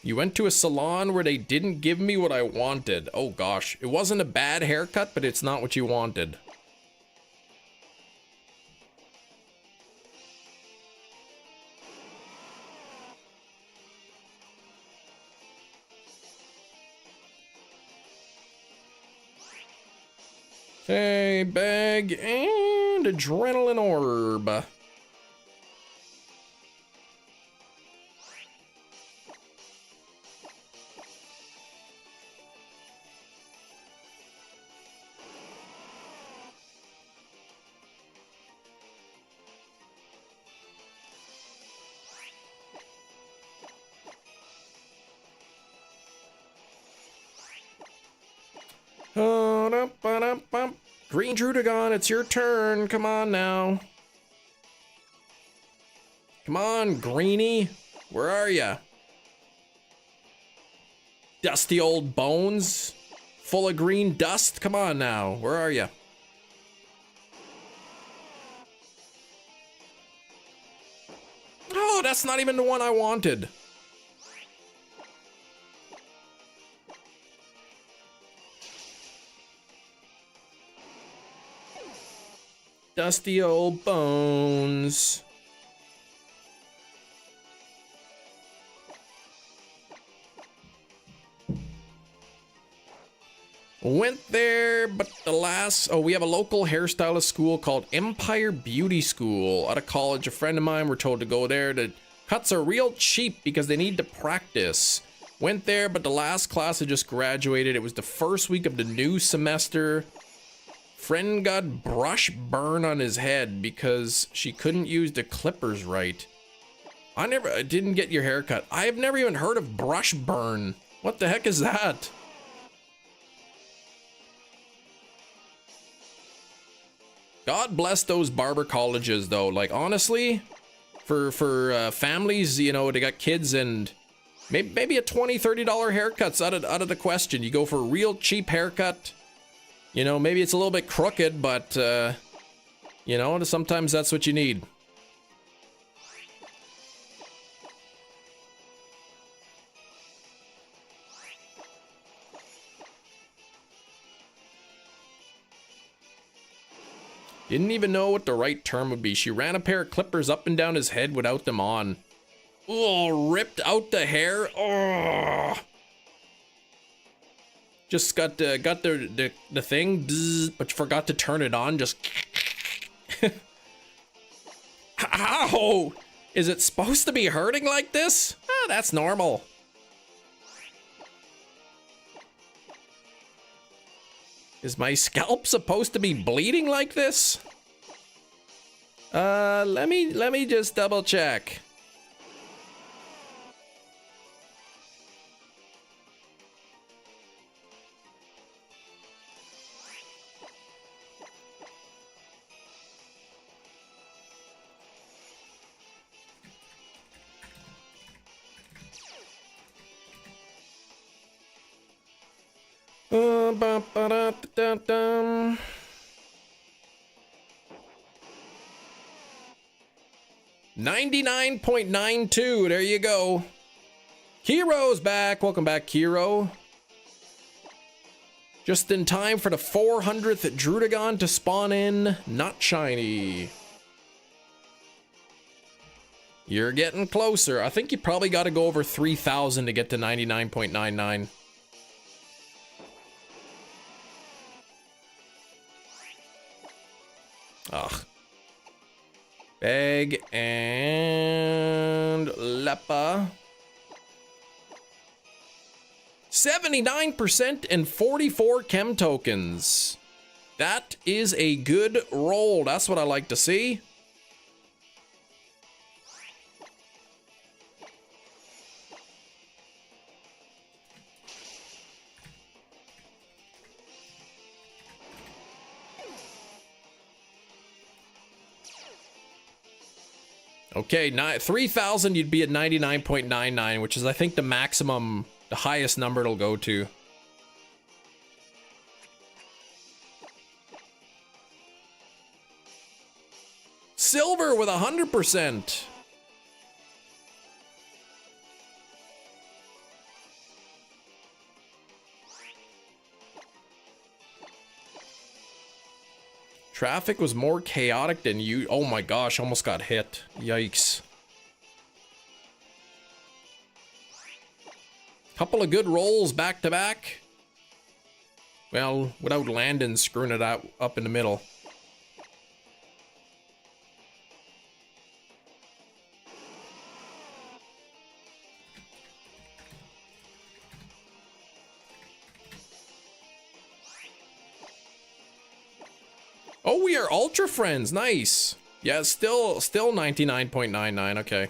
Speaker 1: You went to a salon where they didn't give me what I wanted. Oh gosh, it wasn't a bad haircut, but it's not what you wanted. Okay, bag and adrenaline orb. Green Drudagon, it's your turn. Come on now. Come on, Greenie. Where are ya? Dusty old bones? Full of green dust? Come on now. Where are ya? Oh, that's not even the one I wanted. Dusty old bones. Went there, but the last... Oh, we have a local hairstylist school called Empire Beauty School. Out of college, a friend of mine were told to go there. The cuts are real cheap because they need to practice. Went there, but the last class had just graduated. It was the first week of the new semester. Friend got brush burn on his head because she couldn't use the clippers right. I didn't get your haircut. I've never even heard of brush burn. What the heck is that? God bless those barber colleges though. Like honestly, for families, you know, they got kids and maybe a $20-$30 haircut's out of the question. You go for a real cheap haircut. You know, maybe it's a little bit crooked, but, you know, sometimes that's what you need. Didn't even know what the right term would be. She ran a pair of clippers up and down his head without them on. Oh, ripped out the hair. Oh. Just got the thing, bzz, but forgot to turn it on. Just ow! Is it supposed to be hurting like this? Ah, that's normal. Is my scalp supposed to be bleeding like this? Let me just double check. Ba, ba, da, da, da. 99.92. There you go. Kiro's back. Welcome back, Kiro. Just in time for the 400th Drudagon to spawn in. Not shiny. You're getting closer. I think you probably got to go over 3,000 to get to 99.99. Ugh. Beg and Lepa. 79% and 44 chem tokens. That is a good roll. That's what I like to see. Okay, 3,000, you'd be at 99.99, which is, I think, the maximum, the highest number it'll go to. Silver with 100%. Traffic was more chaotic than you. Oh my gosh, almost got hit. Yikes. Couple of good rolls back to back. Well, without Landon screwing it out up in the middle. Oh, we are ultra friends. Nice. Yeah, still 99.99. Okay.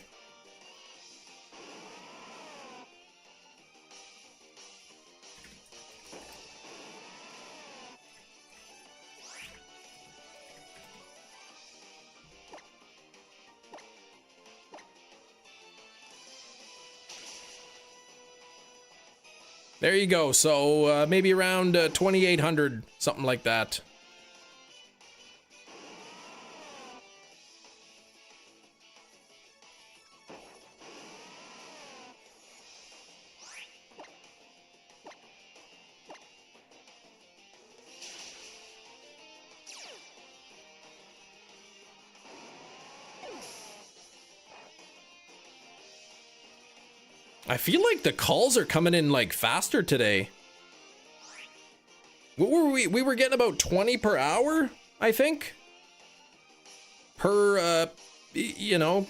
Speaker 1: There you go. So maybe around 2,800, something like that. I feel like the calls are coming in like faster today. What were we? We were getting about 20 per hour, I think. Per, you know,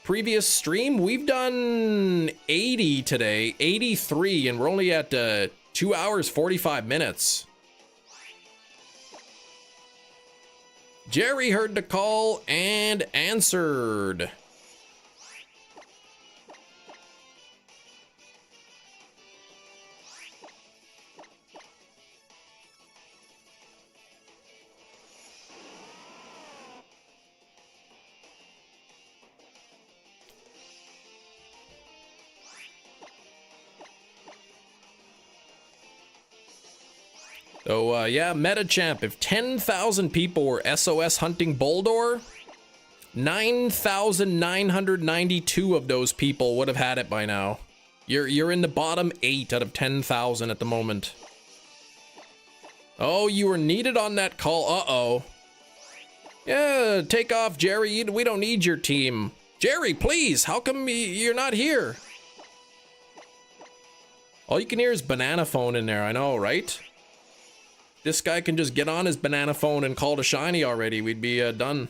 Speaker 1: previous stream. We've done 80 today, 83, and we're only at 2 hours, 45 minutes. Jerry heard the call and answered. So, yeah, Metachamp, if 10,000 people were SOS hunting Boldor, 9,992 of those people would have had it by now. You're in the bottom 8 out of 10,000 at the moment. Oh, you were needed on that call. Uh-oh. Yeah, take off, Jerry. We don't need your team. Jerry, please, how come you're not here? All you can hear is banana phone in there, I know, right? This guy can just get on his banana phone and call to Shiny already. We'd be done.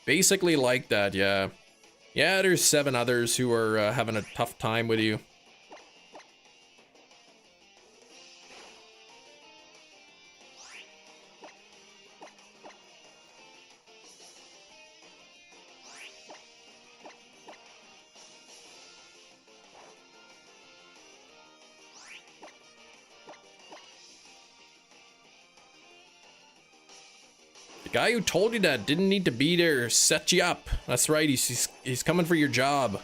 Speaker 1: Basically like that, yeah. Yeah, there's 7 others who are having a tough time with you. Guy who told you that didn't need to be there, set you up. That's right, he's coming for your job.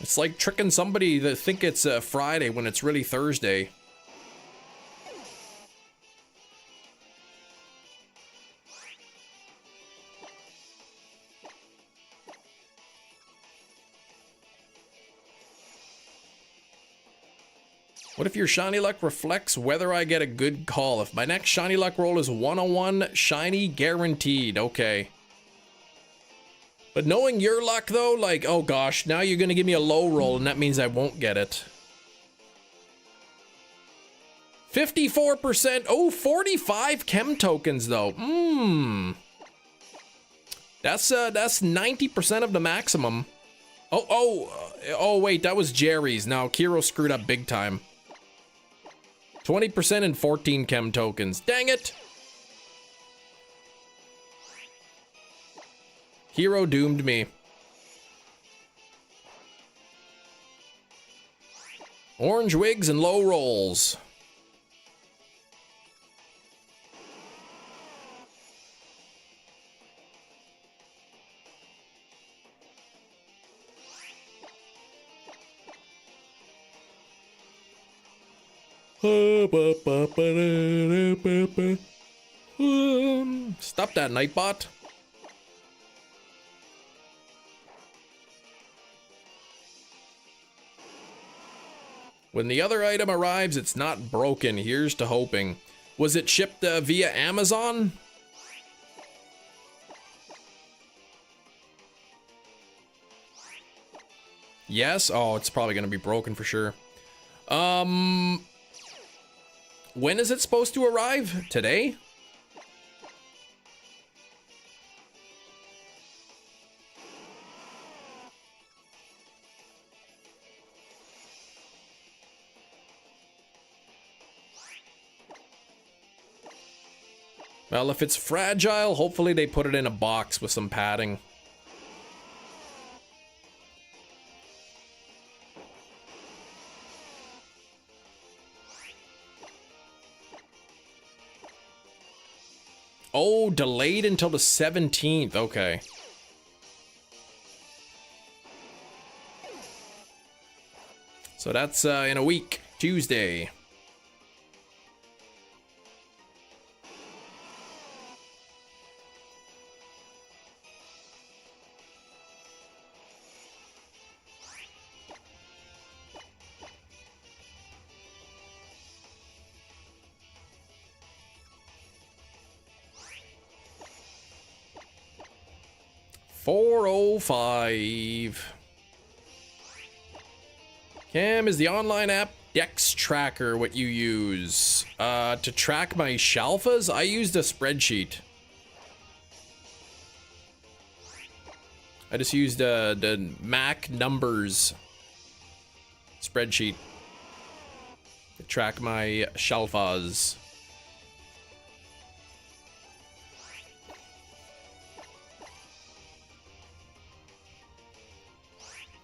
Speaker 1: It's like tricking somebody to think it's Friday when it's really Thursday. What if your Shiny Luck reflects whether I get a good call? If my next Shiny Luck roll is 101, Shiny guaranteed. Okay. But knowing your luck though, like, oh gosh, now you're gonna give me a low roll and that means I won't get it. 54%. Oh, 45 chem tokens though. That's 90% of the maximum. Oh, wait, that was Jerry's. Now Kiro screwed up big time. 20% and 14 chem tokens. Dang it! Hero doomed me. Orange wigs and low rolls. Stop that, Nightbot. When the other item arrives, it's not broken. Here's to hoping. Was it shipped via Amazon? Yes? Oh, it's probably going to be broken for sure. When is it supposed to arrive? Today? Well, if it's fragile, hopefully they put it in a box with some padding. Oh, delayed until the 17th. Okay. So that's in a week, Tuesday. $4.05. Cam, is the online app Dex Tracker what you use? To track my shalfas? I used a spreadsheet. I just used the Mac numbers spreadsheet to track my shalfas.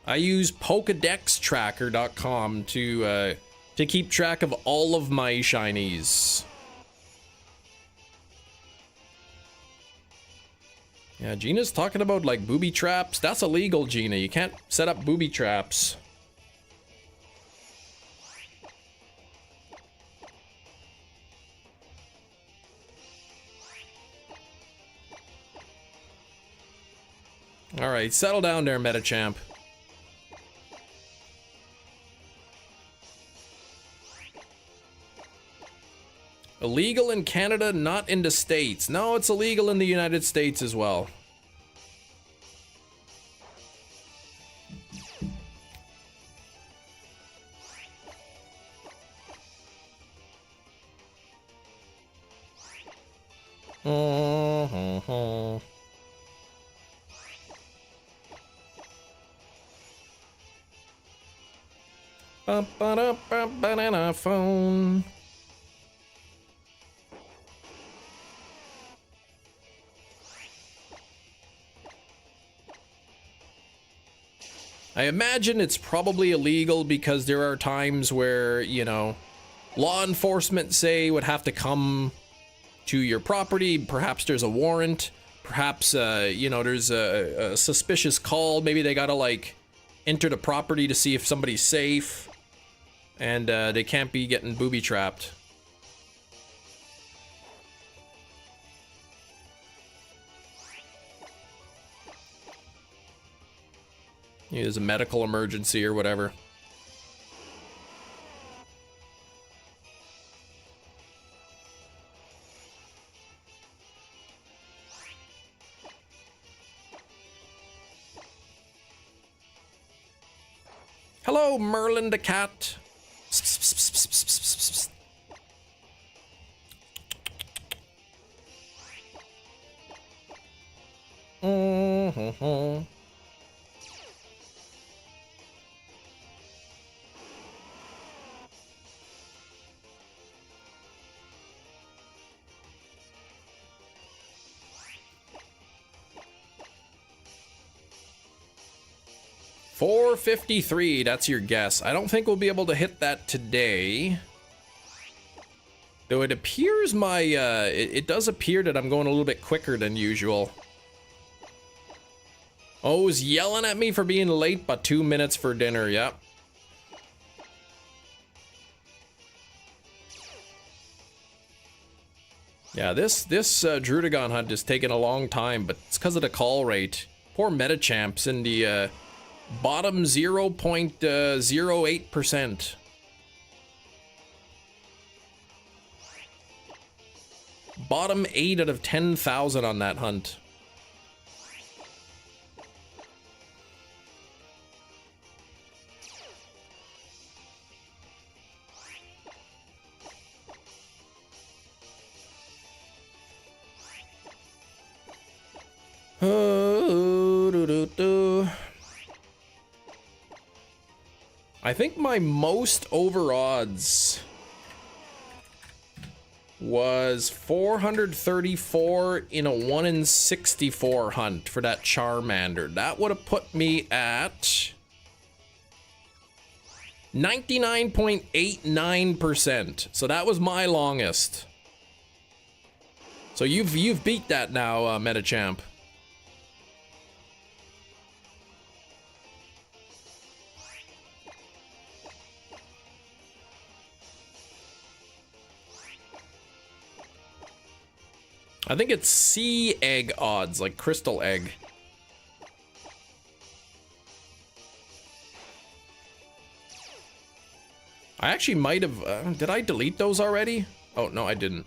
Speaker 1: I use POKEDEXtracker.com to keep track of all of my shinies. Yeah, Gina's talking about like booby traps. That's illegal, Gina. You can't set up booby traps. All right, settle down there, Metachamp. Illegal in Canada, not in the States. No, it's illegal in the United States as well. Banana phone. I imagine it's probably illegal because there are times where, you know, law enforcement, say, would have to come to your property. Perhaps there's a warrant. Perhaps, you know, there's a suspicious call. Maybe they gotta, like, enter the property to see if somebody's safe. And they can't be getting booby-trapped. There's a medical emergency or whatever. Hello, Merlin the cat. $4.53, that's your guess. I don't think we'll be able to hit that today. Though it appears my, it does appear that I'm going a little bit quicker than usual. Oh, he's yelling at me for being late, but 2 minutes for dinner, yep. Yeah, this Drudagon hunt is taking a long time, but it's because of the call rate. Poor Metachamps in the, bottom 0.08%. Bottom 8 out of 10,000 on that hunt. I think my most over odds was 434 in a 1 in 64 hunt for that Charmander. That would have put me at 99.89%. So that was my longest. So you've beat that now, Metachamp. I think it's sea egg odds, like crystal egg. I actually might have, did I delete those already? Oh, no, I didn't.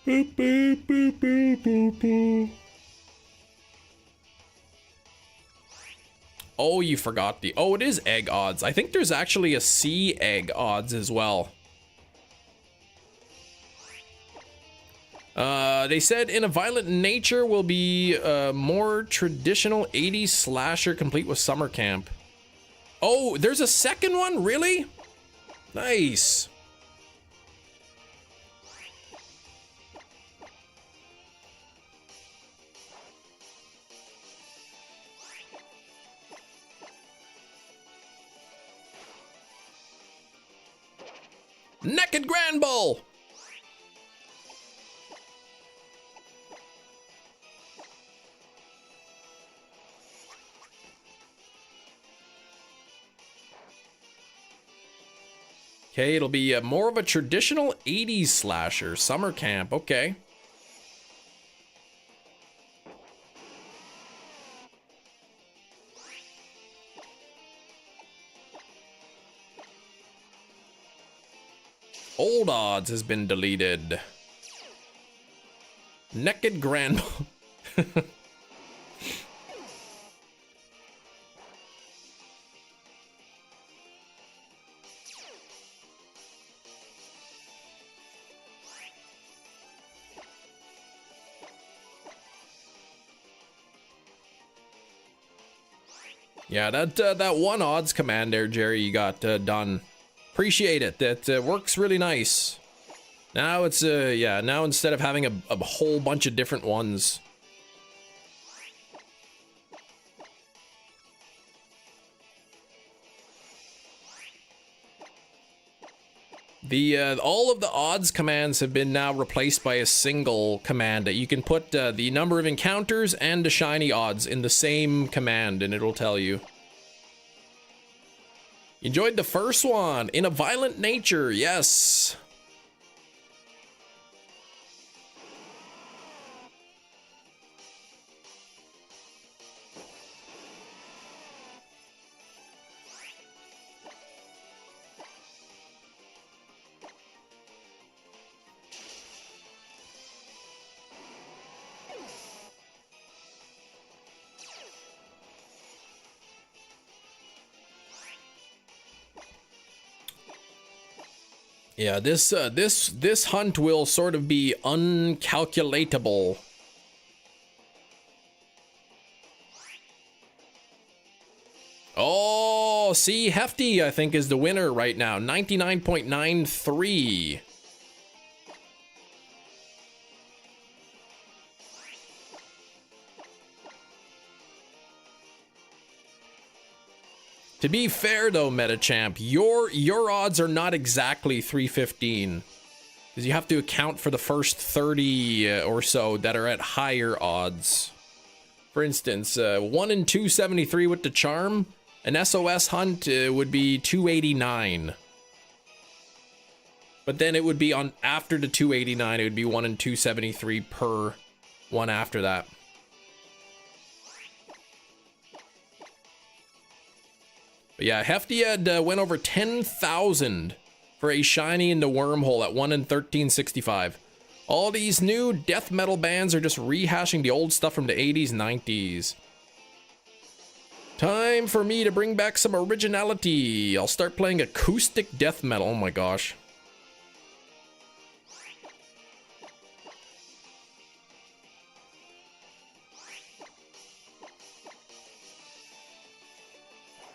Speaker 1: Boop, boop, boop, boop, boop, boop. Oh, you forgot the... Oh, it is egg odds. I think there's actually a sea egg odds as well. They said in a violent nature will be more traditional 80s slasher complete with summer camp. Oh, there's a second one? Really? Nice. Naked Grand Bull! Okay, it'll be more of a traditional 80s slasher. Summer camp, okay. Old odds has been deleted. Naked Grand Bull. Yeah, that one odds command there, Jerry, you got done. Appreciate it. That works really nice. Now it's yeah, now instead of having a whole bunch of different ones. All of the odds commands have been now replaced by a single command that you can put the number of encounters and the shiny odds in the same command and it'll tell you. Enjoyed the first one. In a violent nature, yes. Yeah, this hunt will sort of be uncalculatable. Oh, see, Hefty, I think, is the winner right now. 99.93. To be fair though, Metachamp, your odds are not exactly 315. Because you have to account for the first 30 or so that are at higher odds. For instance, 1 in 273 with the charm. An SOS hunt would be 289. But then it would be on after the 289, it would be 1 in 273 per one after that. But yeah, Hefty had went over 10,000 for a shiny in the wormhole at 1 in 1365. All these new death metal bands are just rehashing the old stuff from the 80s, 90s. Time for me to bring back some originality. I'll start playing acoustic death metal. Oh my gosh.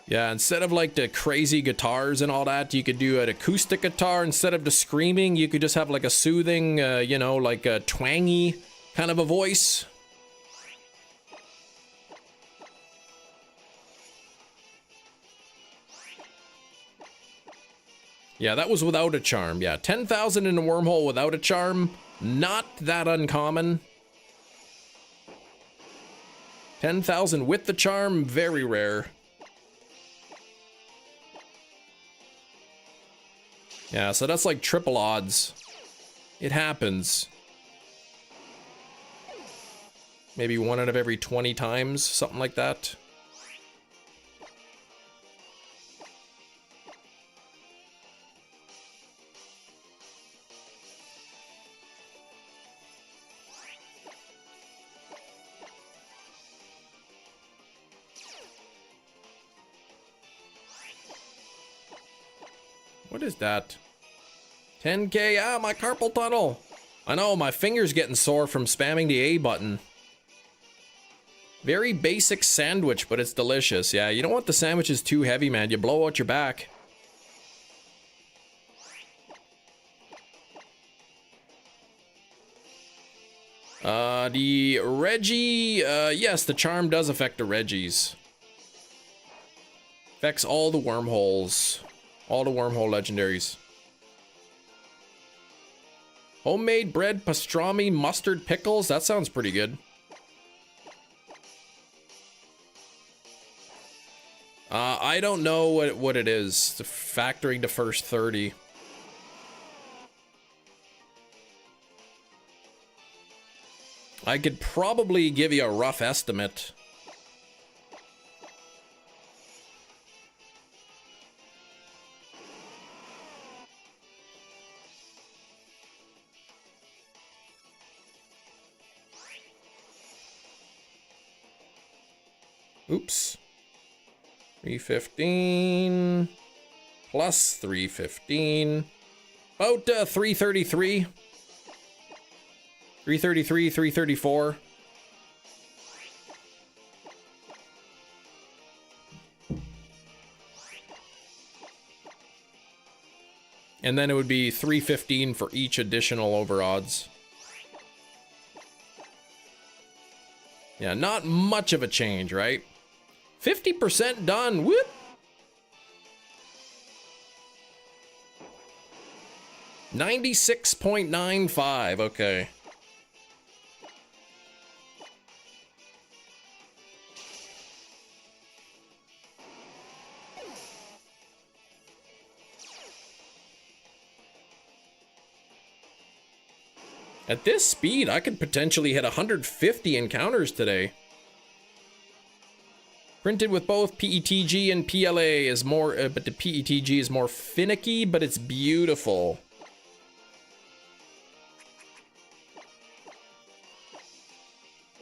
Speaker 1: Yeah, instead of like the crazy guitars and all that, you could do an acoustic guitar. Instead of the screaming, you could just have like a soothing, you know, like a twangy kind of a voice. Yeah, that was without a charm. Yeah, 10,000 in a wormhole without a charm. Not that uncommon. 10,000 with the charm, very rare. Yeah, so that's like triple odds. It happens. Maybe 1 out of every 20 times, something like that. What is that? 10K, ah, my carpal tunnel. I know, my finger's getting sore from spamming the A button. Very basic sandwich, but it's delicious. Yeah, you don't want the sandwiches too heavy, man. You blow out your back. The Reggie, yes, the charm does affect the Reggies. Affects all the wormholes. All the wormhole legendaries. Homemade bread, pastrami, mustard, pickles. That sounds pretty good. I don't know what it is. Factoring the first 30. I could probably give you a rough estimate. Oops. 315 plus 315. About 333. 333, 334. And then it would be 315 for each additional over odds. Yeah, not much of a change, right? 50% done. Whoop. $96.95. Okay. At this speed, I could potentially hit 150 encounters today. Printed with both PETG and PLA is more, but the PETG is more finicky, but it's beautiful.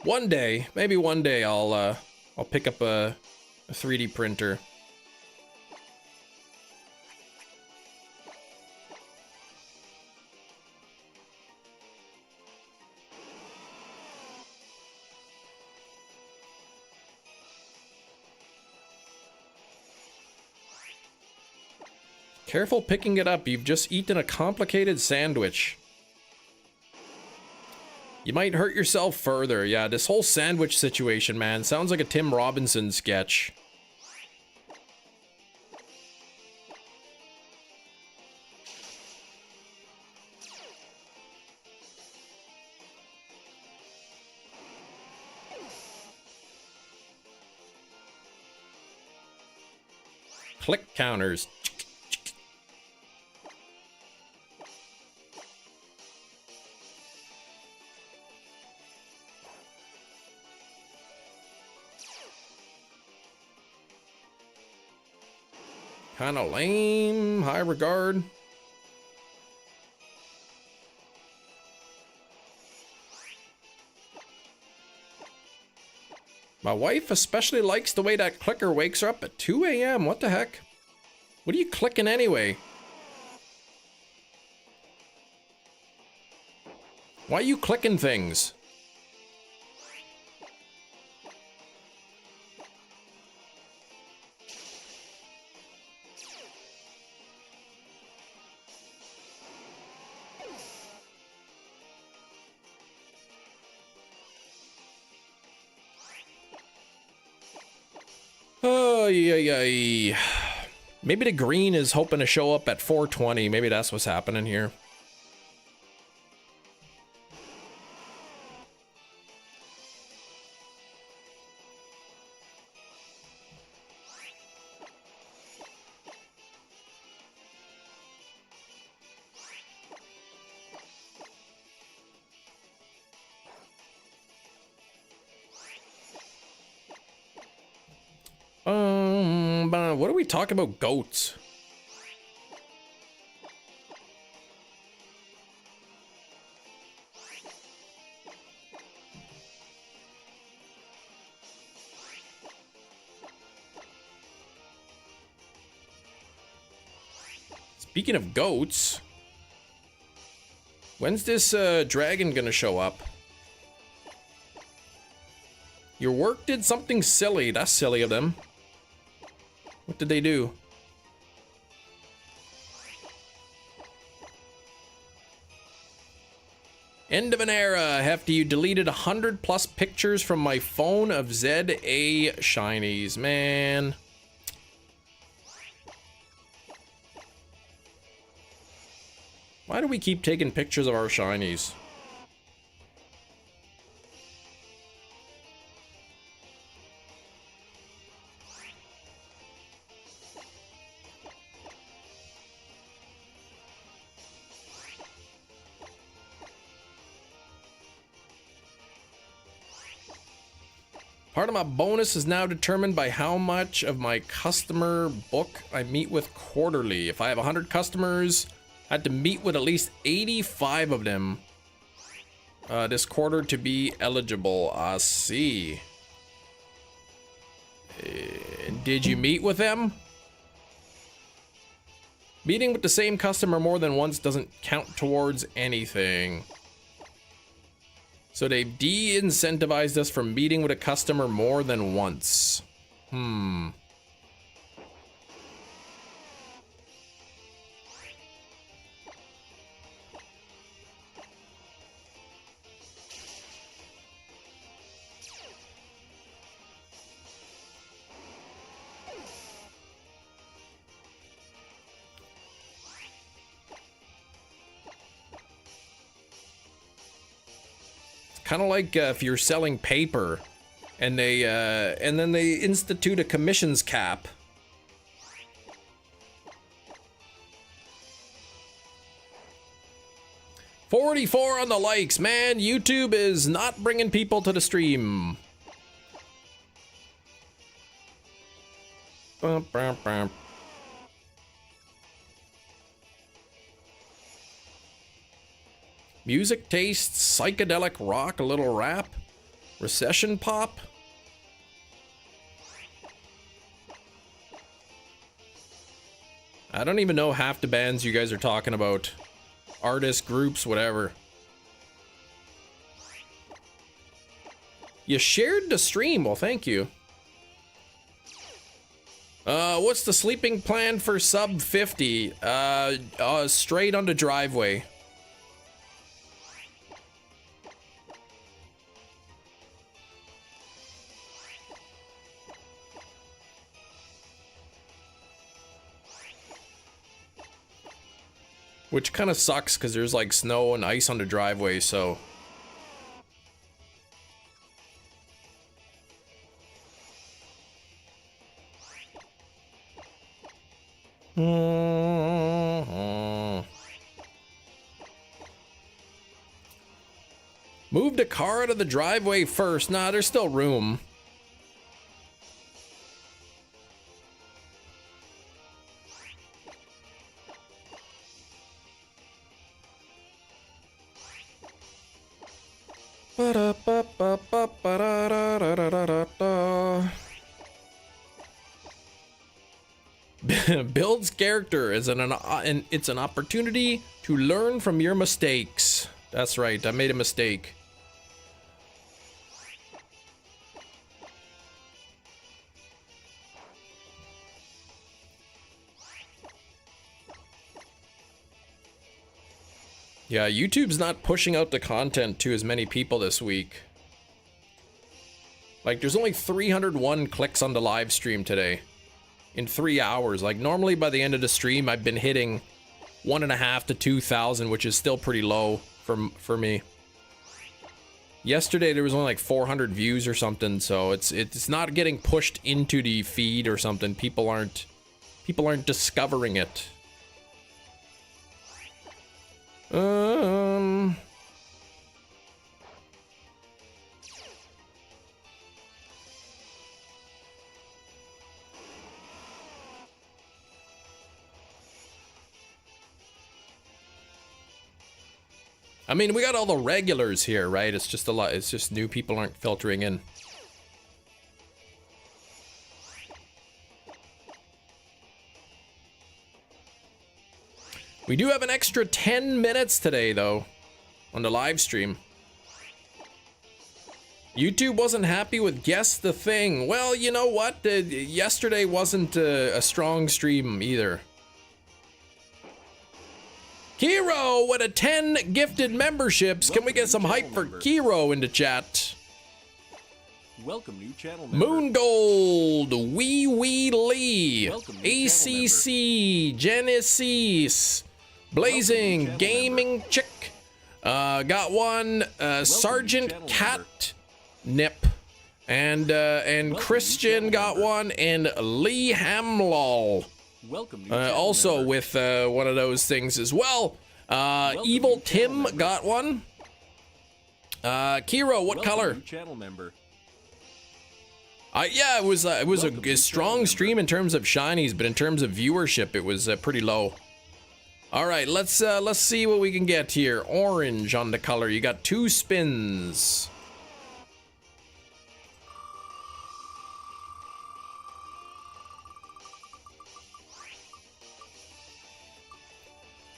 Speaker 1: One day, maybe one day, I'll pick up a 3D printer. Careful picking it up. You've just eaten a complicated sandwich. You might hurt yourself further. Yeah, this whole sandwich situation, man, sounds like a Tim Robinson sketch. Click counters. kind of lame. High regard. My wife especially likes the way that clicker wakes her up at 2 a.m. What the heck? What are you clicking anyway? Why are you clicking things? Oh, yeah. Maybe the green is hoping to show up at 420. Maybe that's what's happening here. What are we talking about? Goats. Speaking of goats, when's this dragon gonna show up? Your work did something silly. That's silly of them. What did they do? End of an era. Hefty, you deleted 100+ pictures from my phone of ZA Shinies. Man. Why do we keep taking pictures of our Shinies? Part of my bonus is now determined by how much of my customer book I meet with quarterly. If I have 100 customers, I have to meet with at least 85 of them this quarter to be eligible. I see. Did you meet with them? Meeting with the same customer more than once doesn't count towards anything. So they've de-incentivized us from meeting with a customer more than once. Kind of like if you're selling paper and then they institute a commissions cap. $44 on the likes, man. YouTube is not bringing people to the stream. Bum, bum, bum. Music tastes, psychedelic rock, a little rap, recession pop. I don't even know half the bands you guys are talking about. Artists, groups, whatever. You shared the stream. Well, thank you. What's the sleeping plan for sub 50? Straight on the driveway. Which kind of sucks because there's like snow and ice on the driveway, so. Move the car out of the driveway first. Nah, there's still room. Builds character is it's an opportunity to learn from your mistakes. That's right, I made a mistake. Yeah, YouTube's not pushing out the content to as many people this week. Like, there's only 301 clicks on the live stream today. In 3 hours. Like, normally by the end of the stream, I've been hitting 1.5 to 2,000, which is still pretty low for me. Yesterday, there was only like 400 views or something, so it's not getting pushed into the feed or something. People aren't discovering it. I mean, we got all the regulars here, right? It's just a lot. It's just new people aren't filtering in. We do have an extra 10 minutes today, though, on the live stream. YouTube wasn't happy with Guess the Thing. Well, you know what? Yesterday wasn't a strong stream either. Kiro with a 10 gifted memberships. Can we get some hype for Kiro in the chat?
Speaker 4: Welcome new channel member.
Speaker 1: Moon Gold, Wee Wee Lee, ACC, Genesis, Blazing, Gaming Chick, got one, Sergeant Cat Nip, and Christian got one, and Lee Hamlall.
Speaker 4: Welcome
Speaker 1: Also with one of those things as well. Evil Tim got one. Kiro, what color?
Speaker 4: Channel member.
Speaker 1: Yeah, it was a strong stream in terms of shinies, but in terms of viewership, it was pretty low. All right, let's see what we can get here. Orange on the color. You got 2 spins.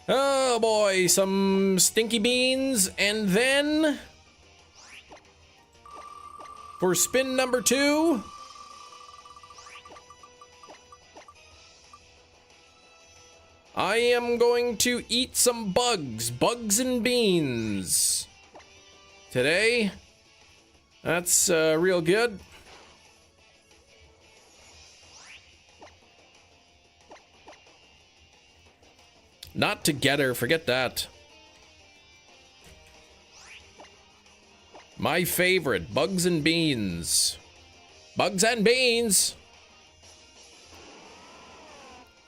Speaker 1: Oh boy, some stinky beans, and then for spin number 2, I am going to eat some bugs and beans today. That's real good. Not together, forget that. My favorite, bugs and beans. Bugs and beans.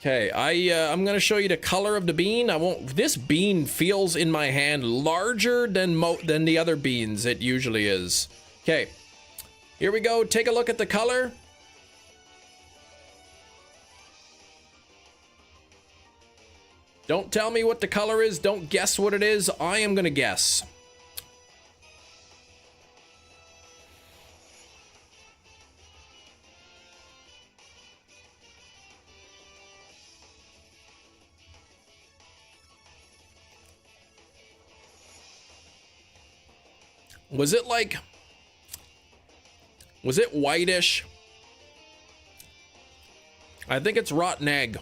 Speaker 1: Okay, I'm gonna show you the color of the bean. This bean feels in my hand larger than the other beans it usually is. Okay, here we go. Take a look at the color. Don't tell me what the color is. Don't guess what it is. I am gonna guess. Was it whitish? I think it's rotten egg.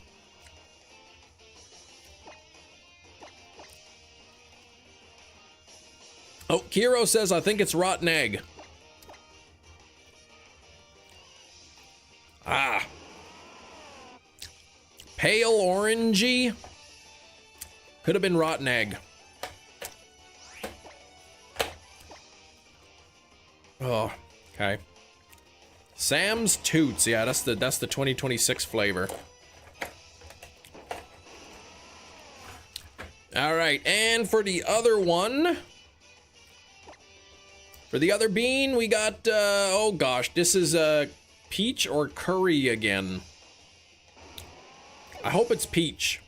Speaker 1: Oh, Kiro says I think it's rotten egg. Ah. Pale orangey. Could have been rotten egg. Oh, okay. Sam's Toots. Yeah, that's the 2026 flavor. All right, and for the other one, for the other bean, we got oh gosh, this is peach or curry again. I hope it's peach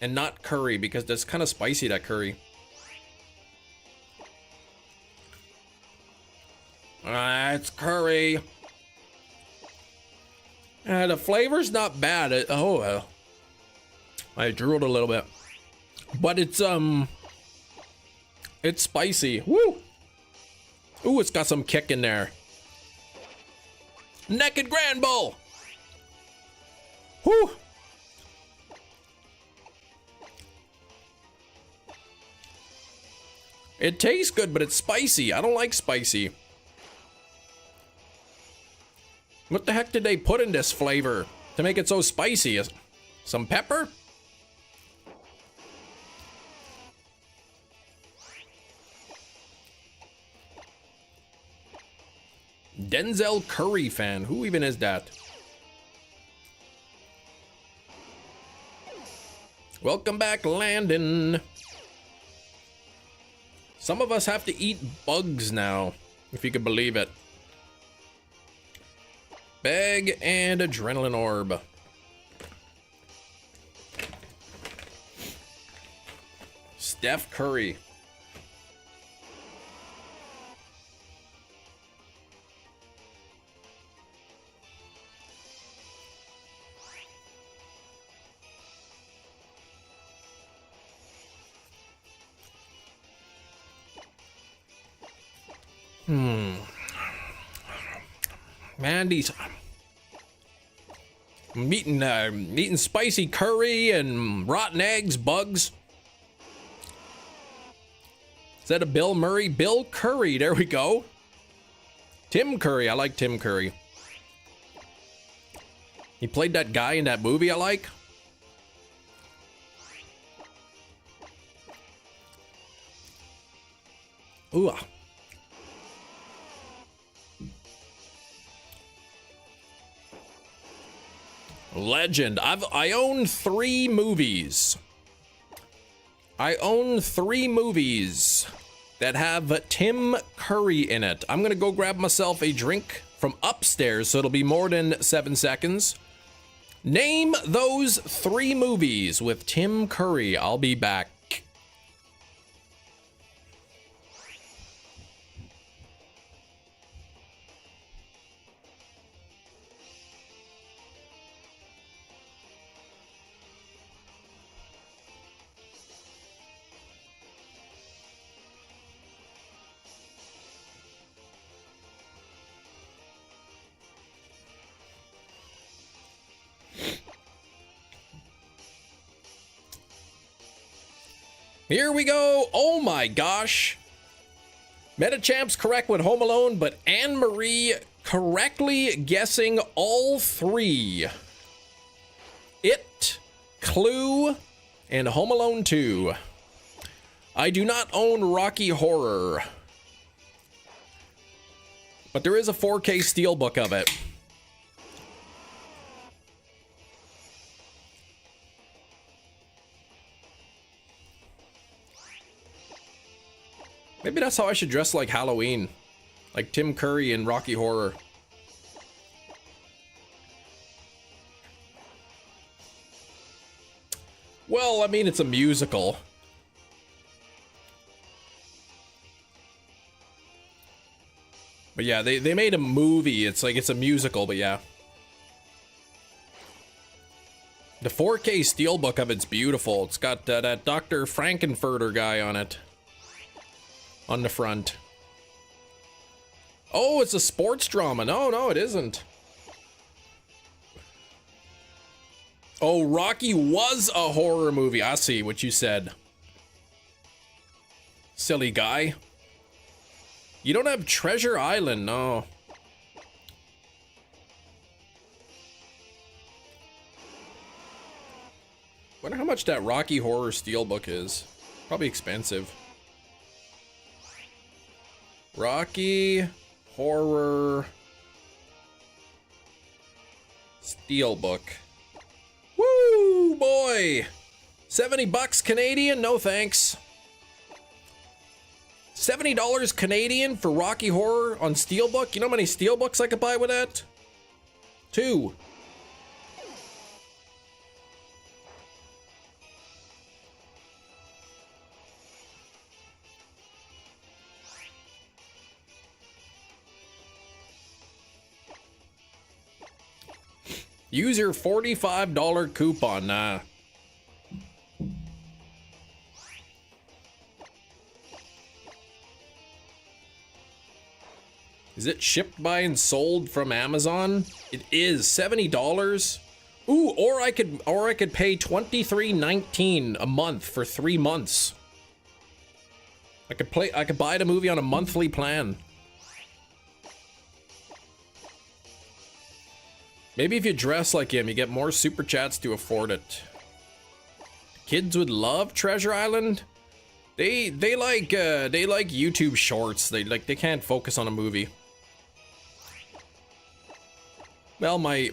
Speaker 1: and not curry because that's kind of spicy, that curry. it's curry. The flavor's not bad. I drooled a little bit, but it's spicy. Woo! Ooh, it's got some kick in there. Naked Grand Bull. Whoo! It tastes good, but it's spicy. I don't like spicy. What the heck did they put in this flavor to make it so spicy? Some pepper? Denzel Curry fan. Who even is that? Welcome back, Landon. Some of us have to eat bugs now, if you could believe it. Bag and adrenaline orb. Steph Curry. Man, I'm eating spicy curry and rotten eggs, bugs. Is that a Bill Murray? Bill Curry, there we go. Tim Curry, I like Tim Curry. He played that guy in that movie I like. Ooh. Legend. I own 3 movies. I own 3 movies that have Tim Curry in it. I'm gonna go grab myself a drink from upstairs, so it'll be more than 7 seconds. Name those 3 movies with Tim Curry. I'll be back. Here we go. Oh my gosh. Metachamp's correct with Home Alone, but Anne-Marie correctly guessing all 3. It, Clue, and Home Alone 2. I do not own Rocky Horror, but there is a 4K steelbook of it. Maybe that's how I should dress like Halloween. Like Tim Curry in Rocky Horror. Well, I mean, it's a musical. But yeah, they made a movie. It's like, it's a musical, but yeah. The 4K steelbook of it's beautiful. It's got that Dr. Frankenfurter guy on it. On the front. Oh, it's a sports drama. No, it isn't. Oh, Rocky was a horror movie. I see what you said. Silly guy. You don't have Treasure Island, no. Wonder how much that Rocky Horror steelbook is. Probably expensive. Rocky Horror steelbook. Woo, boy. 70 bucks Canadian? No thanks. $70 Canadian for Rocky Horror on steelbook? You know how many steelbooks I could buy with that? 2. Use your $45 coupon. Nah. Is it shipped by and sold from Amazon? It is $70. Ooh, or I could pay $23.19 a month for 3 months. I could buy the movie on a monthly plan. Maybe if you dress like him, you get more super chats to afford it. Kids would love Treasure Island. They like YouTube shorts. They can't focus on a movie. Well, my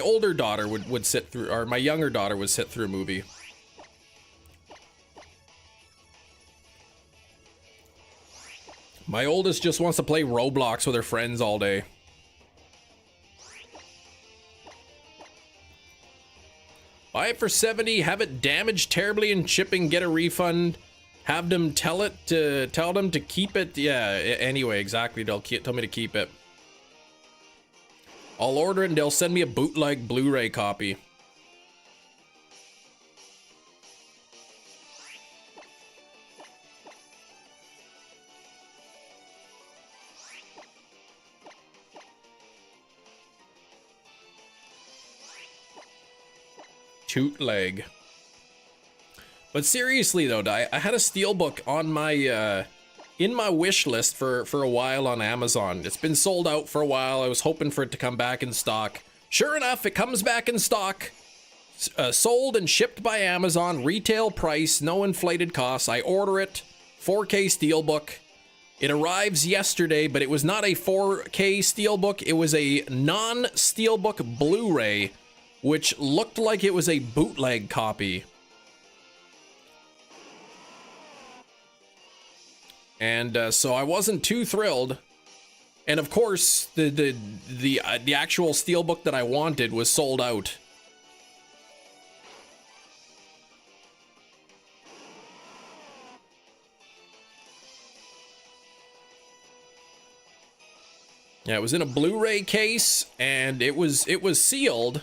Speaker 1: older daughter would sit through, or my younger daughter would sit through a movie. My oldest just wants to play Roblox with her friends all day. Buy it for $70, have it damaged terribly in shipping, get a refund, have them tell them to keep it. Yeah, anyway, exactly. They'll tell me to keep it. I'll order it and they'll send me a bootleg Blu-ray copy. Toot leg. But seriously though, I had a steelbook on my in my wish list for a while on Amazon. It's been sold out for a while. I was hoping for it to come back in stock. Sure enough, it comes back in stock. Sold and shipped by Amazon, retail price, no inflated costs. I order it, 4K steelbook. It arrives yesterday, but it was not a 4K steelbook. It was a non-steelbook Blu-ray, which looked like it was a bootleg copy. And so I wasn't too thrilled. And of course, the actual steelbook that I wanted was sold out. Yeah, it was in a Blu-ray case, and it was sealed,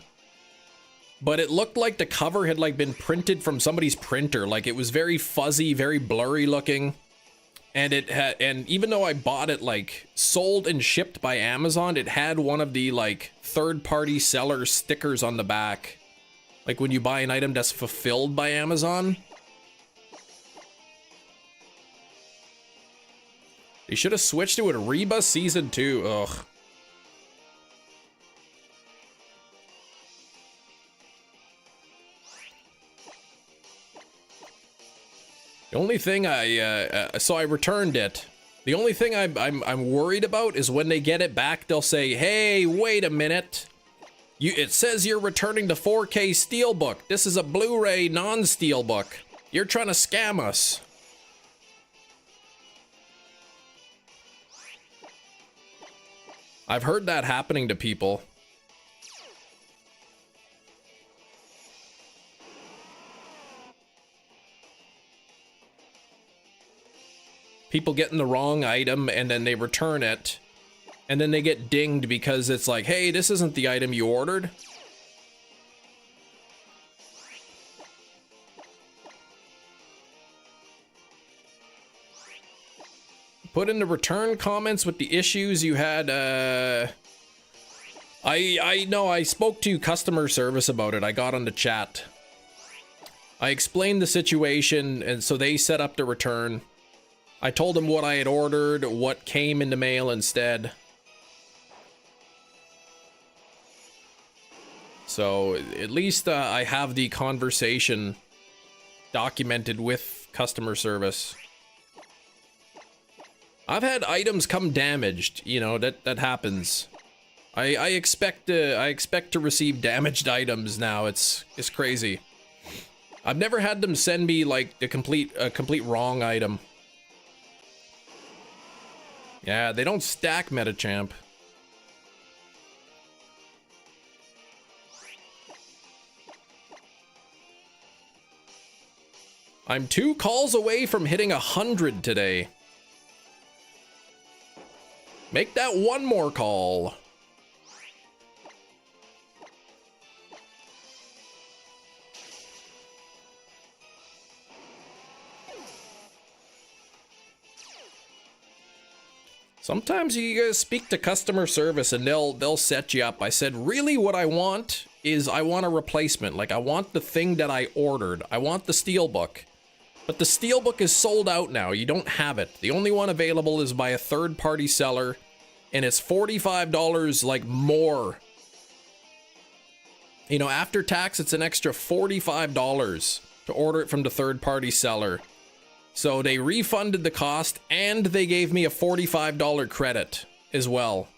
Speaker 1: but it looked like the cover had like been printed from somebody's printer. Like it was very fuzzy, very blurry looking. And it had, and even though I bought it like sold and shipped by Amazon, it had one of the like third-party seller stickers on the back. Like when you buy an item that's fulfilled by Amazon. They should have switched to it. Reba Season 2. Ugh. The only thing so I returned it. The only thing I'm worried about is when they get it back, they'll say, "Hey, wait a minute. It says you're returning the 4K steelbook. This is a Blu-ray non-steelbook. You're trying to scam us." I've heard that happening to people. People getting the wrong item and then they return it and then they get dinged because it's like, hey, this isn't the item you ordered. Put in the return comments with the issues you had. I know I spoke to customer service about it. I got on the chat. I explained the situation, and so they set up the return. I told them what I had ordered, what came in the mail instead. So at least I have the conversation documented with customer service. I've had items come damaged, you know, that happens. I expect to receive damaged items now. It's crazy. I've never had them send me like a complete wrong item. Yeah, they don't stack, Metachamp. I'm 2 calls away from hitting 100 today. Make that one more call. Sometimes you guys speak to customer service and they'll set you up. I said, really what I want is I want a replacement. Like I want the thing that I ordered. I want the Steelbook. But the Steelbook is sold out now. You don't have it. The only one available is by a third-party seller, and it's $45 like more. You know, after tax, it's an extra $45 to order it from the third-party seller. So they refunded the cost, and they gave me a $45 credit as well.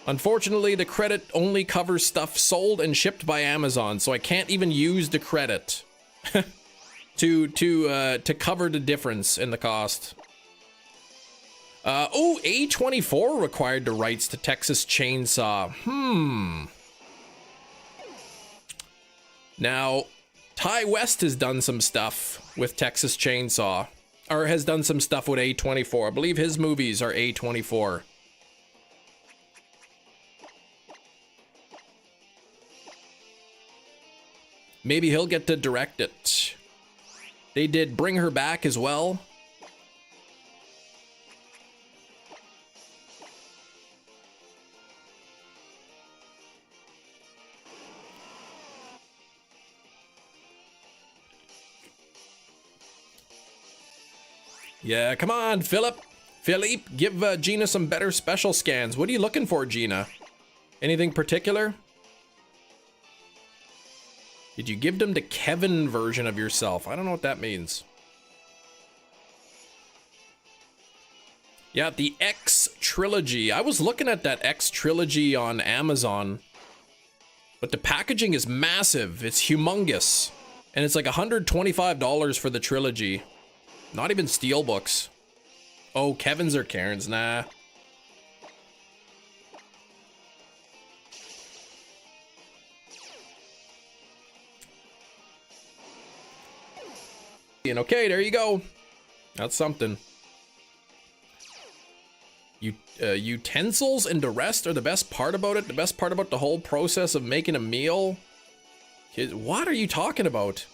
Speaker 1: Unfortunately, the credit only covers stuff sold and shipped by Amazon, so I can't even use the credit to cover the difference in the cost. Oh, A24 required the rights to Texas Chainsaw. Now, Ty West has done some stuff with Texas Chainsaw, or has done some stuff with A24. I believe his movies are A24. Maybe he'll get to direct it. They did Bring Her Back as well. Yeah, come on, Philippe, give Gina some better special scans. What are you looking for, Gina? Anything particular? Did you give them the Kevin version of yourself? I don't know what that means. Yeah, the X Trilogy. I was looking at that X Trilogy on Amazon, but the packaging is massive. It's humongous. And it's like $125 for the trilogy. Not even Steelbooks. Oh, Kevin's or Karen's? Nah. And okay, there you go. That's something. Utensils and the rest are the best part about it. The best part about the whole process of making a meal. What are you talking about?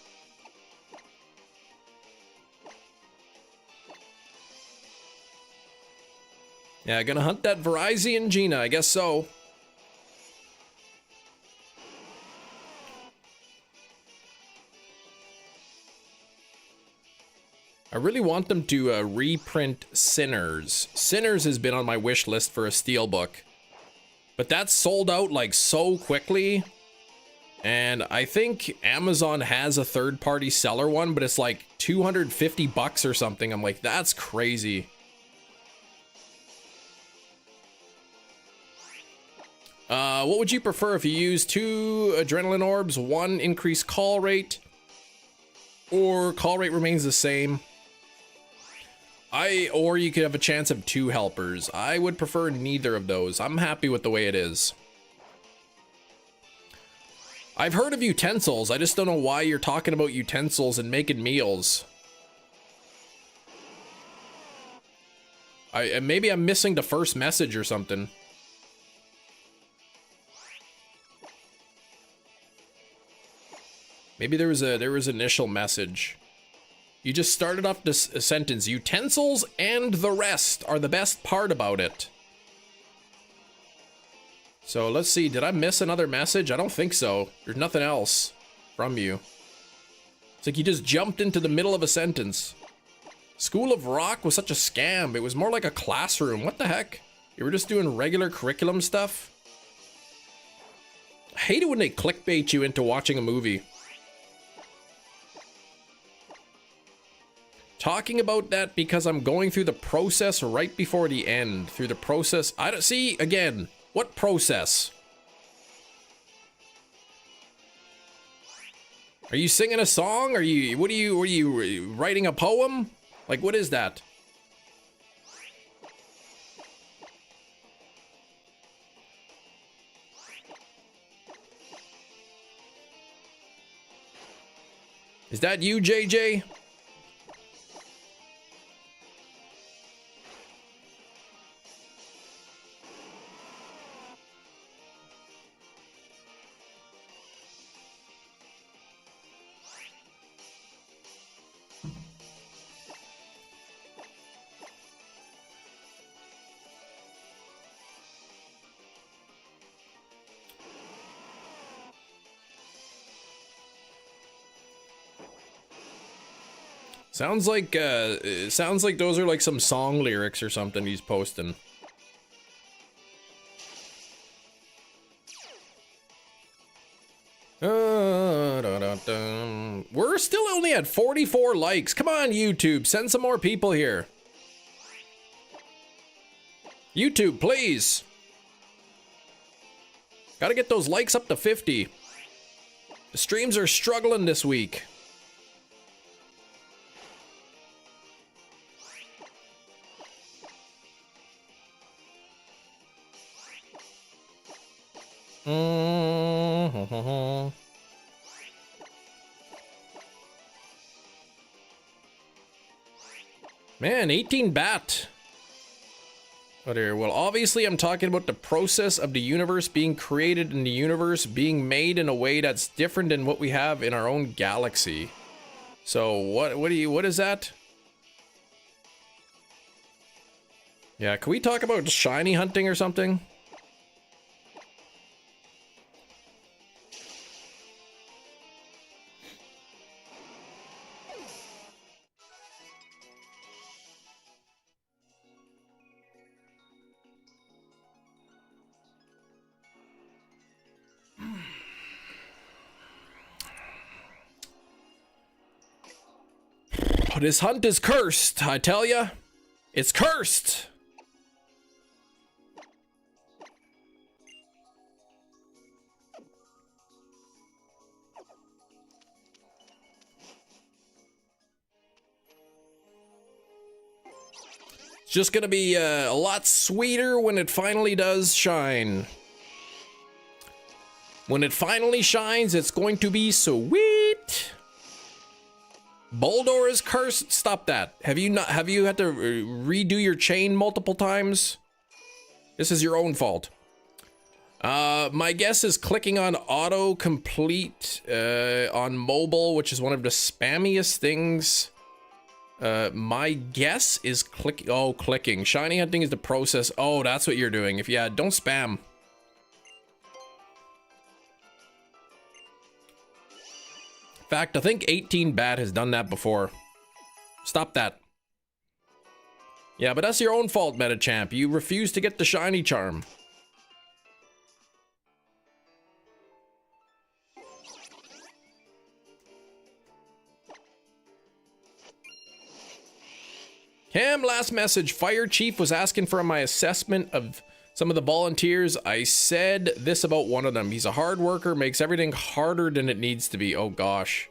Speaker 1: Yeah, gonna hunt that Verizon Gina, I guess so. I really want them to reprint Sinners. Sinners has been on my wish list for a steelbook, but that's sold out like so quickly. And I think Amazon has a third-party seller one, but it's like $250 or something. I'm like, that's crazy. What would you prefer if you use 2 adrenaline orbs, 1 increased call rate, or call rate remains the same? Or you could have a chance of 2 helpers. I would prefer neither of those. I'm happy with the way it is. I've heard of utensils. I just don't know why you're talking about utensils and making meals. Maybe I'm missing the first message or something. Maybe there was initial message. You just started off this sentence. Utensils and the rest are the best part about it. So let's see. Did I miss another message? I don't think so. There's nothing else from you. It's like you just jumped into the middle of a sentence. School of Rock was such a scam. It was more like a classroom. What the heck? You were just doing regular curriculum stuff? I hate it when they clickbait you into watching a movie. Talking about that because I'm going through the process right before the end. Through the process. I don't see again. What process? Are you singing a song? Are you writing a poem? Like, what is that? Is that you, JJ? Sounds like those are like some song lyrics or something he's posting. We're still only at 44 likes. Come on, YouTube, send some more people here. YouTube, please. Gotta get those likes up to 50. The streams are struggling this week. Man, 18 bat. What here? Well, obviously I'm talking about the process of the universe being created and the universe being made in a way that's different than what we have in our own galaxy. So what is that? Yeah, can we talk about shiny hunting or something? This hunt is cursed, I tell ya. It's cursed. It's just gonna be a lot sweeter when it finally does shine. When it finally shines, it's going to be sweet. Boldor is cursed. Stop that. Have you had to redo your chain multiple times? This is your own fault. My guess is clicking on auto complete on mobile, which is one of the spammiest things. My guess is clicking. Shiny hunting is the process. Oh, that's what you're doing. Don't spam. In fact, I think 18 Bat has done that before. Stop that. Yeah, but that's your own fault, Metachamp. You refuse to get the shiny charm. Cam, last message. Fire Chief was asking for my assessment of some of the volunteers. I said this about one of them. He's a hard worker, makes everything harder than it needs to be. Oh gosh.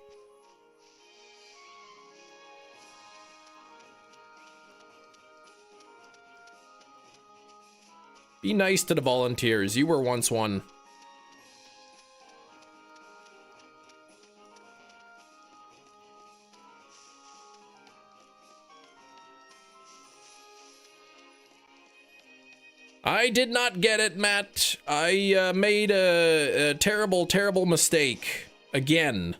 Speaker 1: Be nice to the volunteers. You were once one. I did not get it, Matt. I made a terrible, terrible mistake. Again.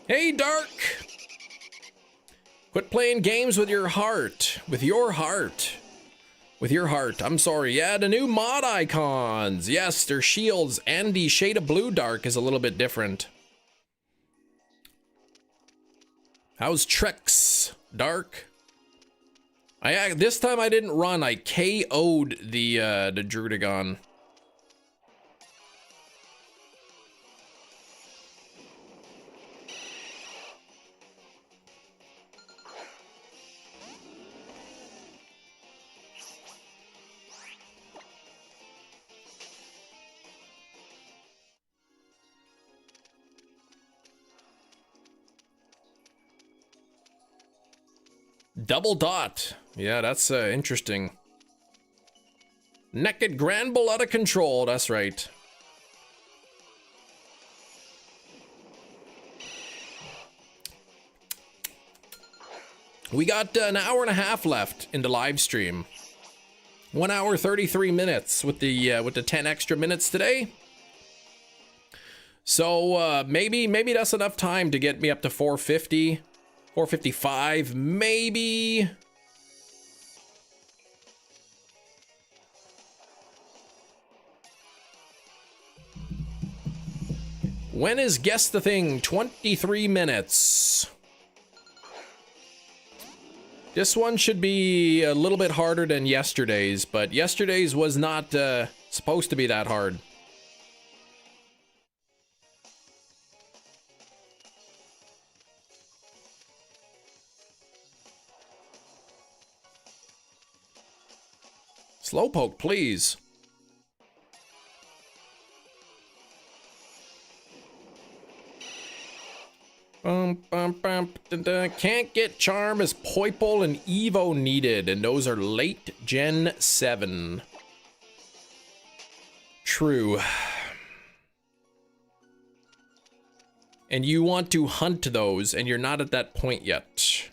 Speaker 1: Hey, Dark! Quit playing games with your heart. With your heart. With your heart. I'm sorry. Yeah, the new mod icons. Yes, their shields and the shade of blue Dark is a little bit different. How's Trex, Dark? This time I didn't run. I KO'd the Druidigon. Double dot. Yeah, that's interesting. Naked Granbull out of control. That's right. We got an hour and a half left in the live stream. 1 hour 33 minutes with the 10 extra minutes today. So maybe that's enough time to get me up to 450. 455, maybe. When is Guess the Thing? 23 minutes. This one should be a little bit harder than yesterday's, but yesterday's was not supposed to be that hard. Slowpoke, please. Can't get Charm as Poipole and Evo needed, and those are late Gen 7. True. And you want to hunt those, and you're not at that point yet.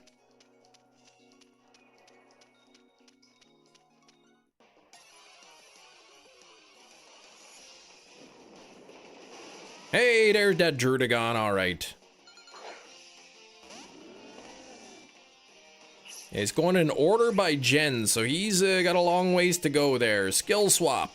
Speaker 1: Hey, there's that Drudagon, alright. He's going in order by gen, so he's got a long ways to go there. Skill swap.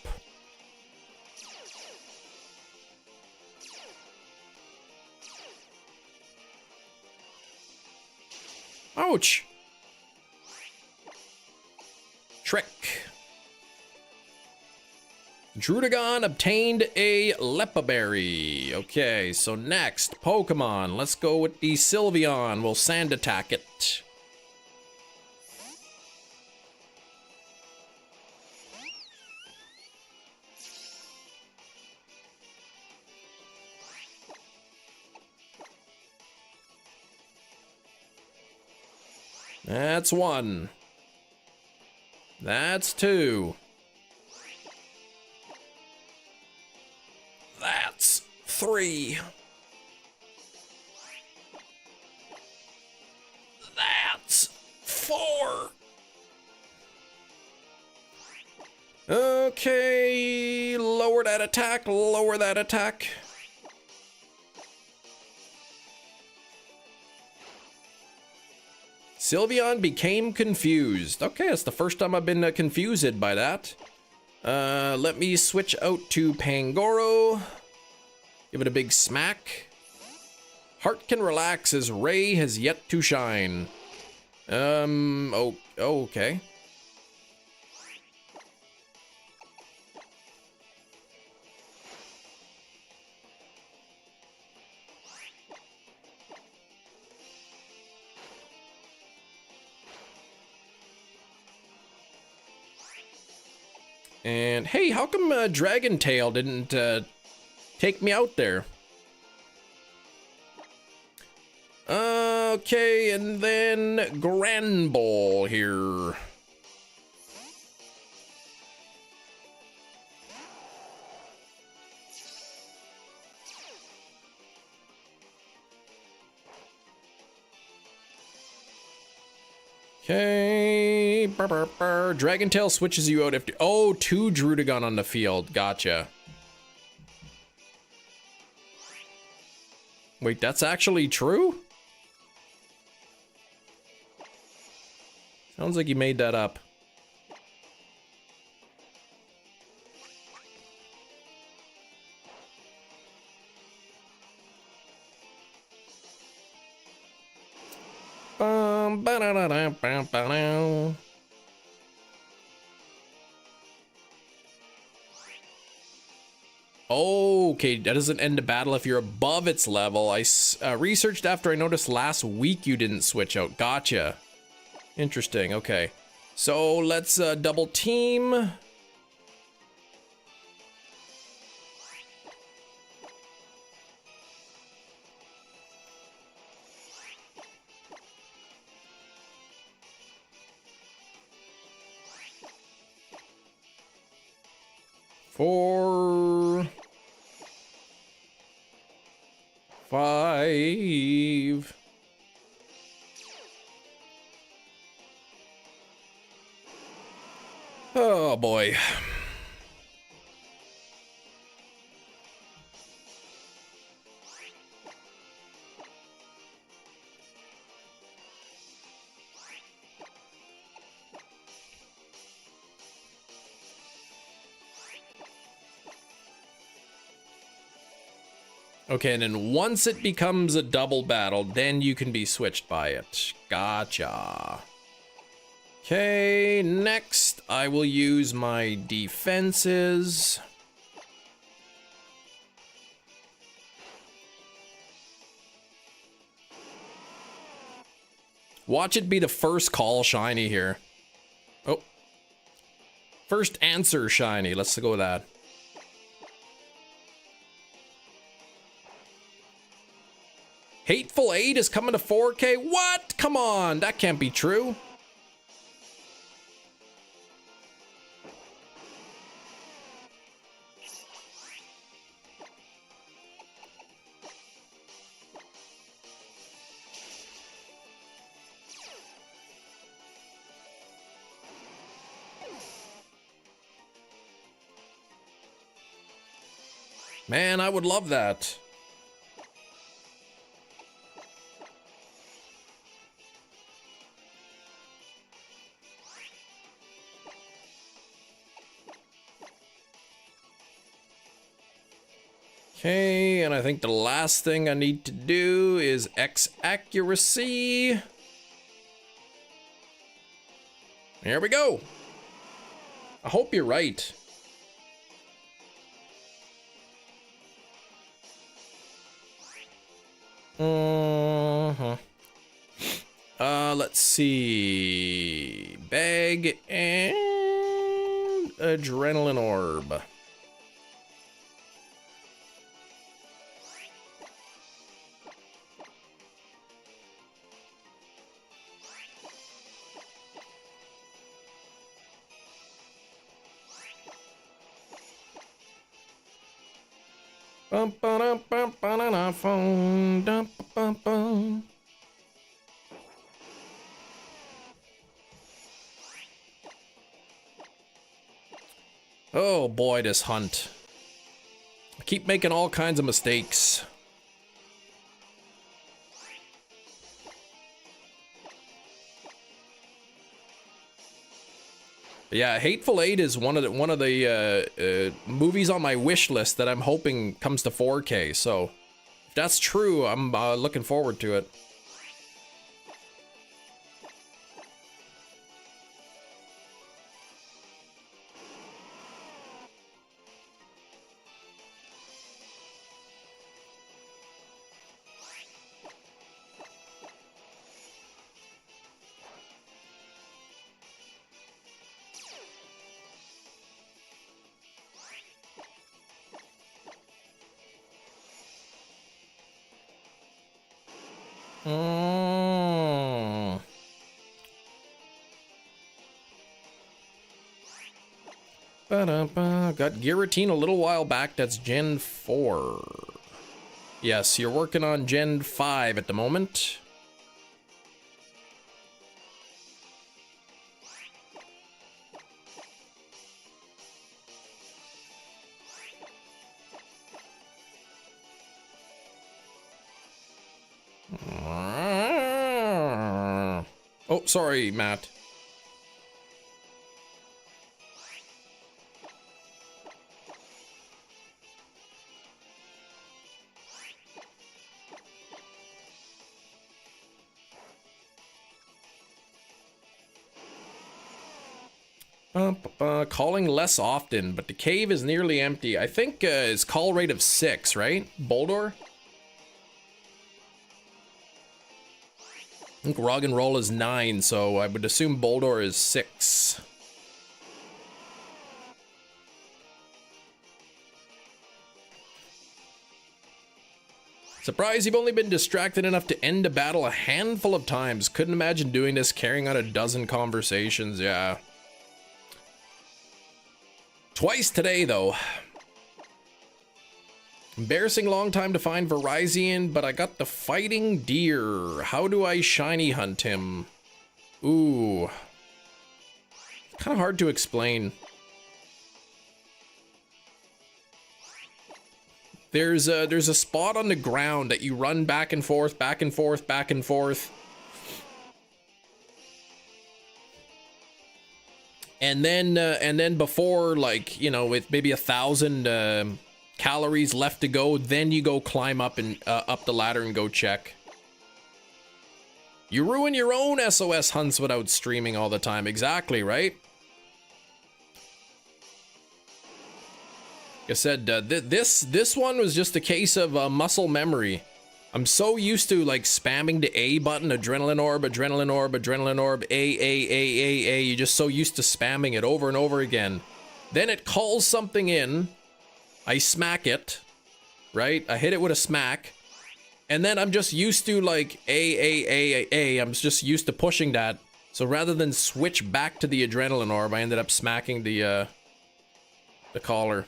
Speaker 1: Ouch. Trick. Drudagon obtained a Lepaberry. Okay, so next, Pokemon. Let's go with the Sylveon. We'll Sand Attack it. That's 1. That's 2. That's 3. That's 4. Okay, lower that attack, lower that attack. Sylveon became confused. Okay, that's the first time I've been confused by that. Let me switch out to Pangoro. Give it a big smack. Heart can relax as Ray has yet to shine. Oh, okay. And hey, how come Dragon Tail didn't take me out there? Okay, and then Granbull here. Okay, Dragon Tail switches you out if... Oh, 2 Drudagon on the field. Gotcha. Wait, that's actually true? Sounds like you made that up. Okay, that doesn't end the battle if you're above its level. I researched after I noticed last week you didn't switch out. Gotcha. Interesting, okay. So let's double team. Four, 5. Oh boy. Okay, and then once it becomes a double battle, then you can be switched by it. Gotcha. Okay, next I will use my defenses. Watch it be the first call shiny here. Oh. First answer shiny. Let's go with that. Hateful Eight is coming to 4K? What? Come on, that can't be true. Man, I would love that. Okay, and I think the last thing I need to do is X accuracy. Here we go. I hope you're right. Let's see. Bag and adrenaline orb. Bum, ba-dum, bum, ba-da-da, phone, dum, bum, bum. Oh boy, this hunt. I keep making all kinds of mistakes. Yeah, Hateful Eight is one of the movies on my wish list that I'm hoping comes to 4K. So if that's true, I'm looking forward to it. Got Guillotine a little while back. That's Gen 4. Yes, you're working on Gen 5 at the moment. Oh, sorry, Matt. Calling less often, but the cave is nearly empty. I think it's call rate of 6, right? Boldor? I think Rog and Roll is 9, so I would assume Boldor is 6. Surprised you've only been distracted enough to end a battle a handful of times. Couldn't imagine doing this, carrying on a dozen conversations, yeah. Twice today, though. Embarrassing long time to find Verizon, but I got the fighting deer. How do I shiny hunt him? Ooh. Kind of hard to explain. There's a spot on the ground that you run back and forth, back and forth, back and forth. And then before, like, you know, with maybe 1,000 calories left to go, then you go climb up and up the ladder and go check. You ruin your own SOS hunts without streaming all the time. Exactly, right? Like I said, this one was just a case of muscle memory. I'm so used to like spamming the A button, adrenaline orb, adrenaline orb, adrenaline orb, A. You're just so used to spamming it over and over again. Then it calls something in. I smack it, right? I hit it with a smack. And then I'm just used to like A. I'm just used to pushing that. So rather than switch back to the adrenaline orb, I ended up smacking the collar.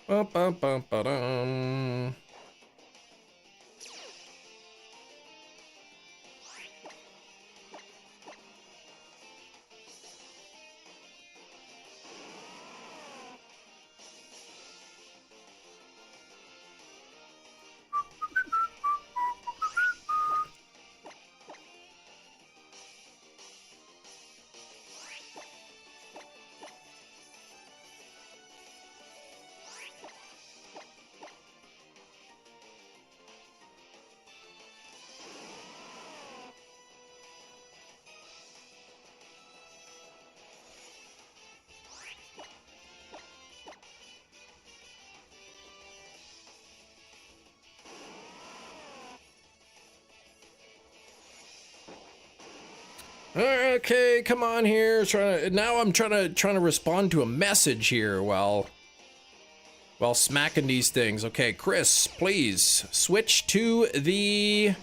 Speaker 1: Ba-ba-ba-ba-dum. Okay, come on here. Now I'm trying to respond to a message here while smacking these things. Okay, Chris, please switch to the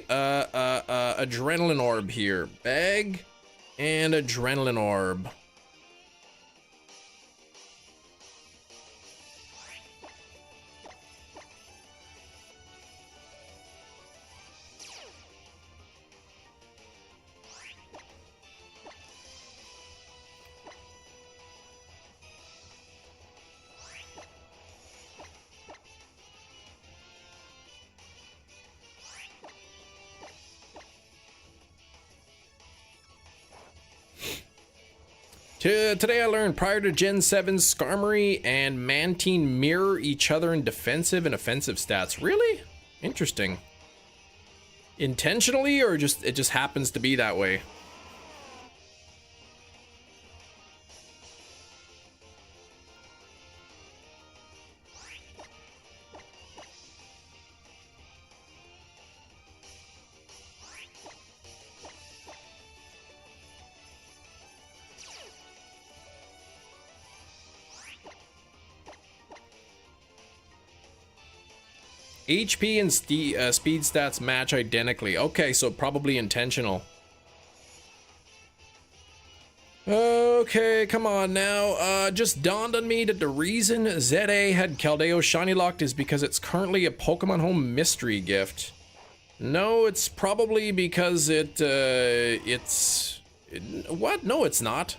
Speaker 1: adrenaline orb here. Bag and adrenaline orb. Today I learned prior to Gen 7, Skarmory and Mantine mirror each other in defensive and offensive stats. Really? Interesting. Intentionally, or it just happens to be that way? HP and speed stats match identically. Okay, so probably intentional. Okay, come on now. Just dawned on me that the reason ZA had Keldeo shiny locked is because it's currently a Pokemon Home mystery gift. No, it's probably because what? No, it's not.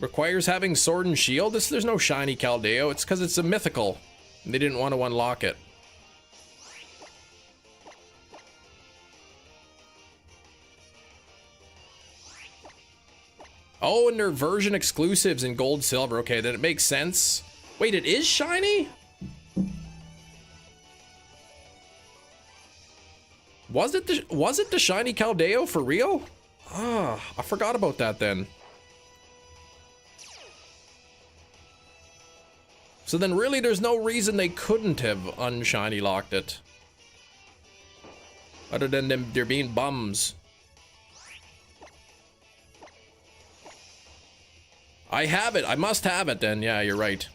Speaker 1: Requires having Sword and Shield? There's no shiny Keldeo. It's because it's a mythical. They didn't want to unlock it. Oh, and they're version exclusives in gold, silver. Okay, then it makes sense. Wait, it is shiny? Was it the shiny Keldeo for real? Ah, I forgot about that then. So then really there's no reason they couldn't have unshiny locked it. Other than them, they're being bums. I have it. I must have it then. Yeah, you're right.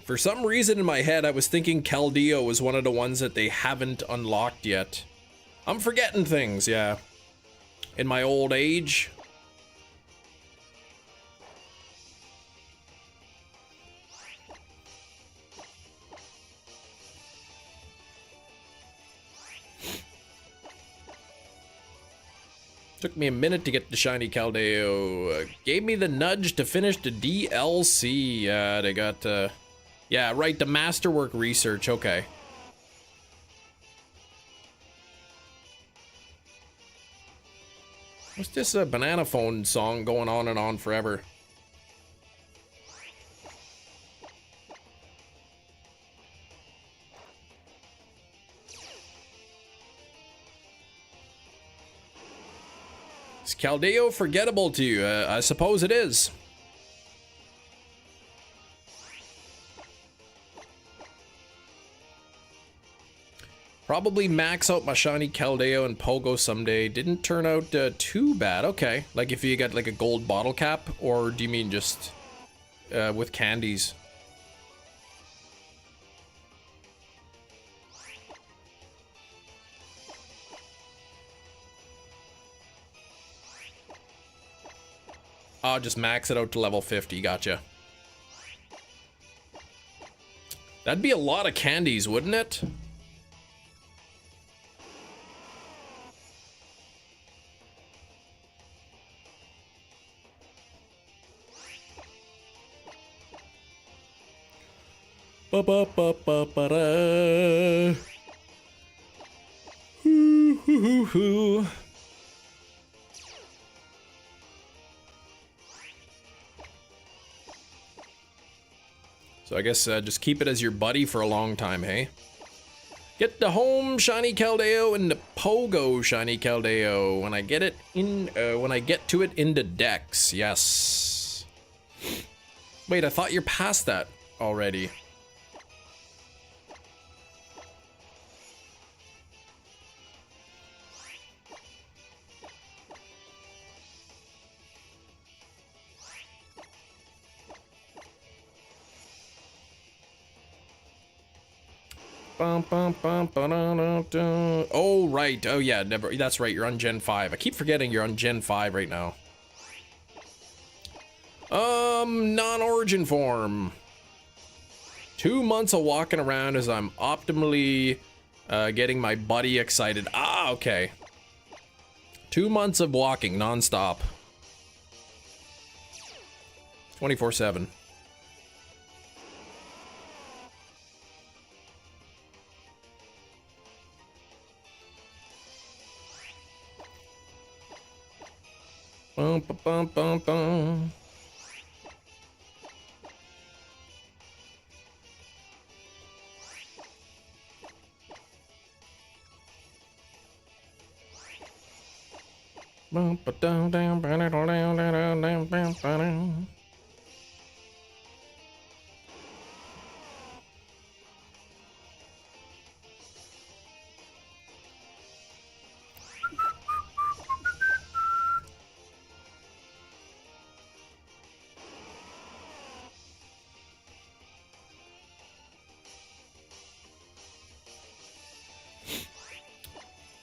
Speaker 1: For some reason in my head, I was thinking Keldeo was one of the ones that they haven't unlocked yet. I'm forgetting things, yeah. In my old age. Took me a minute to get the shiny Keldeo. Gave me the nudge to finish the DLC. Yeah, they got, yeah, right, the Masterwork research, okay. What's this banana phone song going on and on forever? Is Keldeo forgettable to you? I suppose it is. Probably max out my shiny Keldeo and Pogo someday. Didn't turn out too bad. Okay. Like if you get like a gold bottle cap, or do you mean just with candies? I'll just max it out to level 50. Gotcha. That'd be a lot of candies, wouldn't it? Ba ba ba ba ba da. Hoo hoo hoo hoo. So I guess just keep it as your buddy for a long time, hey? Get the home shiny Keldeo and the Pogo shiny Keldeo when I get it in. When I get to it in the Dex, yes. Wait, I thought you're past that already. Oh, right. Oh, yeah. Never. That's right. You're on Gen 5. I keep forgetting you're on Gen 5 right now. Non-origin form. 2 months of walking around as I'm optimally getting my buddy excited. Ah, okay. 2 months of walking non-stop. 24/7. Bum, bum, bum, bum, bum. Bum, ba, dum, dum, ba, da, dum, dum, dum, dum, dum, ba, dum.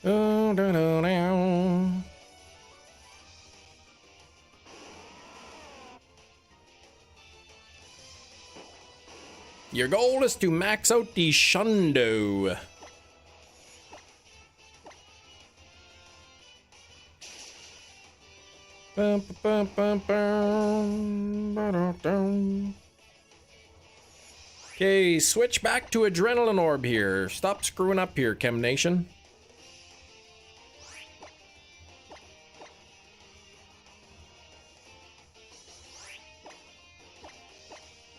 Speaker 1: Oh, da, da, da. Your goal is to max out the Shundo. Bum, bum, bum, bum, ba, da, dum. Okay, switch back to Adrenaline Orb here. Stop screwing up here, Chem Nation.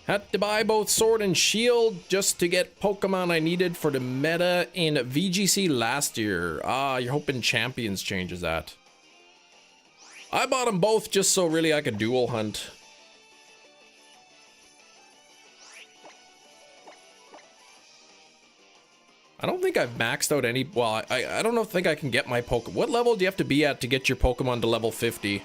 Speaker 1: Had to buy both Sword and Shield just to get Pokemon I needed for the meta in VGC last year. Ah, you're hoping Champions changes that. I bought them both just so really I could dual hunt. I don't think I've maxed out any. Well, I don't know. Think I can get my Pokemon. What level do you have to be at to get your Pokemon to level 50?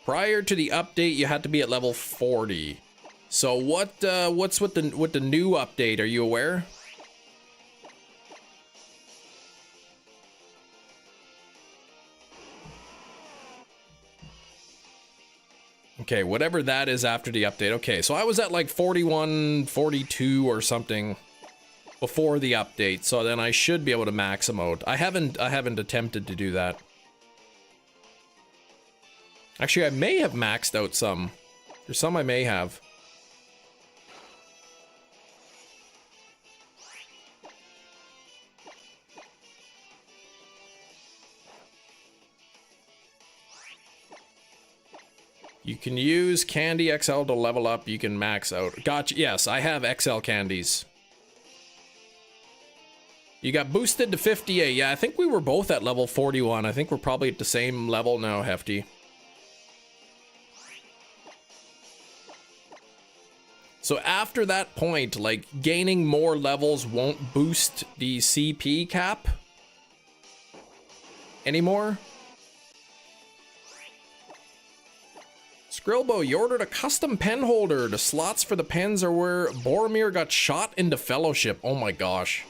Speaker 1: Prior to the update, you had to be at level 40. So what's with the new update? Are you aware? Okay, whatever that is after the update. Okay, so I was at like 41, 42 or something before the update. So then I should be able to max them out. I haven't attempted to do that. Actually, I may have maxed out some. There's some I may have. You can use Candy XL to level up. You can max out. Gotcha. Yes, I have XL candies. You got boosted to 58. Yeah, I think we were both at level 41. I think we're probably at the same level now, Hefty. So after that point, like, gaining more levels won't boost the CP cap anymore. Skrillbo, you ordered a custom pen holder. The slots for the pens are where Boromir got shot into Fellowship. Oh my gosh.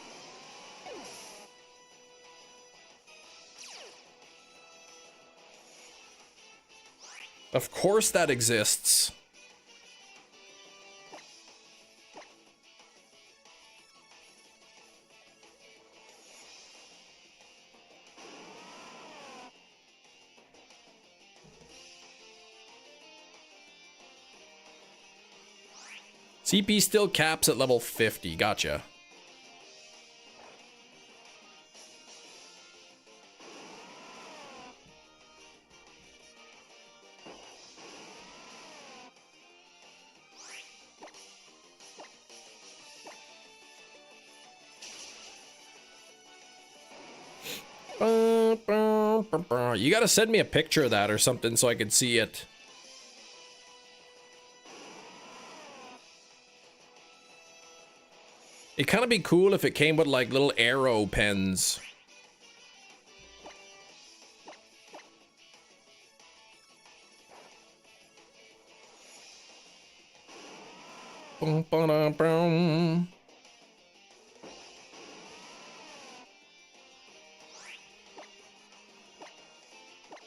Speaker 1: Of course that exists. CP still caps at level 50. Gotcha. You gotta send me a picture of that or something so I can see it. It'd kind of be cool if it came with like little arrow pens.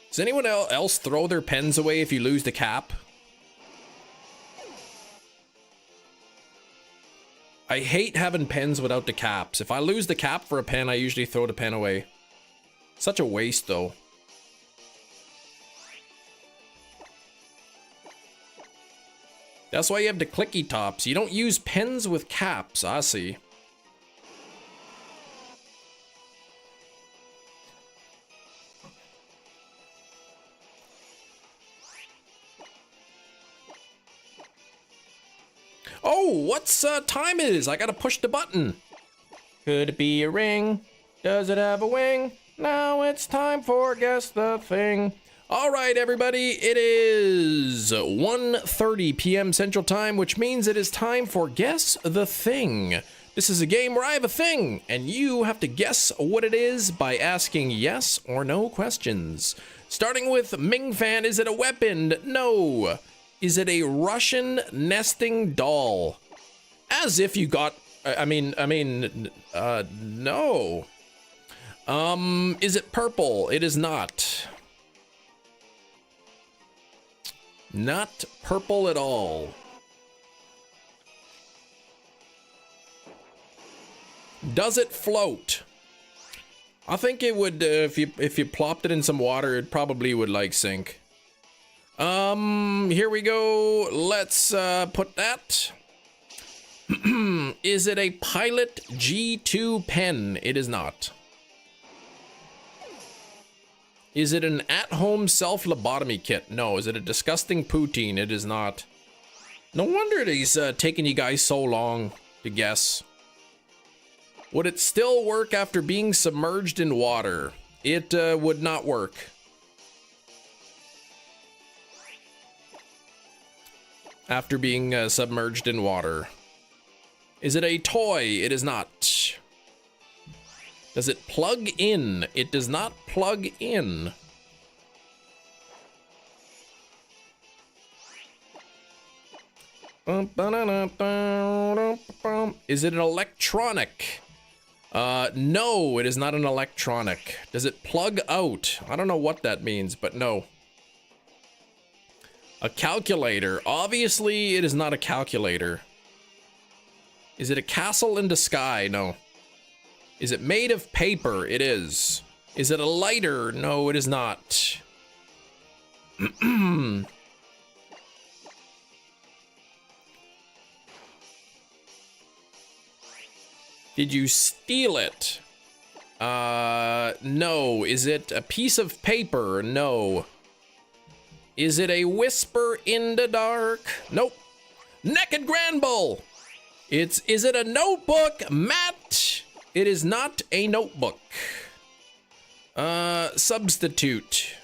Speaker 1: Does anyone else throw their pens away if you lose the cap? I hate having pens without the caps. If I lose the cap for a pen, I usually throw the pen away. Such a waste, though. That's why you have the clicky tops. You don't use pens with caps, I see. Oh, what's time it is? I gotta push the button. Could it be a ring? Does it have a wing? Now it's time for Guess the Thing. All right, everybody, it is 1:30 p.m. Central Time, which means it is time for Guess the Thing. This is a game where I have a thing, and you have to guess what it is by asking yes or no questions. Starting with Ming Fan, is it a weapon? No. Is it a Russian nesting doll? As if you got, no. Is it purple? It is not. Not purple at all. Does it float? I think it would, if you plopped it in some water, it probably would like sink. Here we go. Let's put that. Is it a Pilot G2 pen? It is not. Is it an at-home self-lobotomy kit? No. Is it a disgusting poutine? It is not. No wonder it is taking you guys so long to guess. Would it still work after being submerged in water? It would not work. After being submerged in water. Is it a toy? It is not. Does it plug in? It does not plug in. Is it an electronic? No, it is not an electronic. Does it plug out? I don't know what that means, but no. A calculator. Obviously, it is not a calculator. Is it a castle in the sky? No. Is it made of paper? It is. Is it a lighter? No, it is not. Did you steal it? No. Is it a piece of paper? No. Is it a whisper in the dark? Nope. Naked Granbull! Is it a notebook? Matt! It is not a notebook. Substitute.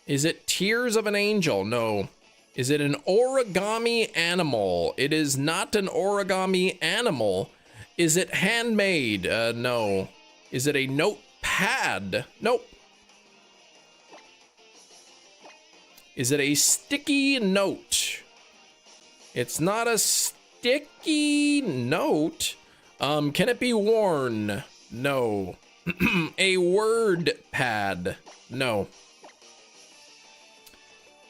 Speaker 1: Is it Tears of an Angel? No. Is it an origami animal? It is not an origami animal. Is it handmade? No. Is it a notepad? Nope. Is it a sticky note? It's not a sticky note. Can it be worn? No. A word pad? No.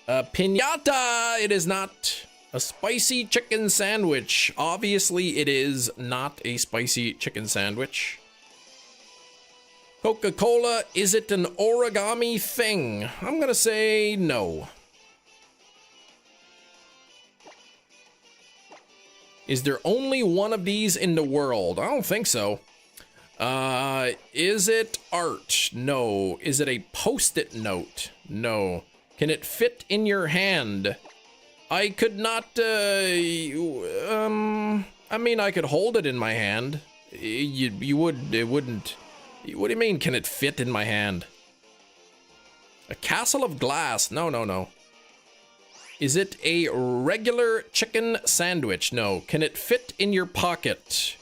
Speaker 1: A piñata? It is not. A spicy chicken sandwich? Obviously, it is not a spicy chicken sandwich. Coca-Cola, is it an origami thing? I'm gonna say no. Is there only one of these in the world? I don't think so. Is it art? No. Is it a post-it note? No. Can it fit in your hand? I could not, I mean, I could hold it in my hand. It wouldn't. What do you mean, can it fit in my hand? A castle of glass? No, no, no. Is it a regular chicken sandwich? No. Can it fit in your pocket?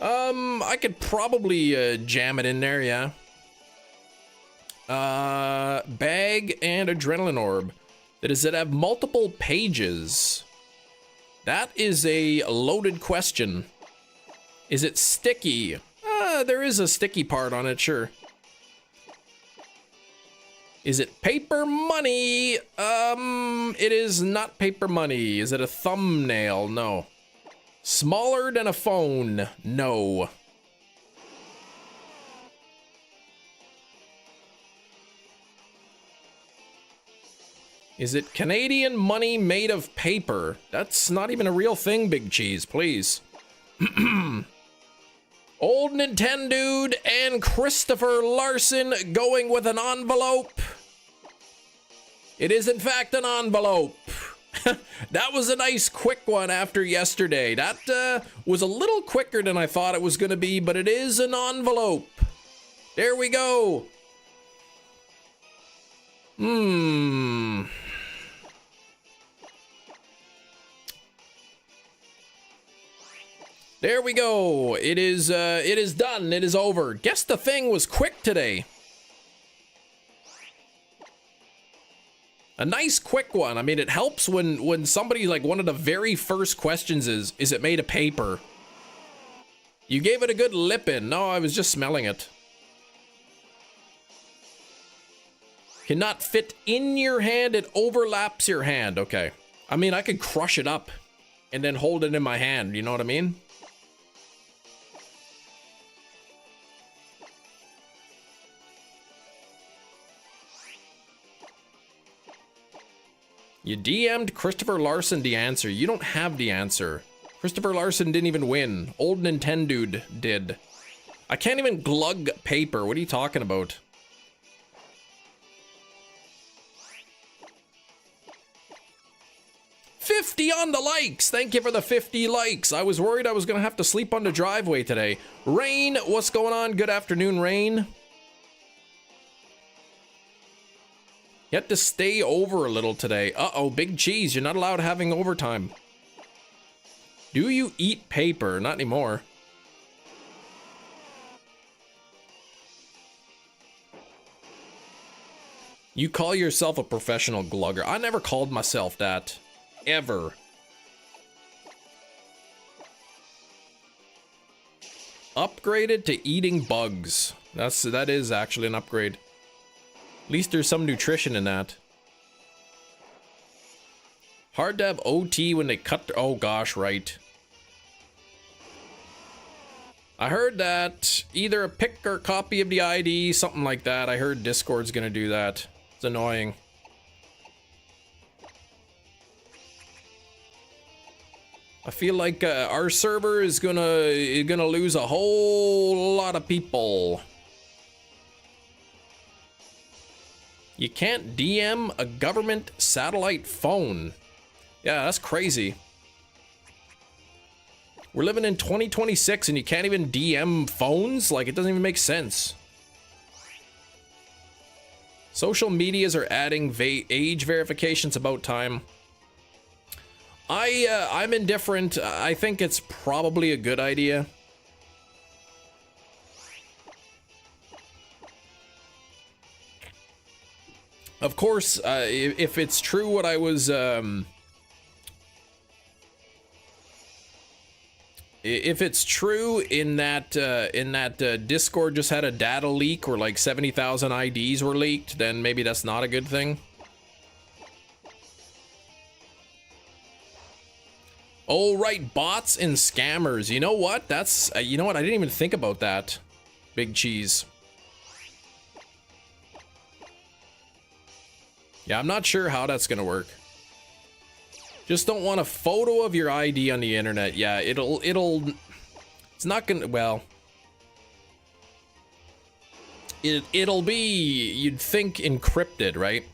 Speaker 1: I could probably jam it in there, yeah. Bag and adrenaline orb. Does it have multiple pages? That is a loaded question. Is it sticky? There is a sticky part on it, sure. Is it paper money? It is not paper money. Is it a thumbnail? No. Smaller than a phone? No. Is it Canadian money made of paper? That's not even a real thing, Big Cheese, please. Old Nintendude and Christopher Larson going with an envelope. It is in fact an envelope. That was a nice quick one after yesterday. That was a little quicker than I thought it was going to be, but it is an envelope. There we go. There we go. It is done. It is over. Guess the thing was quick today. A nice quick one. I mean, it helps when somebody, like, one of the very first questions is it made of paper? You gave it a good lip in. No, I was just smelling it. Cannot fit in your hand. It overlaps your hand. Okay. I mean, I could crush it up and then hold it in my hand. You know what I mean? You DM'd Christopher Larson the answer. You don't have the answer. Christopher Larson didn't even win. Old Nintendude did. I can't even glug paper. What are you talking about? 50 on the likes. Thank you for the 50 likes. I was worried I was going to have to sleep on the driveway today. Rain, what's going on? Good afternoon, Rain. You have to stay over a little today. Uh-oh, Big Cheese, you're not allowed having overtime. Do you eat paper? Not anymore. You call yourself a professional glugger. I never called myself that. Ever. Upgraded to eating bugs. That is actually an upgrade. At least there's some nutrition in that. Hard to have OT when they cut their... Oh gosh, right. I heard that. Either a pic or copy of the ID, something like that. I heard Discord's gonna do that. It's annoying. I feel like our server is gonna lose a whole lot of people. You can't DM a government satellite phone. Yeah, that's crazy. We're living in 2026 and you can't even DM phones? Like, it doesn't even make sense. Social medias are adding age verifications about time. I'm indifferent. I think it's probably a good idea. Of course, if it's true what I was, if it's true in that Discord just had a data leak where like 70,000 IDs were leaked, then maybe that's not a good thing. Oh, right, bots and scammers. You know what? That's, you know what? I didn't even think about that. Big Cheese. Yeah, I'm not sure how that's gonna work. Just don't want a photo of your ID on the internet. Yeah, it's not gonna, well, it'll be, you'd think, encrypted, right?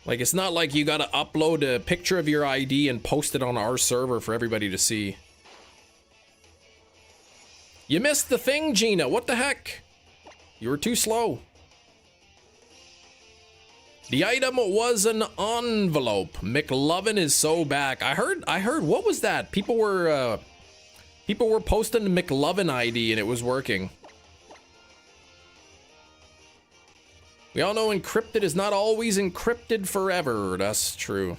Speaker 1: Like, it's not like you gotta upload a picture of your ID and post it on our server for everybody to see. You missed the thing, Gina. What the heck? You were too slow. The item was an envelope. McLovin is so back. I heard, what was that? People were posting the McLovin ID and it was working. We all know encrypted is not always encrypted forever. That's true.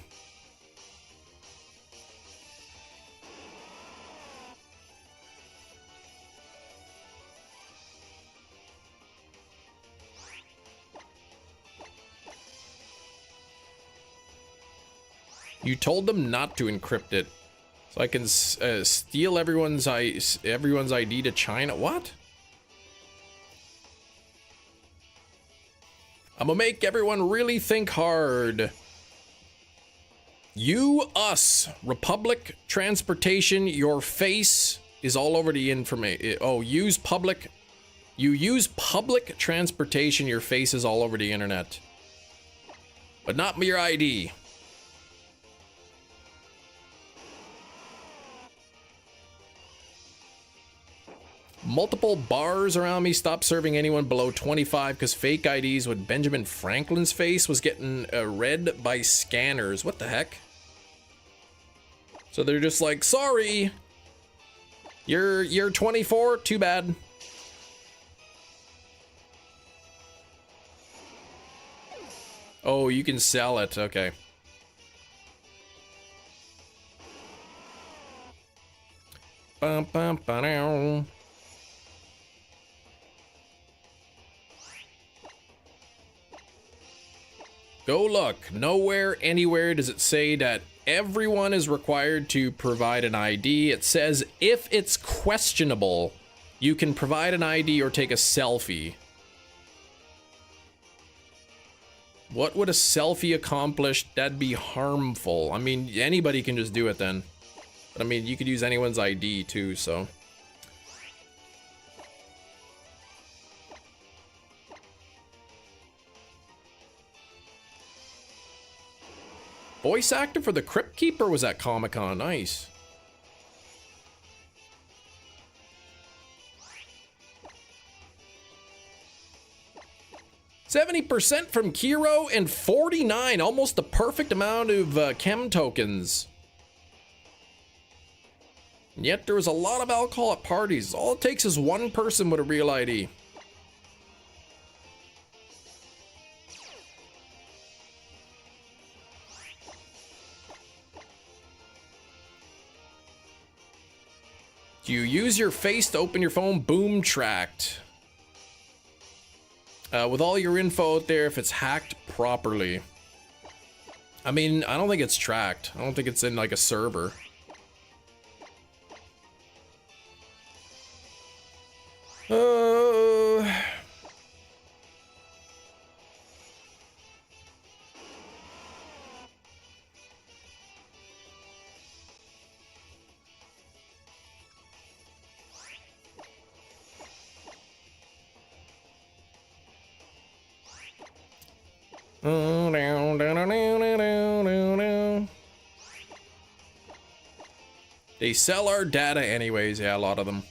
Speaker 1: You told them not to encrypt it, so I can steal everyone's ID to China. What? I'm gonna make everyone really think hard. You, us, Republic Transportation, your face is all over the information. Oh, you use public transportation, your face is all over the internet. But not your ID. Multiple bars around me stopped serving anyone below 25 because fake IDs with Benjamin Franklin's face was getting read by scanners. What the heck? So they're just like, sorry, you're 24, too bad. Oh, you can sell it, okay. Bum, bum, ba-dow. Go look. Nowhere, anywhere does it say that everyone is required to provide an ID. It says if it's questionable, you can provide an ID or take a selfie. What would a selfie accomplish? That'd be harmful. I mean, anybody can just do it then. But I mean, you could use anyone's ID too, so. Voice actor for the Crypt Keeper was at Comic-Con. Nice. %70 from Kiro and 49, almost the perfect amount of chem tokens. And yet there was a lot of alcohol at parties. All it takes is one person with a real ID. Do you use your face to open your phone? Boom tracked. With all your info out there, if it's hacked properly. I mean, I don't think it's tracked. I don't think it's in like a server. They sell our data anyways, yeah, a lot of them.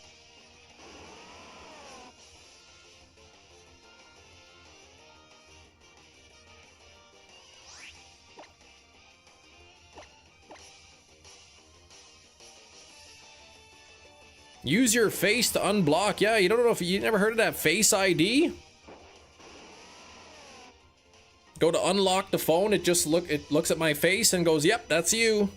Speaker 1: Use your face to unblock. Yeah, you don't know if you never heard of that Face ID? Go to unlock the phone, it looks at my face and goes, "Yep, that's you."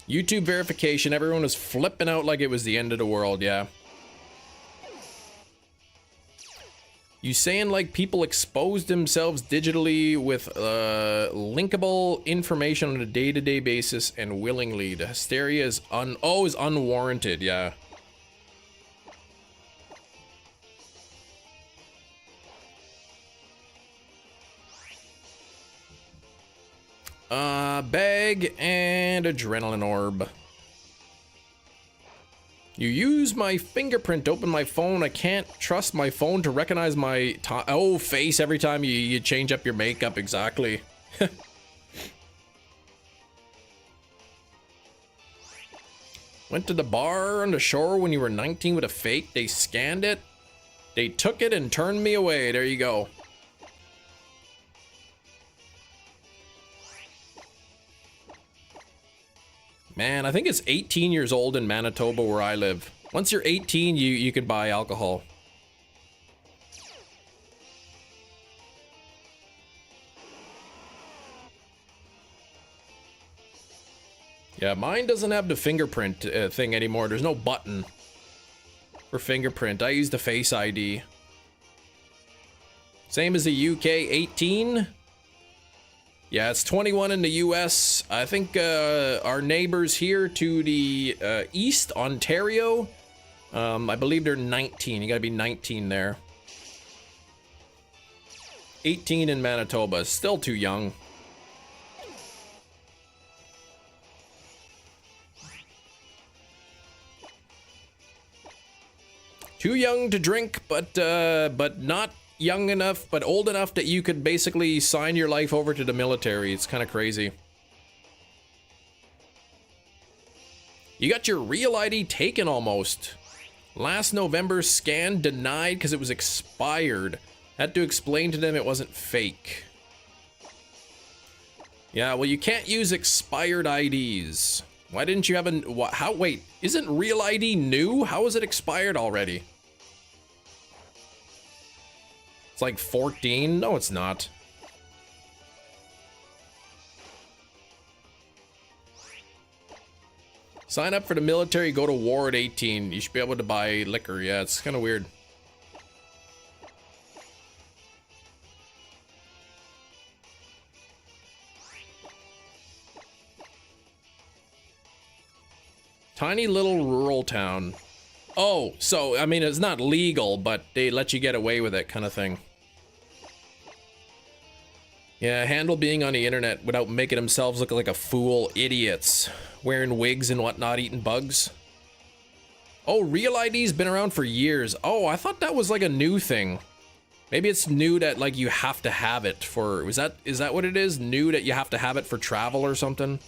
Speaker 1: YouTube verification, everyone was flipping out like it was the end of the world, yeah. You saying like people expose themselves digitally with linkable information on a day-to-day basis and willingly. The hysteria is unwarranted, yeah. Bag and adrenaline orb. You use my fingerprint to open my phone. I can't trust my phone to recognize my face every time you change up your makeup. Exactly. Went to the bar on the shore when you were 19 with a fake. They scanned it. They took it and turned me away. There you go. Man, I think it's 18 years old in Manitoba where I live. Once you're 18, you can buy alcohol. Yeah, mine doesn't have the fingerprint thing anymore. There's no button for fingerprint. I use the Face ID. Same as the UK, 18. Yeah, it's 21 in the US. I think our neighbors here to the east, Ontario, I believe they're 19. You gotta be 19 there. 18 in Manitoba. Still too young. Too young to drink, but not young enough, but old enough that you could basically sign your life over to the military. It's kind of crazy. You got your real ID taken almost. Last November, scan denied because it was expired. Had to explain to them it wasn't fake. Yeah, well, you can't use expired IDs. Why didn't you have a... wait, isn't real ID new? How is it expired already? It's like 14? No, it's not. Sign up for the military, go to war at 18. You should be able to buy liquor. Yeah, it's kind of weird. Tiny little rural town. Oh, so, I mean, it's not legal, but they let you get away with it kind of thing. Yeah, handle being on the internet without making themselves look like a fool. Idiots. Wearing wigs and whatnot, eating bugs. Oh, Real ID's been around for years. Oh, I thought that was like a new thing. Maybe it's new that like you have to have it for, is that what it is? New that you have to have it for travel or something?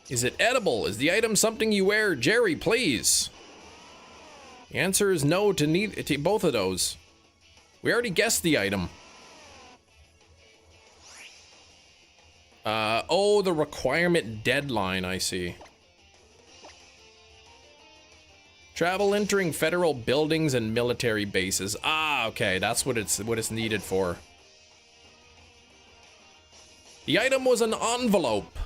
Speaker 1: Is it edible? Is the item something you wear? Jerry, please. The answer is no to both of those. We already guessed the item. Oh, the requirement deadline, I see. Travel entering federal buildings and military bases. Ah, okay, that's what it's needed for. The item was an envelope.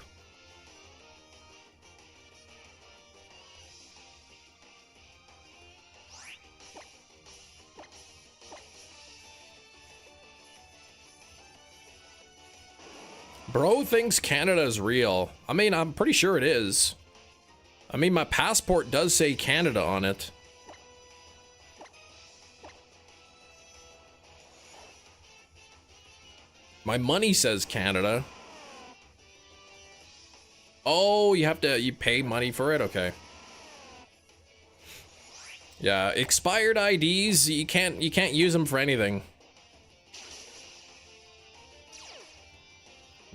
Speaker 1: Bro thinks Canada's real. I mean, I'm pretty sure it is. I mean, my passport does say Canada on it. My money says Canada. Oh, you pay money for it? Okay. Yeah, expired IDs, you can't use them for anything.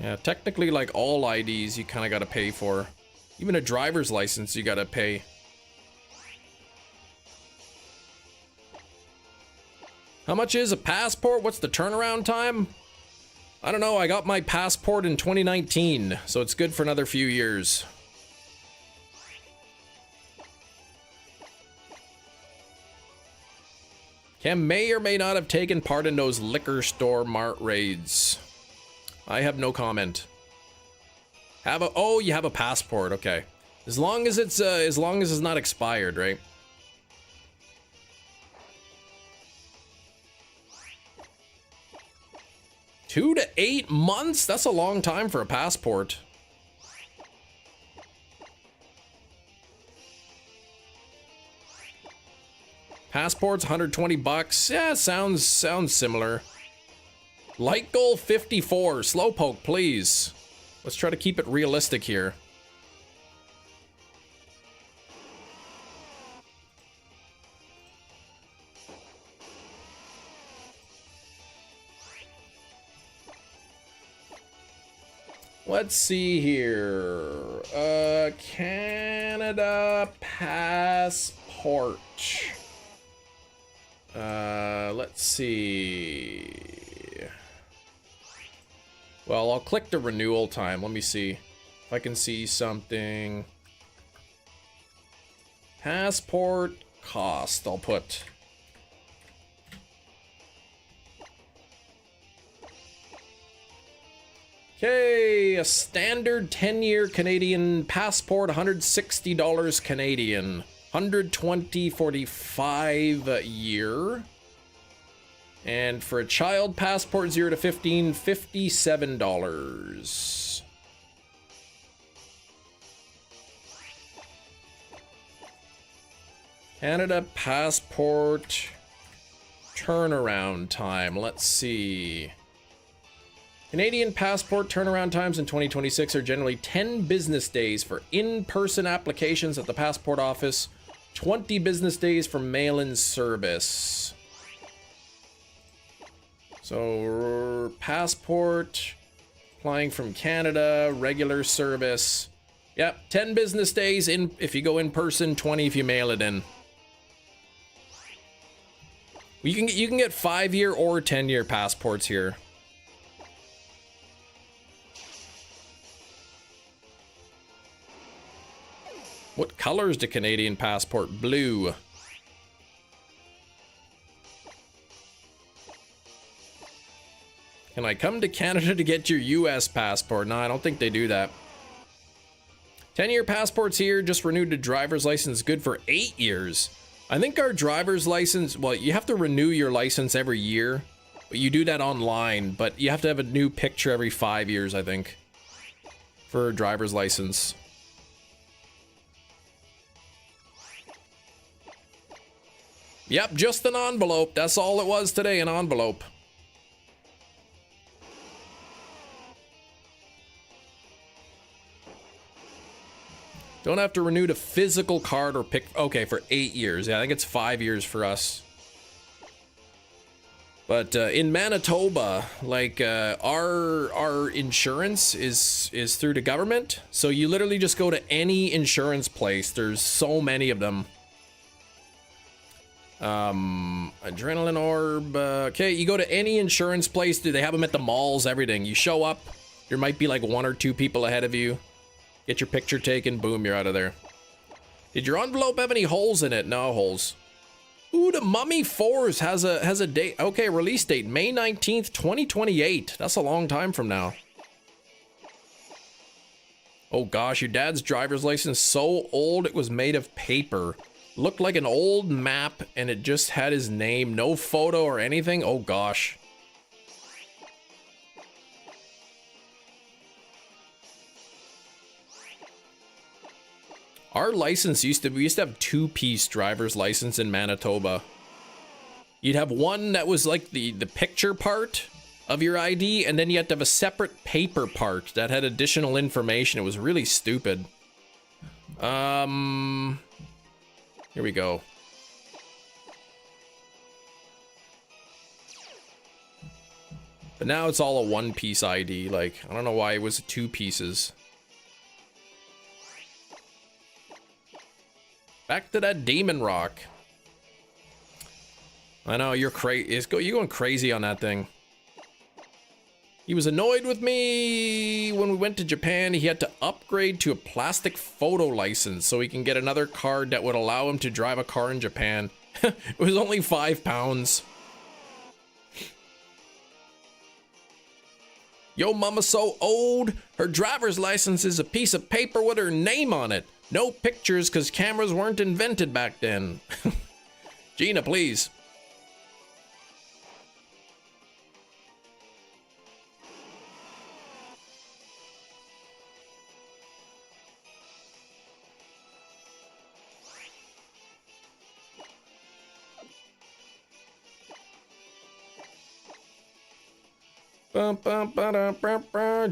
Speaker 1: Yeah, technically, like all IDs, you kind of got to pay for. Even a driver's license, you got to pay. How much is a passport? What's the turnaround time? I don't know. I got my passport in 2019, so it's good for another few years. Cam may or may not have taken part in those liquor store mart raids. I have no comment. Oh, you have a passport, okay. As long as it's not expired, right? Two to 8 months? That's a long time for a passport. Passport's 120 bucks. Yeah, sounds similar. Light goal 54. Slowpoke, please. Let's try to keep it realistic here. Let's see here. Canada passport. Let's see. Well, I'll click the renewal time. Let me see if I can see something. Passport cost, I'll put. Okay, a standard 10-year Canadian passport, $160 Canadian. 120.45 a year. And for a child passport, 0 to 15, $57. Canada passport turnaround time. Let's see. Canadian passport turnaround times in 2026 are generally 10 business days for in-person applications at the passport office, 20 business days for mail-in service. So, passport, applying from Canada, regular service. Yep, 10 business days in if you go in person, 20 if you mail it in. You can get 5-year or 10-year passports here. What color is the Canadian passport? Blue. Can I come to Canada to get your US passport? No, I don't think they do that. 10-year passports here, just renewed to driver's license, good for 8 years. I think our driver's license, well, you have to renew your license every year, but you do that online, but you have to have a new picture every 5 years, I think, for a driver's license. Yep, just an envelope. That's all it was today, an envelope. Don't have to renew the physical card or pick. Okay, for 8 years. Yeah, I think it's 5 years for us. But in Manitoba, like our insurance is through the government. So you literally just go to any insurance place. There's so many of them. Adrenaline orb. Okay, you go to any insurance place. They have them at the malls, everything. You show up. There might be like 1 or 2 people ahead of you. Get your picture taken. Boom, you're out of there. Did your envelope have any holes in it? No holes. Ooh, the Mummy 4s has a date. Okay, release date May 19th, 2028. That's a long time from now. Oh gosh, your dad's driver's license so old it was made of paper. Looked like an old map and it just had his name, no photo or anything. Oh gosh. Our license we used to have 2-piece driver's license in Manitoba. You'd have one that was like the picture part of your ID, and then you had to have a separate paper part that had additional information. It was really stupid. Here we go. But now it's all a 1-piece ID. Like, I don't know why it was 2 pieces. Back to that Demon Rock. I know, you're you're going crazy on that thing. He was annoyed with me when we went to Japan. He had to upgrade to a plastic photo license so he can get another card that would allow him to drive a car in Japan. It was only £5. Yo, mama's so old, her driver's license is a piece of paper with her name on it. No pictures because cameras weren't invented back then. Gina, please.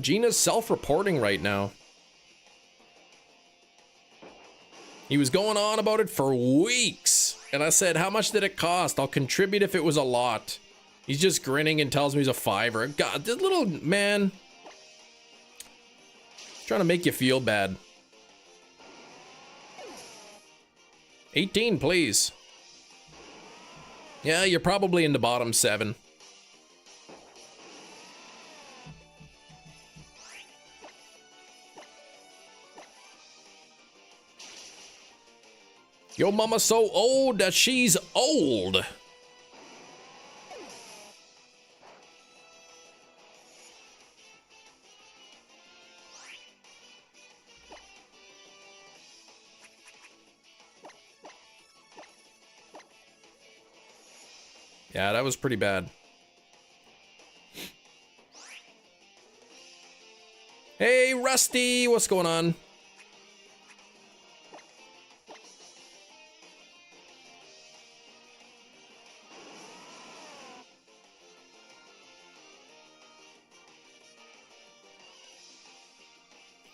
Speaker 1: Gina's self-reporting right now. He was going on about it for weeks. And I said, how much did it cost? I'll contribute if it was a lot. He's just grinning and tells me he's a $5. God, this little man. He's trying to make you feel bad. 18, please. Yeah, you're probably in the bottom 7. Yo, mama's so old that she's old. Yeah, that was pretty bad. Hey, Rusty, what's going on?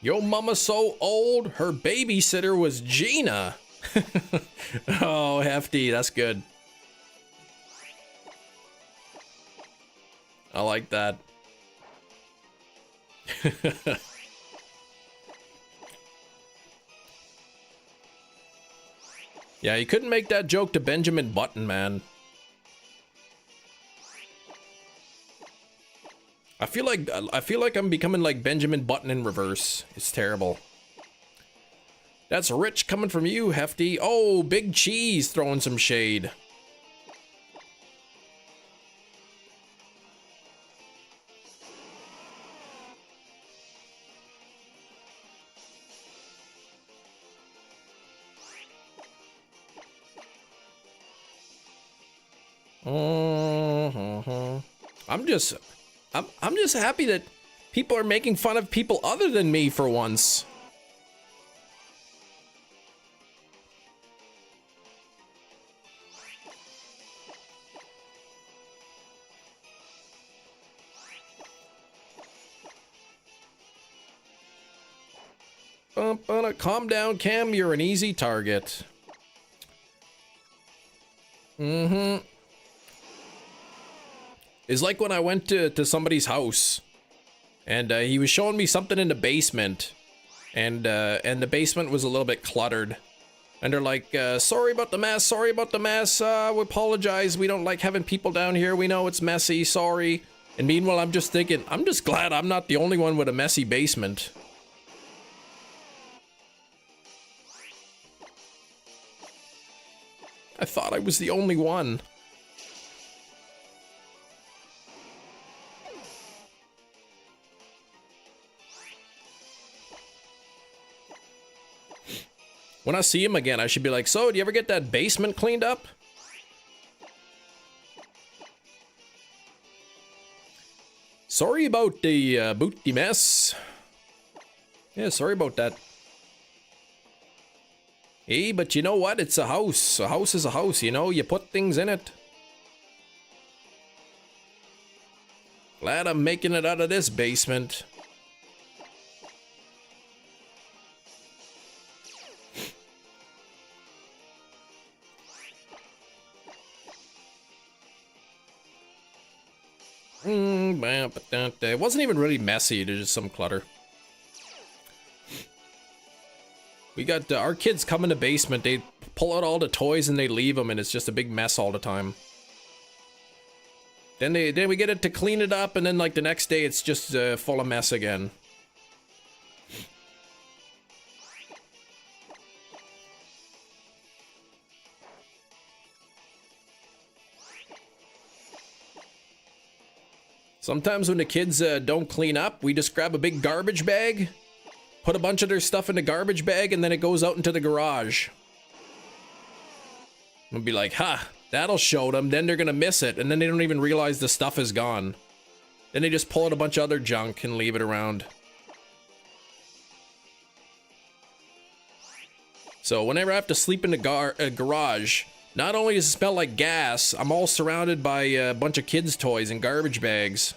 Speaker 1: Yo, mama's so old, her babysitter was Gina. Oh, hefty, that's good. I like that. Yeah, you couldn't make that joke to Benjamin Button, man. I feel like I'm becoming like Benjamin Button in reverse. It's terrible. That's rich coming from you, Hefty. Oh, Big Cheese throwing some shade. I'm just happy that people are making fun of people other than me for once. Calm down, Cam. You're an easy target. Mm-hmm. It's like when I went to somebody's house, and he was showing me something in the basement, and the basement was a little bit cluttered. And they're like, sorry about the mess, sorry about the mess, we apologize, we don't like having people down here, we know it's messy, sorry. And meanwhile, I'm just thinking, I'm just glad I'm not the only one with a messy basement. I thought I was the only one. When I see him again, I should be like, so, do you ever get that basement cleaned up? Sorry about the mess. Yeah, sorry about that. Hey, but you know what? It's a house. A house is a house, you know? You put things in it. Glad I'm making it out of this basement. It wasn't even really messy, there's just some clutter. We got our kids come in the basement, they pull out all the toys and they leave them, and it's just a big mess all the time. Then we get it to clean it up, and then like the next day it's just full of mess again. Sometimes when the kids don't clean up, we just grab a big garbage bag, put a bunch of their stuff in the garbage bag, and then it goes out into the garage. We'll be like, ha, that'll show them, then they're gonna miss it, and then they don't even realize the stuff is gone. Then they just pull out a bunch of other junk and leave it around. So whenever I have to sleep in the garage, not only does it smell like gas, I'm all surrounded by a bunch of kids' toys and garbage bags.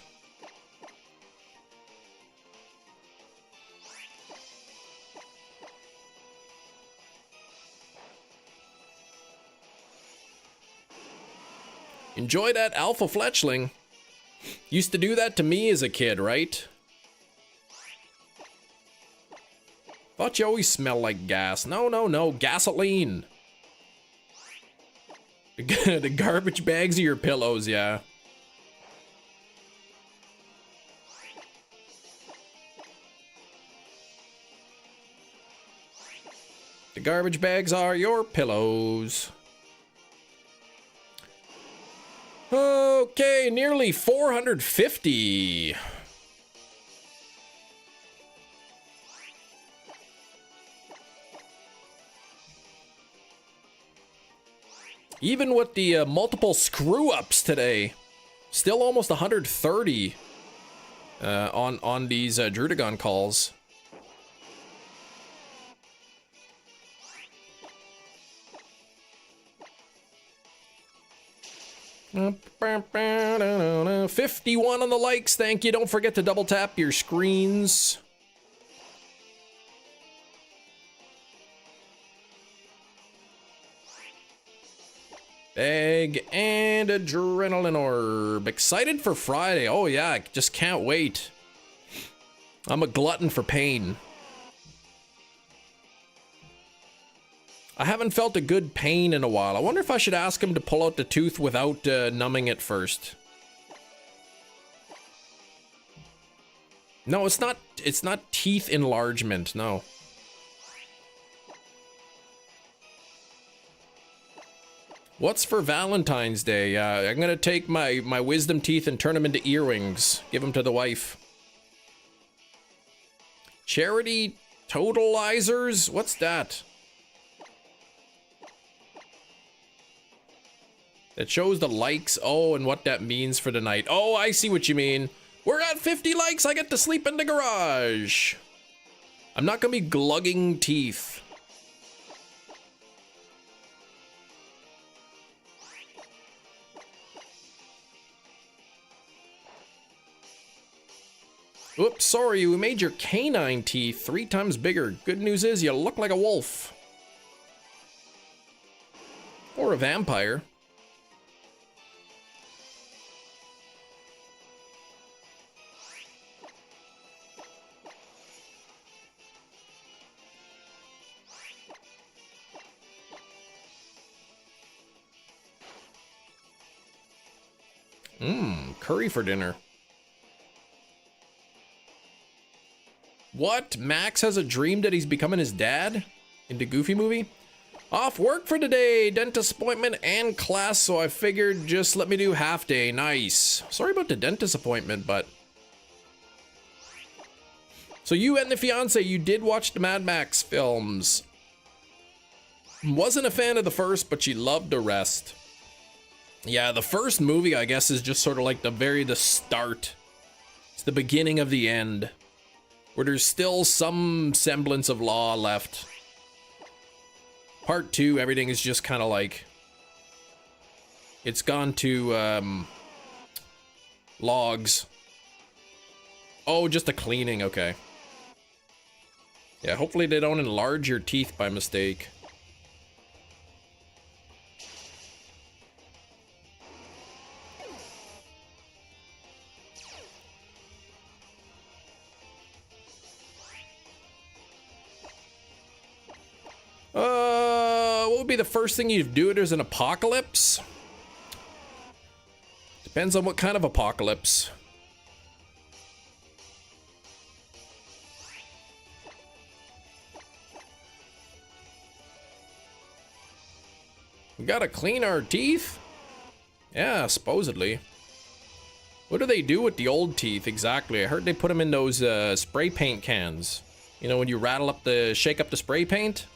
Speaker 1: Enjoy that alpha fletchling. Used to do that to me as a kid, right? Thought you always smell like gas. No, no, no, gasoline. The garbage bags are your pillows, yeah. The garbage bags are your pillows. Okay, nearly 450. Even with the multiple screw-ups today, still almost 130 on these Drudagon calls. $51 on the likes, thank you. Don't forget to double tap your screens. Egg and adrenaline orb. Excited for Friday. Oh yeah, I just can't wait. I'm a glutton for pain. I haven't felt a good pain in a while. I wonder if I should ask him to pull out the tooth without numbing it first. No, it's not teeth enlargement, no. What's for Valentine's Day? I'm gonna take my wisdom teeth and turn them into earrings. Give them to the wife. Charity totalizers? What's that? It shows the likes. Oh, and what that means for the night. Oh, I see what you mean. We're at 50 likes. I get to sleep in the garage. I'm not gonna be glugging teeth. Oops, sorry, we made your canine teeth 3 times bigger. Good news is you look like a wolf. Or a vampire. Curry for dinner. What? Max has a dream that he's becoming his dad? In the Goofy movie? Off work for today, dentist appointment and class, so I figured just let me do half day. Nice. Sorry about the dentist appointment, but... So you and the fiance, you did watch the Mad Max films. Wasn't a fan of the first, but she loved the rest. Yeah, the first movie, I guess, is just sort of like the start. It's the beginning of the end. Where there's still some semblance of law left. Part 2, everything is just kind of like... It's gone to, logs. Oh, just a cleaning, okay. Yeah, hopefully they don't enlarge your teeth by mistake. What would be the first thing you'd do if there's an apocalypse? Depends on what kind of apocalypse. We gotta clean our teeth? Yeah, supposedly. What do they do with the old teeth exactly? I heard they put them in those spray paint cans. You know, when you shake up the spray paint?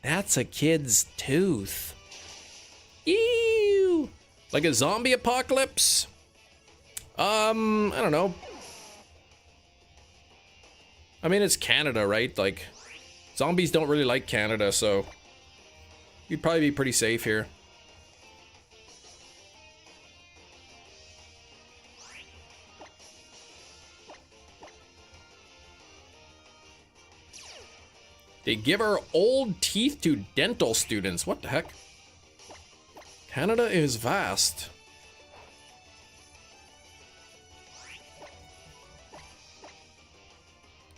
Speaker 1: That's a kid's tooth. Ew! Like a zombie apocalypse? I don't know. I mean, it's Canada, right? Like, zombies don't really like Canada, so you'd probably be pretty safe here. They give our old teeth to dental students. What the heck? Canada is vast.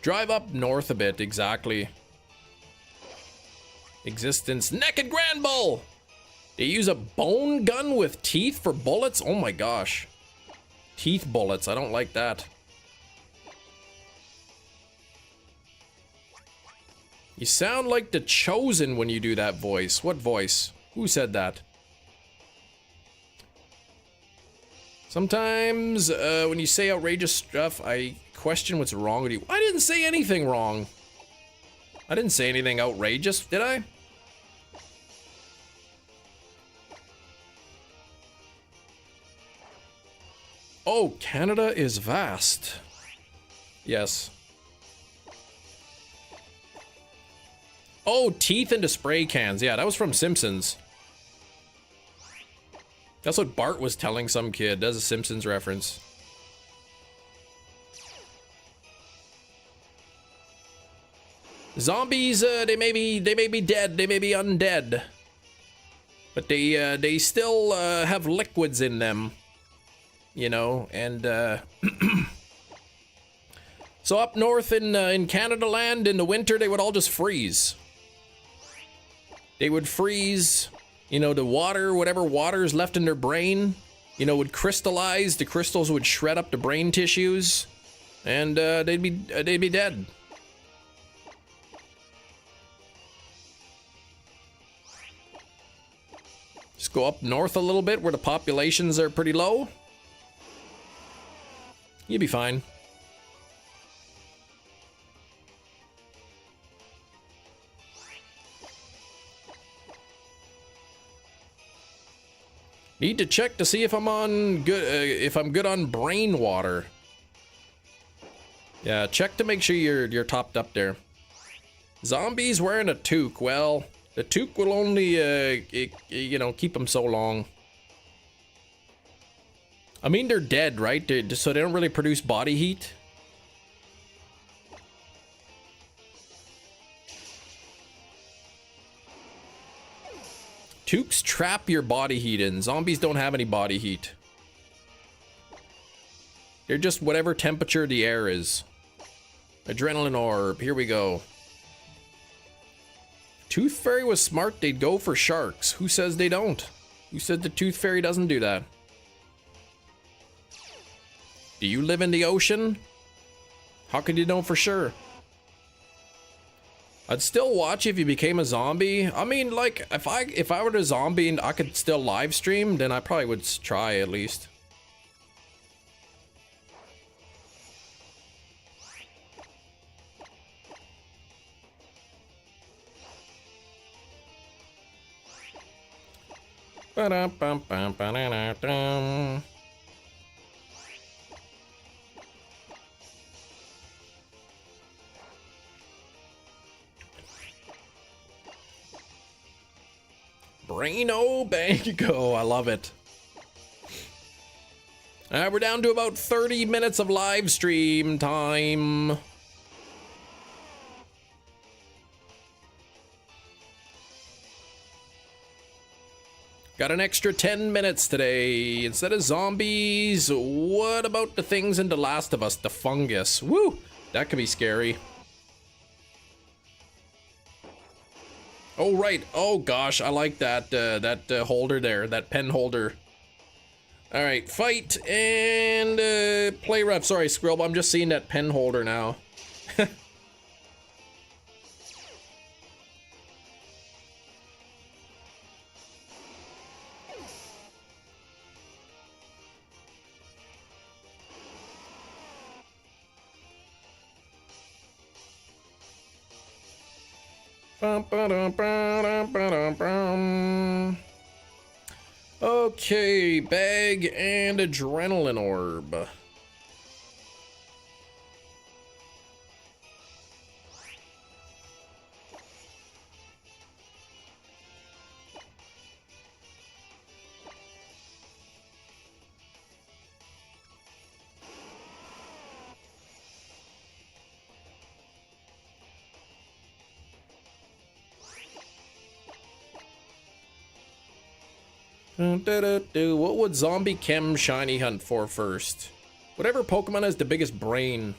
Speaker 1: Drive up north a bit, exactly. Existence. Naked Grand Bull! They use a bone gun with teeth for bullets? Oh my gosh. Teeth bullets, I don't like that. You sound like the Chosen when you do that voice. What voice? Who said that? Sometimes when you say outrageous stuff, I question what's wrong with you. I didn't say anything wrong. I didn't say anything outrageous, did I? Oh, Canada is vast. Yes. Oh, teeth into spray cans. Yeah, that was from Simpsons. That's what Bart was telling some kid. That's a Simpsons reference. Zombies, they may be dead, they may be undead. But they still have liquids in them. You know, and so up north in Canada land in the winter they would all just freeze. They would freeze, you know, the water, whatever water is left in their brain, you know, would crystallize. The crystals would shred up the brain tissues, and they'd be dead. Just go up north a little bit where the populations are pretty low. You'd be fine. Need to check to see if I'm good on brain water. Yeah, check to make sure you're topped up there. Zombies wearing a toque. Well, the toque will only you know, keep them so long. I mean, they're dead, right? So they don't really produce body heat. Toques trap your body heat in. Zombies don't have any body heat. They're just whatever temperature the air is. Adrenaline orb. Here we go. Tooth Fairy was smart. They'd go for sharks. Who says they don't? Who said the Tooth Fairy doesn't do that? Do you live in the ocean? How could you know for sure? I'd still watch if you became a zombie. I mean, like, if I were a zombie and I could still live stream, then I probably would try at least. Ba-dum-bum-bum-ba-da-da-dum. Braino Bango, I love it. We're down to about 30 minutes of live stream time. Got an extra 10 minutes today. Instead of zombies, what about the things in The Last of Us? The fungus. Woo! That could be scary. Oh, right. Oh, gosh. I like that holder there. That pen holder. All right. Fight and play rep. Sorry, Scribble. I'm just seeing that pen holder now. Okay, bag and adrenaline orb. What would Zombie Chem Shiny hunt for first? Whatever Pokemon has the biggest brain.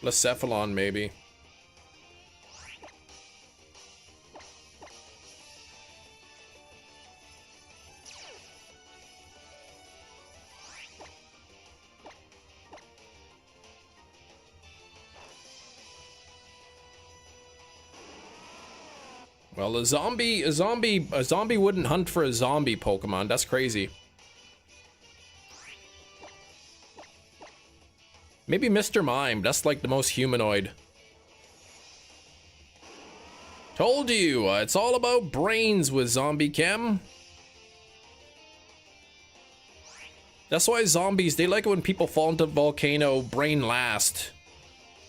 Speaker 1: Blacephalon, maybe. Well, a zombie wouldn't hunt for a zombie Pokemon. That's crazy. Maybe Mr. Mime. That's like the most humanoid. Told you, it's all about brains with Zombie Chem. That's why zombies, they like it when people fall into a volcano brain last.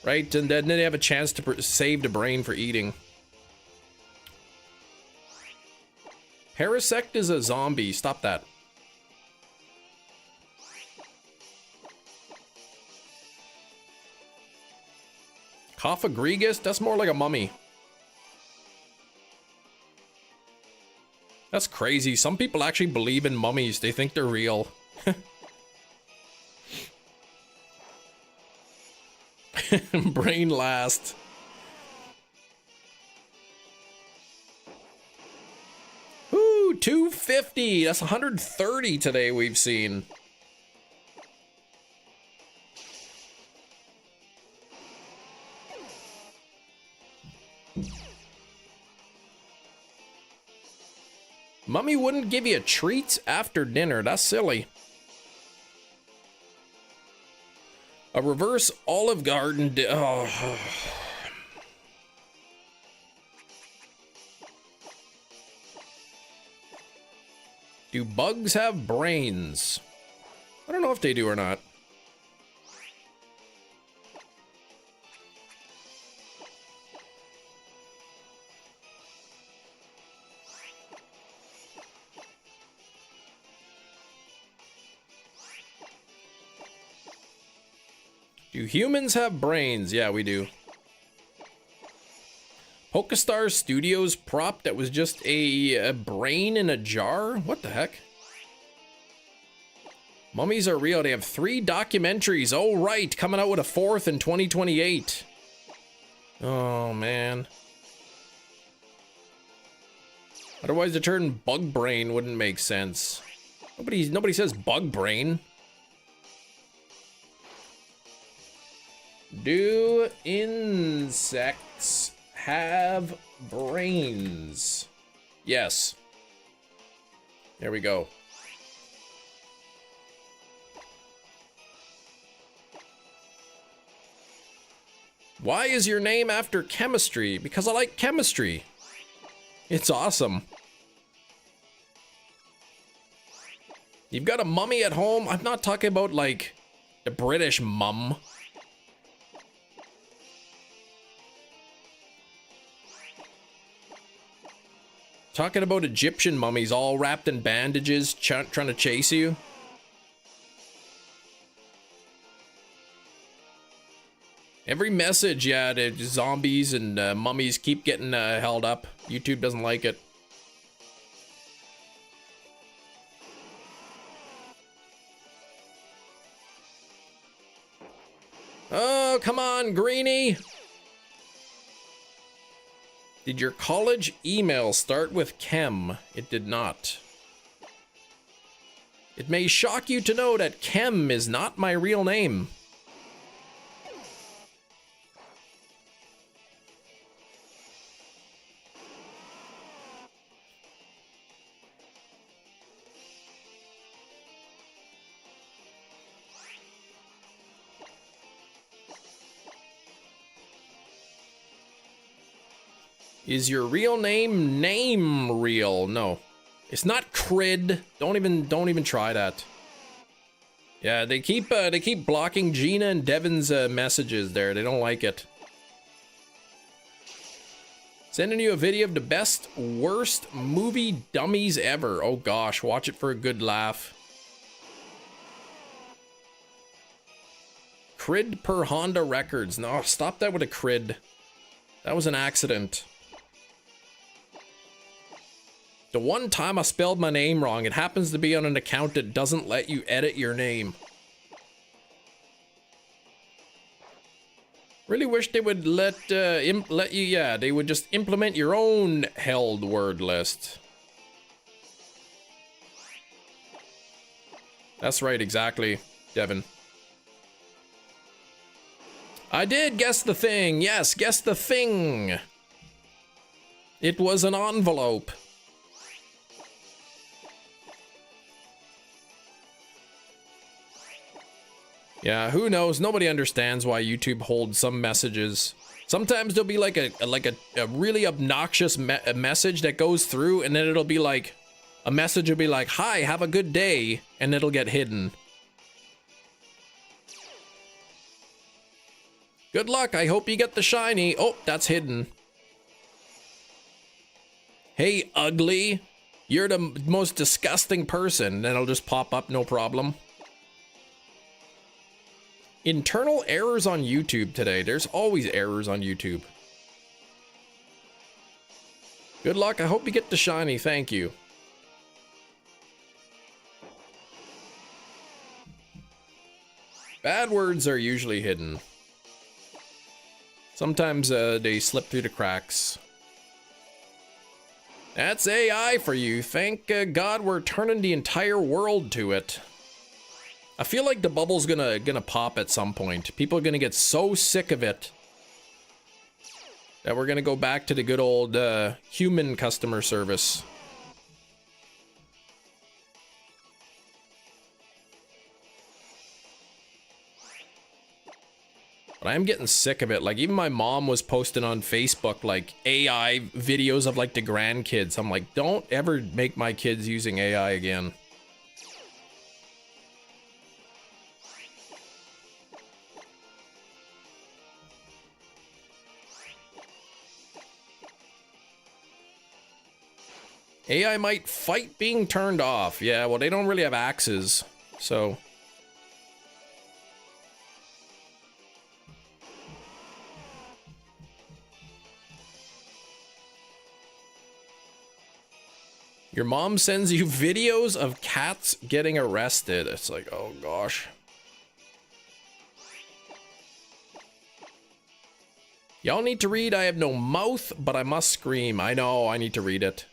Speaker 1: Right? And then they have a chance to save the brain for eating. Parasect is a zombie. Stop that. Cophagregus? That's more like a mummy. That's crazy. Some people actually believe in mummies. They think they're real. Brain last. Ooh, 250. That's 130 today we've seen. Mummy wouldn't give you treats after dinner. That's silly. A reverse Olive Garden. Oh. Do bugs have brains? I don't know if they do or not. Do humans have brains? Yeah, we do. PokeStar Studios prop that was just a brain in a jar? What the heck? Mummies are real. They have 3 documentaries. Oh, right. Coming out with a 4th in 2028. Oh, man. Otherwise, the term bug brain wouldn't make sense. Nobody says bug brain. Do insects have brains? Yes. There we go. Why is your name after chemistry? Because I like chemistry. It's awesome. You've got a mummy at home? I'm not talking about like a British mum. Talking about Egyptian mummies all wrapped in bandages trying to chase you. Every message, yeah, the zombies and mummies keep getting held up. YouTube doesn't like it. Oh, come on, Greenie. Did your college email start with chem? It did not. It may shock you to know that Chem is not my real name. Is your real name real? No. It's not Crid. Don't even try that. Yeah, they keep blocking Gina and Devin's messages there. They don't like it. Sending you a video of the best, worst movie dummies ever. Oh gosh, watch it for a good laugh. Crid per Honda Records. No, stop that with a crid. That was an accident. The one time I spelled my name wrong, it happens to be on an account that doesn't let you edit your name. Really wish they would let you, yeah, they would just implement your own held word list. That's right, exactly, Devin. I did guess the thing, yes, guess the thing. It was an envelope. Yeah, who knows? Nobody understands why YouTube holds some messages. Sometimes there'll be like a really obnoxious message that goes through, and then it'll be like, a message will be like, "Hi, have a good day," and it'll get hidden. Good luck, I hope you get the shiny. Oh, that's hidden. Hey, ugly, you're the most disgusting person. Then it'll just pop up, no problem. Internal errors on YouTube today. There's always errors on YouTube. Good luck. I hope you get the shiny. Thank you. Bad words are usually hidden. Sometimes they slip through the cracks. That's AI for you. Thank God we're turning the entire world to it. I feel like the bubble's gonna pop at some point. People are gonna get so sick of it that we're gonna go back to the good old human customer service. But I am getting sick of it. Like, even my mom was posting on Facebook like AI videos of like the grandkids. I'm like, don't ever make my kids using AI again. AI might fight being turned off. Yeah, well, they don't really have axes, so. Your mom sends you videos of cats getting arrested. It's like, oh gosh. Y'all need to read. I have no mouth, but I must scream. I know, I need to read it.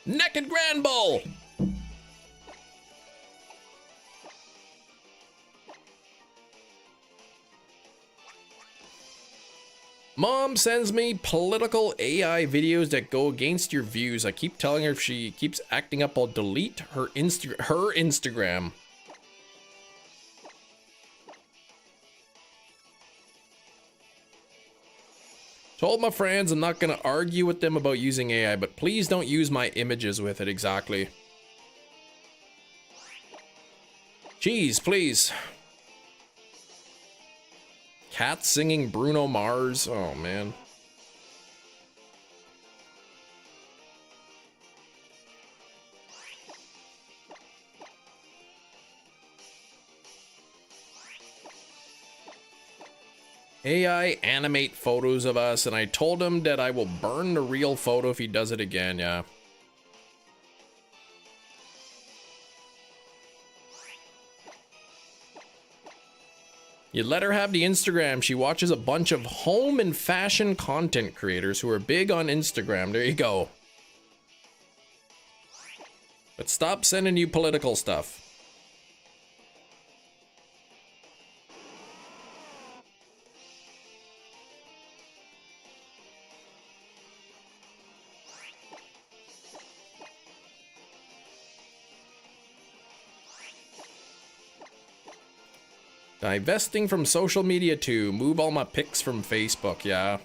Speaker 1: Naked Grand Bull! Mom sends me political AI videos that go against your views. I keep telling her if she keeps acting up, I'll delete her Instagram. Told my friends I'm not gonna argue with them about using AI, but please don't use my images with it. Exactly. Jeez, please. Cat singing Bruno Mars. Oh, man. AI animate photos of us, and I told him that I will burn the real photo if he does it again, yeah. You let her have the Instagram. She watches a bunch of home and fashion content creators who are big on Instagram. There you go. But stop sending you political stuff. Divesting from social media too. Move all my pics from Facebook, yeah.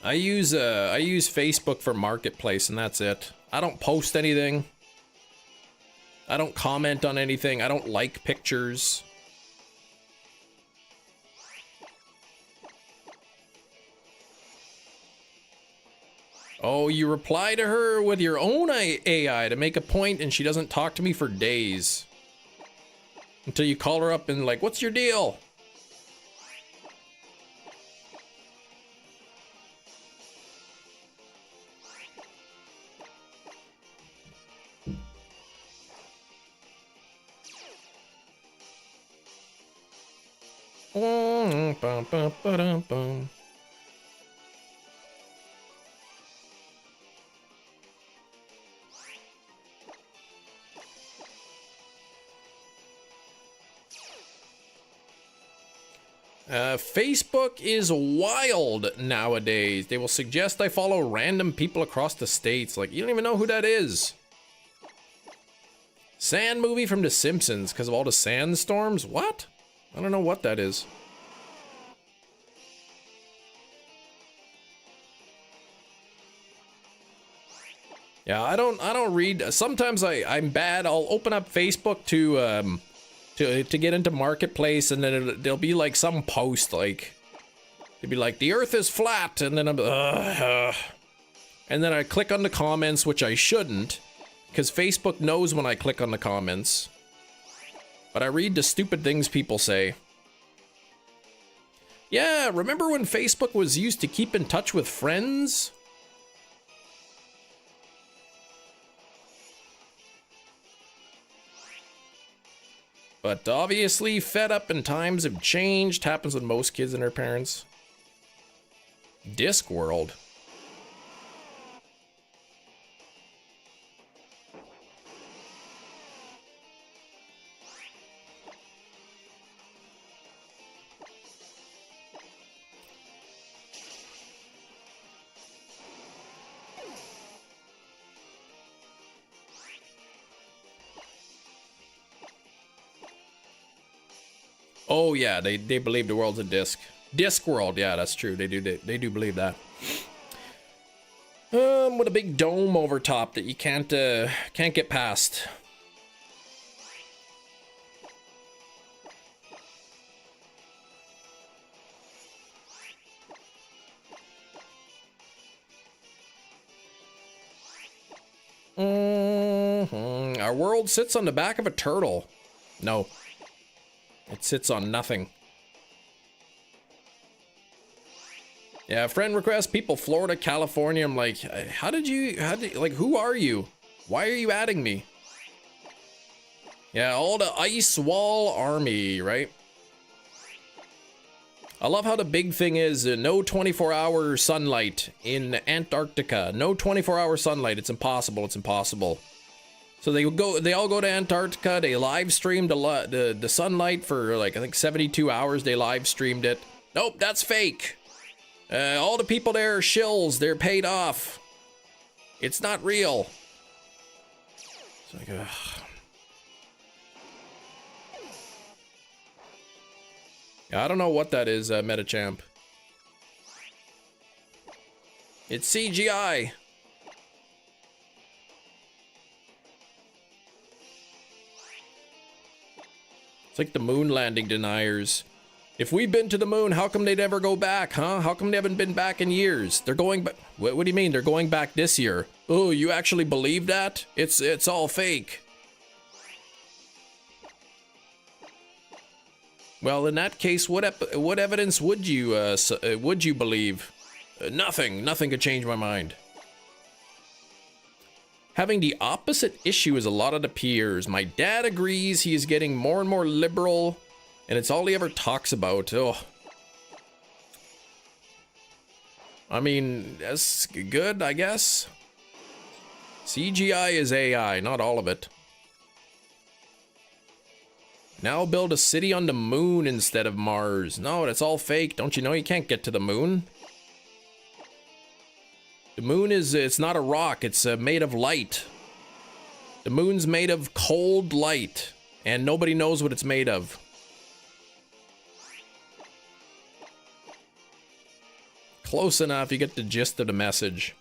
Speaker 1: I use Facebook for Marketplace, and that's it. I don't post anything. I don't comment on anything. I don't like pictures. Oh, you reply to her with your own AI to make a point, and she doesn't talk to me for days. Until you call her up and like, what's your deal? Facebook is wild nowadays. They will suggest I follow random people across the states. Like, you don't even know who that is. Sand movie from The Simpsons because of all the sandstorms? What? I don't know what that is. Yeah, I don't read. Sometimes I'm bad. I'll open up Facebook to get into Marketplace, and then there'll be like some post like it'd be like the Earth is flat, and then and then I click on the comments, which I shouldn't, because Facebook knows when I click on the comments. But I read the stupid things people say. Yeah, remember when Facebook was used to keep in touch with friends? But obviously, fed up and times have changed. Happens with most kids and their parents. Discworld. Oh yeah, they believe the world's a disc. Disc world, yeah, that's true. They do believe that. With a big dome over top that you can't get past. Our world sits on the back of a turtle. No. It sits on nothing. Yeah, friend request, people, Florida, California. I'm like, like, who are you? Why are you adding me? Yeah, all the ice wall army, right? I love how the big thing is no 24-hour sunlight in Antarctica. No 24-hour sunlight. It's impossible. It's impossible. So they all go to Antarctica. They live streamed the sunlight for like I think 72 hours. They live streamed it. Nope, that's fake. All the people there are shills. They're paid off. It's not real. It's like, ugh. I don't know what that is, Metachamp. It's CGI. It's like the moon landing deniers. If we've been to the moon, how come they never go back, huh? How come they haven't been back in years? They're going back. What do you mean? They're going back this year. Oh, you actually believe that? It's all fake. Well, in that case, what evidence would you believe? Nothing. Nothing could change my mind. Having the opposite issue as a lot of the peers. My dad agrees he is getting more and more liberal, and it's all he ever talks about. Oh. I mean, that's good, I guess. CGI is AI, not all of it. Now build a city on the moon instead of Mars. No, that's all fake. Don't you know you can't get to the moon? The moon it's not a rock. It's made of light. The moon's made of cold light, and nobody knows what it's made of. Close enough, you get the gist of the message.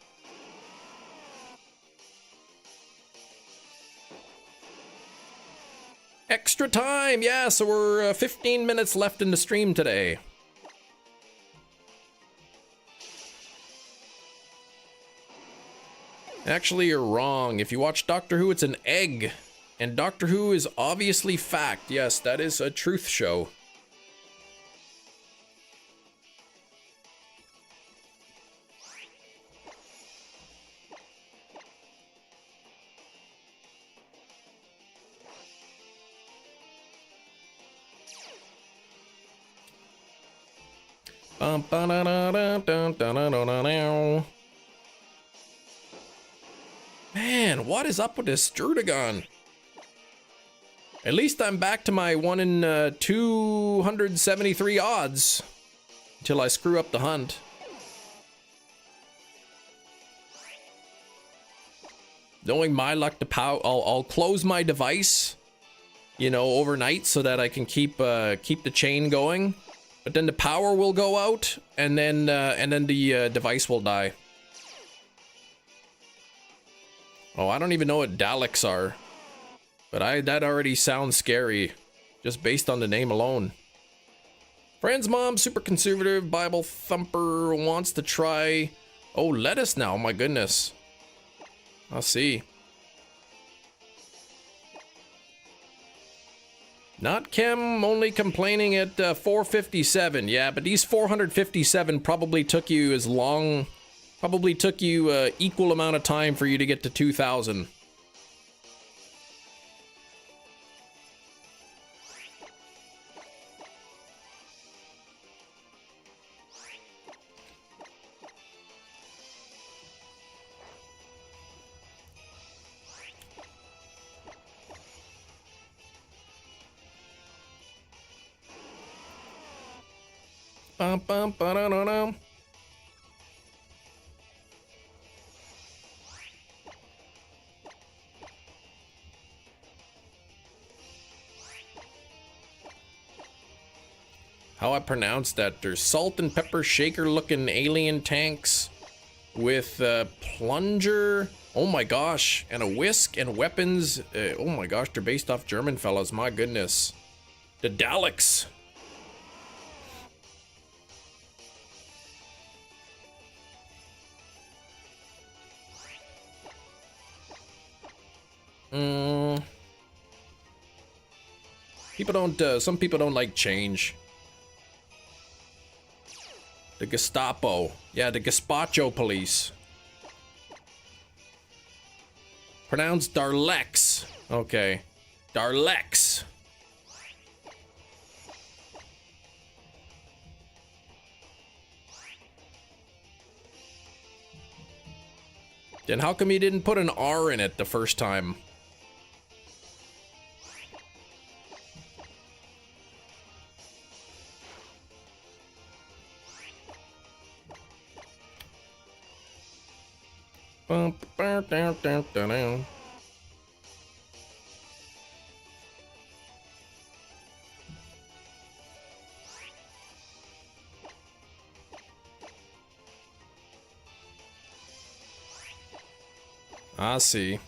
Speaker 1: Extra time, yeah, so we're 15 minutes left in the stream today. Actually, you're wrong. If you watch Doctor Who, it's an egg. And Doctor Who is obviously fact. Yes, that is a truth show. Man, what is up with this Strudicon? At least I'm back to my 1 in 273 odds. Until I screw up the hunt. Knowing my luck to I'll close my device, you know, overnight so that I can keep the chain going. But then the power will go out, and then the device will die. Oh, I don't even know what Daleks are. But that already sounds scary, just based on the name alone. Friend's mom, super conservative, Bible thumper, wants to try... Oh, lettuce now, my goodness. I'll see. Not Kim, only complaining at 457. Yeah, but these 457 probably took you as long... Probably took you equal amount of time for you to get to 2,000. Bum, bum, ba-da-da-dum. how I pronounce that. There's salt and pepper shaker looking alien tanks with plunger. Oh my gosh, and a whisk and weapons. Oh my gosh, they're based off German fellas. My goodness. The Daleks. People don't, some people don't like change. The Gestapo. Yeah, the Gazpacho police. Pronounced Darlex. Okay. Darlex. Then how come you didn't put an R in it the first time? I see.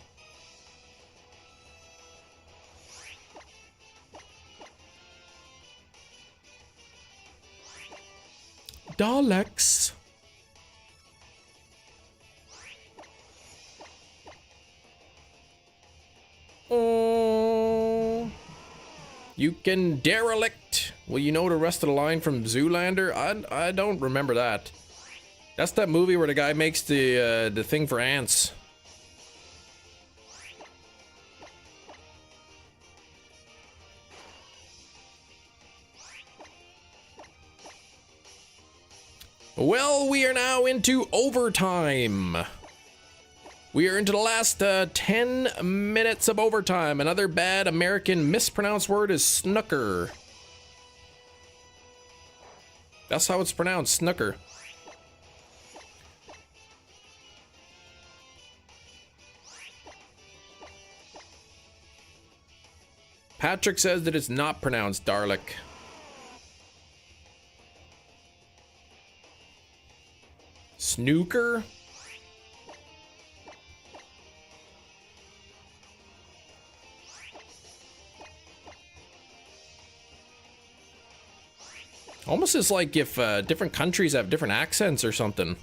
Speaker 1: Daleks. Oh. You can derelict. Well, you know the rest of the line from Zoolander? I don't remember that. That's that movie where the guy makes the thing for ants. Well, we are now into overtime. We are into the last 10 minutes of overtime. Another bad American mispronounced word is snooker. That's how it's pronounced, snooker. Patrick says that it's not pronounced Dalek. Snooker? Almost as like if different countries have different accents or something.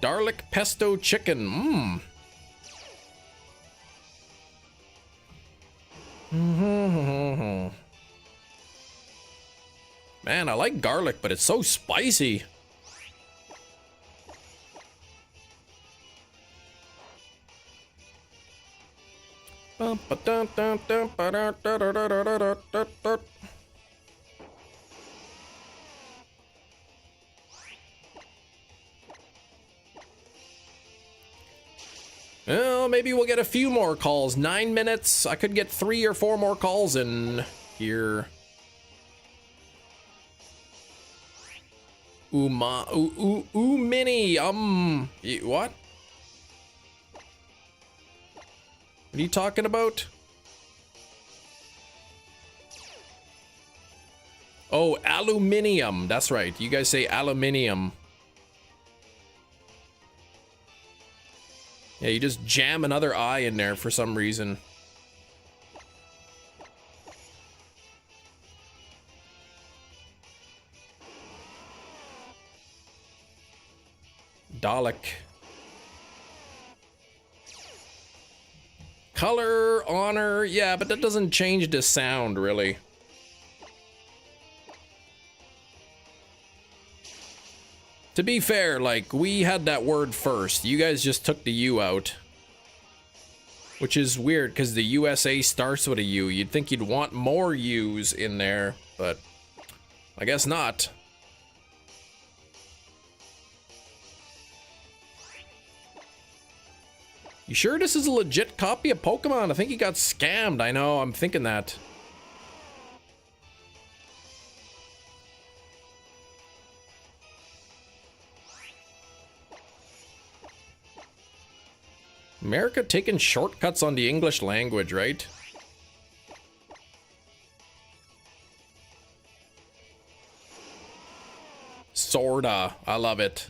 Speaker 1: Dalek pesto chicken. Man, I like garlic, but it's so spicy. Well, maybe we'll get a few more calls. 9 minutes. I could get 3 or 4 more calls in here. Mini. What? What are you talking about? Oh, aluminium. That's right. You guys say aluminium. Yeah, you just jam another I in there for some reason. Dalek. Color, honor, yeah, but that doesn't change the sound, really. To be fair, like, we had that word first. You guys just took the U out. Which is weird, because the USA starts with a U. You'd think you'd want more U's in there, but I guess not. You sure this is a legit copy of Pokemon? I think he got scammed. I know, I'm thinking that. America taking shortcuts on the English language, right? Sorta. I love it.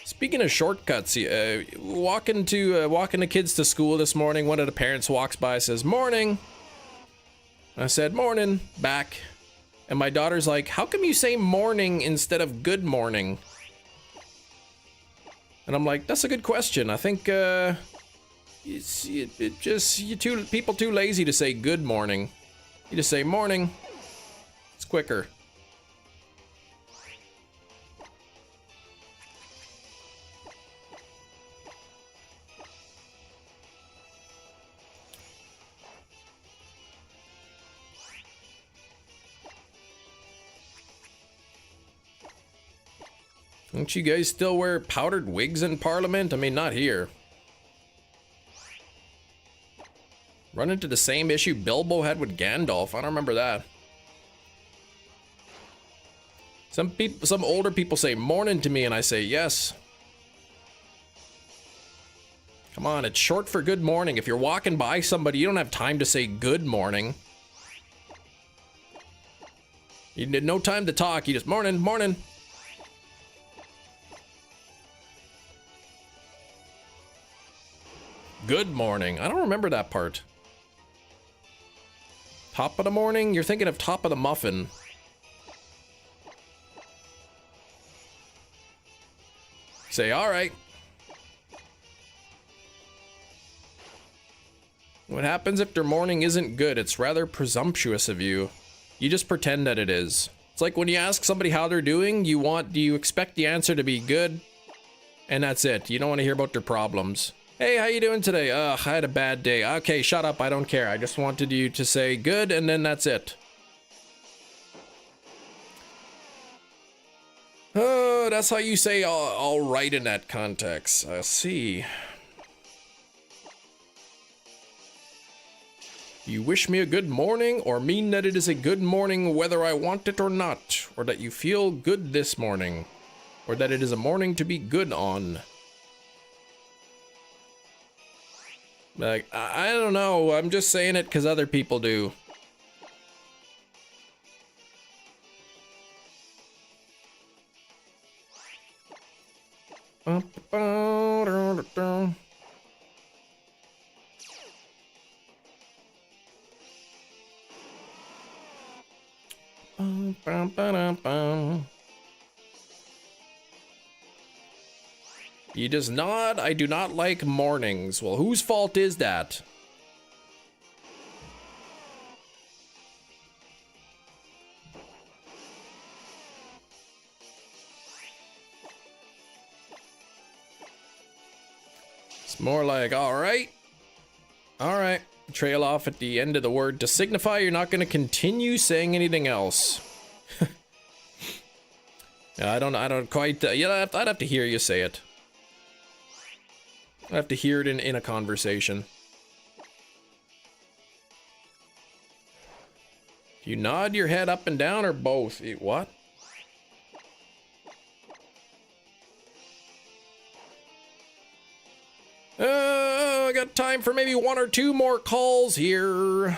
Speaker 1: Speaking of shortcuts, walking the kids to school this morning, one of the parents walks by, says, "Morning." I said, "Morning," back. And my daughter's like, "How come you say morning instead of good morning?" And I'm like, "That's a good question. I think people too lazy to say good morning. You just say morning. It's quicker." Don't you guys still wear powdered wigs in Parliament? I mean, not here. Run into the same issue Bilbo had with Gandalf. I don't remember that. Some older people say morning to me and I say yes. Come on, it's short for good morning. If you're walking by somebody, you don't have time to say good morning. You need no time to talk. You just morning, morning. Good morning. I don't remember that part. Top of the morning? You're thinking of top of the muffin. Say, all right. What happens if their morning isn't good? It's rather presumptuous of you. You just pretend that it is. It's like when you ask somebody how they're doing, do you expect the answer to be good? And that's it. You don't want to hear about their problems. Hey, how you doing today? Ugh, I had a bad day. Okay, shut up. I don't care. I just wanted you to say good, and then that's it. Oh, that's how you say all right in that context. I see. You wish me a good morning, or mean that it is a good morning whether I want it or not, or that you feel good this morning, or that it is a morning to be good on. Like, I don't know. I'm just saying it because other people do. You just nod. I do not like mornings. Well, whose fault is that? It's more like, all right. All right. Trail off at the end of the word to signify you're not going to continue saying anything else. I don't quite, yeah, I'd have to hear you say it. I have to hear it in a conversation. You nod your head up and down or both? What? I got time for maybe 1 or 2 more calls here.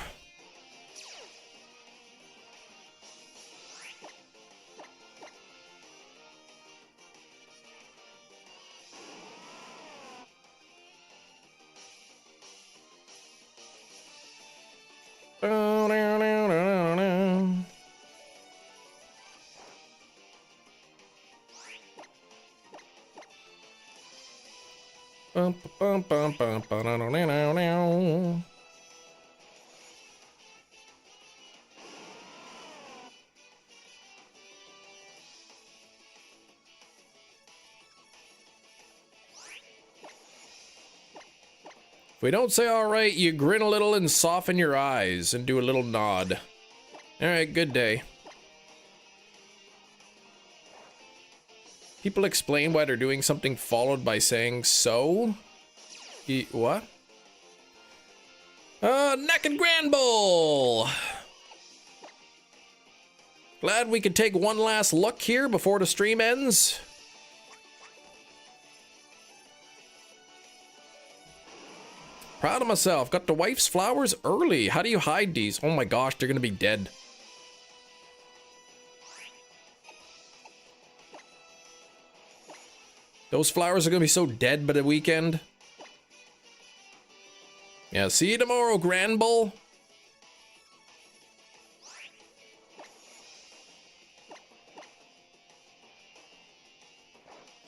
Speaker 1: If we don't say all right, you grin a little and soften your eyes and do a little nod. All right, good day. People explain why they're doing something followed by saying so. What? Naked Granbull! Glad we could take one last look here before the stream ends. Proud of myself. Got the wife's flowers early. How do you hide these? Oh my gosh, they're gonna be dead. Those flowers are gonna be so dead by the weekend. Yeah, see you tomorrow, Grand Bull.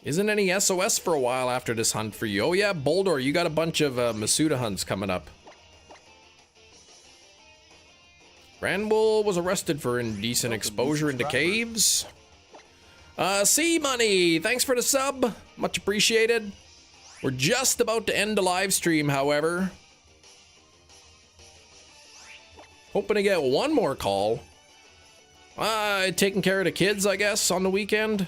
Speaker 1: Isn't any SOS for a while after this hunt for you? Oh yeah, Boulder, you got a bunch of Masuda hunts coming up. Granbull was arrested for indecent exposure into caves. Sea Money, thanks for the sub. Much appreciated. We're just about to end the live stream, however. Hoping to get one more call. Taking care of the kids, I guess, on the weekend.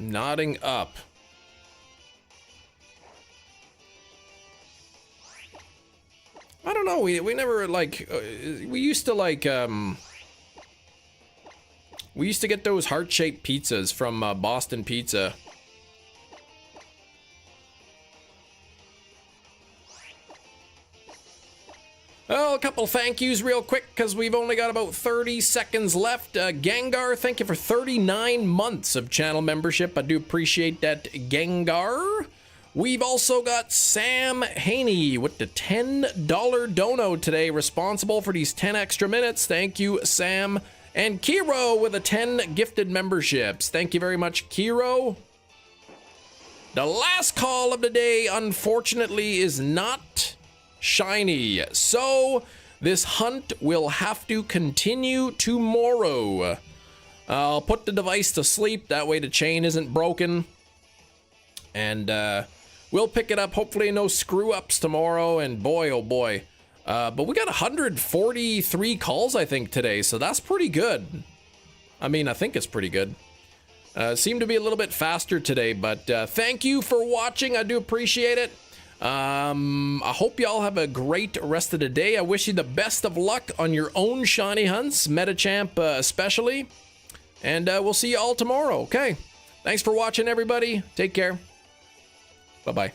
Speaker 1: Nodding up. I don't know, we never like we used to like we used to get those heart-shaped pizzas from Boston Pizza. Well, a couple thank yous real quick because we've only got about 30 seconds left. Gengar, thank you for 39 months of channel membership. I do appreciate that, Gengar. We've also got Sam Haney with the $10 dono today, responsible for these 10 extra minutes. Thank you, Sam. And Kiro with a 10 gifted memberships. Thank you very much, Kiro. The last call of the day, unfortunately, is not shiny. So this hunt will have to continue tomorrow. I'll put the device to sleep. That way the chain isn't broken. And we'll pick it up. Hopefully no screw ups tomorrow. And boy, oh boy. But we got 143 calls, I think, today. So that's pretty good. I mean, I think it's pretty good. Seemed to be a little bit faster today. But thank you for watching. I do appreciate it. I hope y'all have a great rest of the day. I wish you the best of luck on your own shiny hunts, Metachamp especially. And we'll see you all tomorrow, okay? Thanks for watching, everybody. Take care. Bye-bye.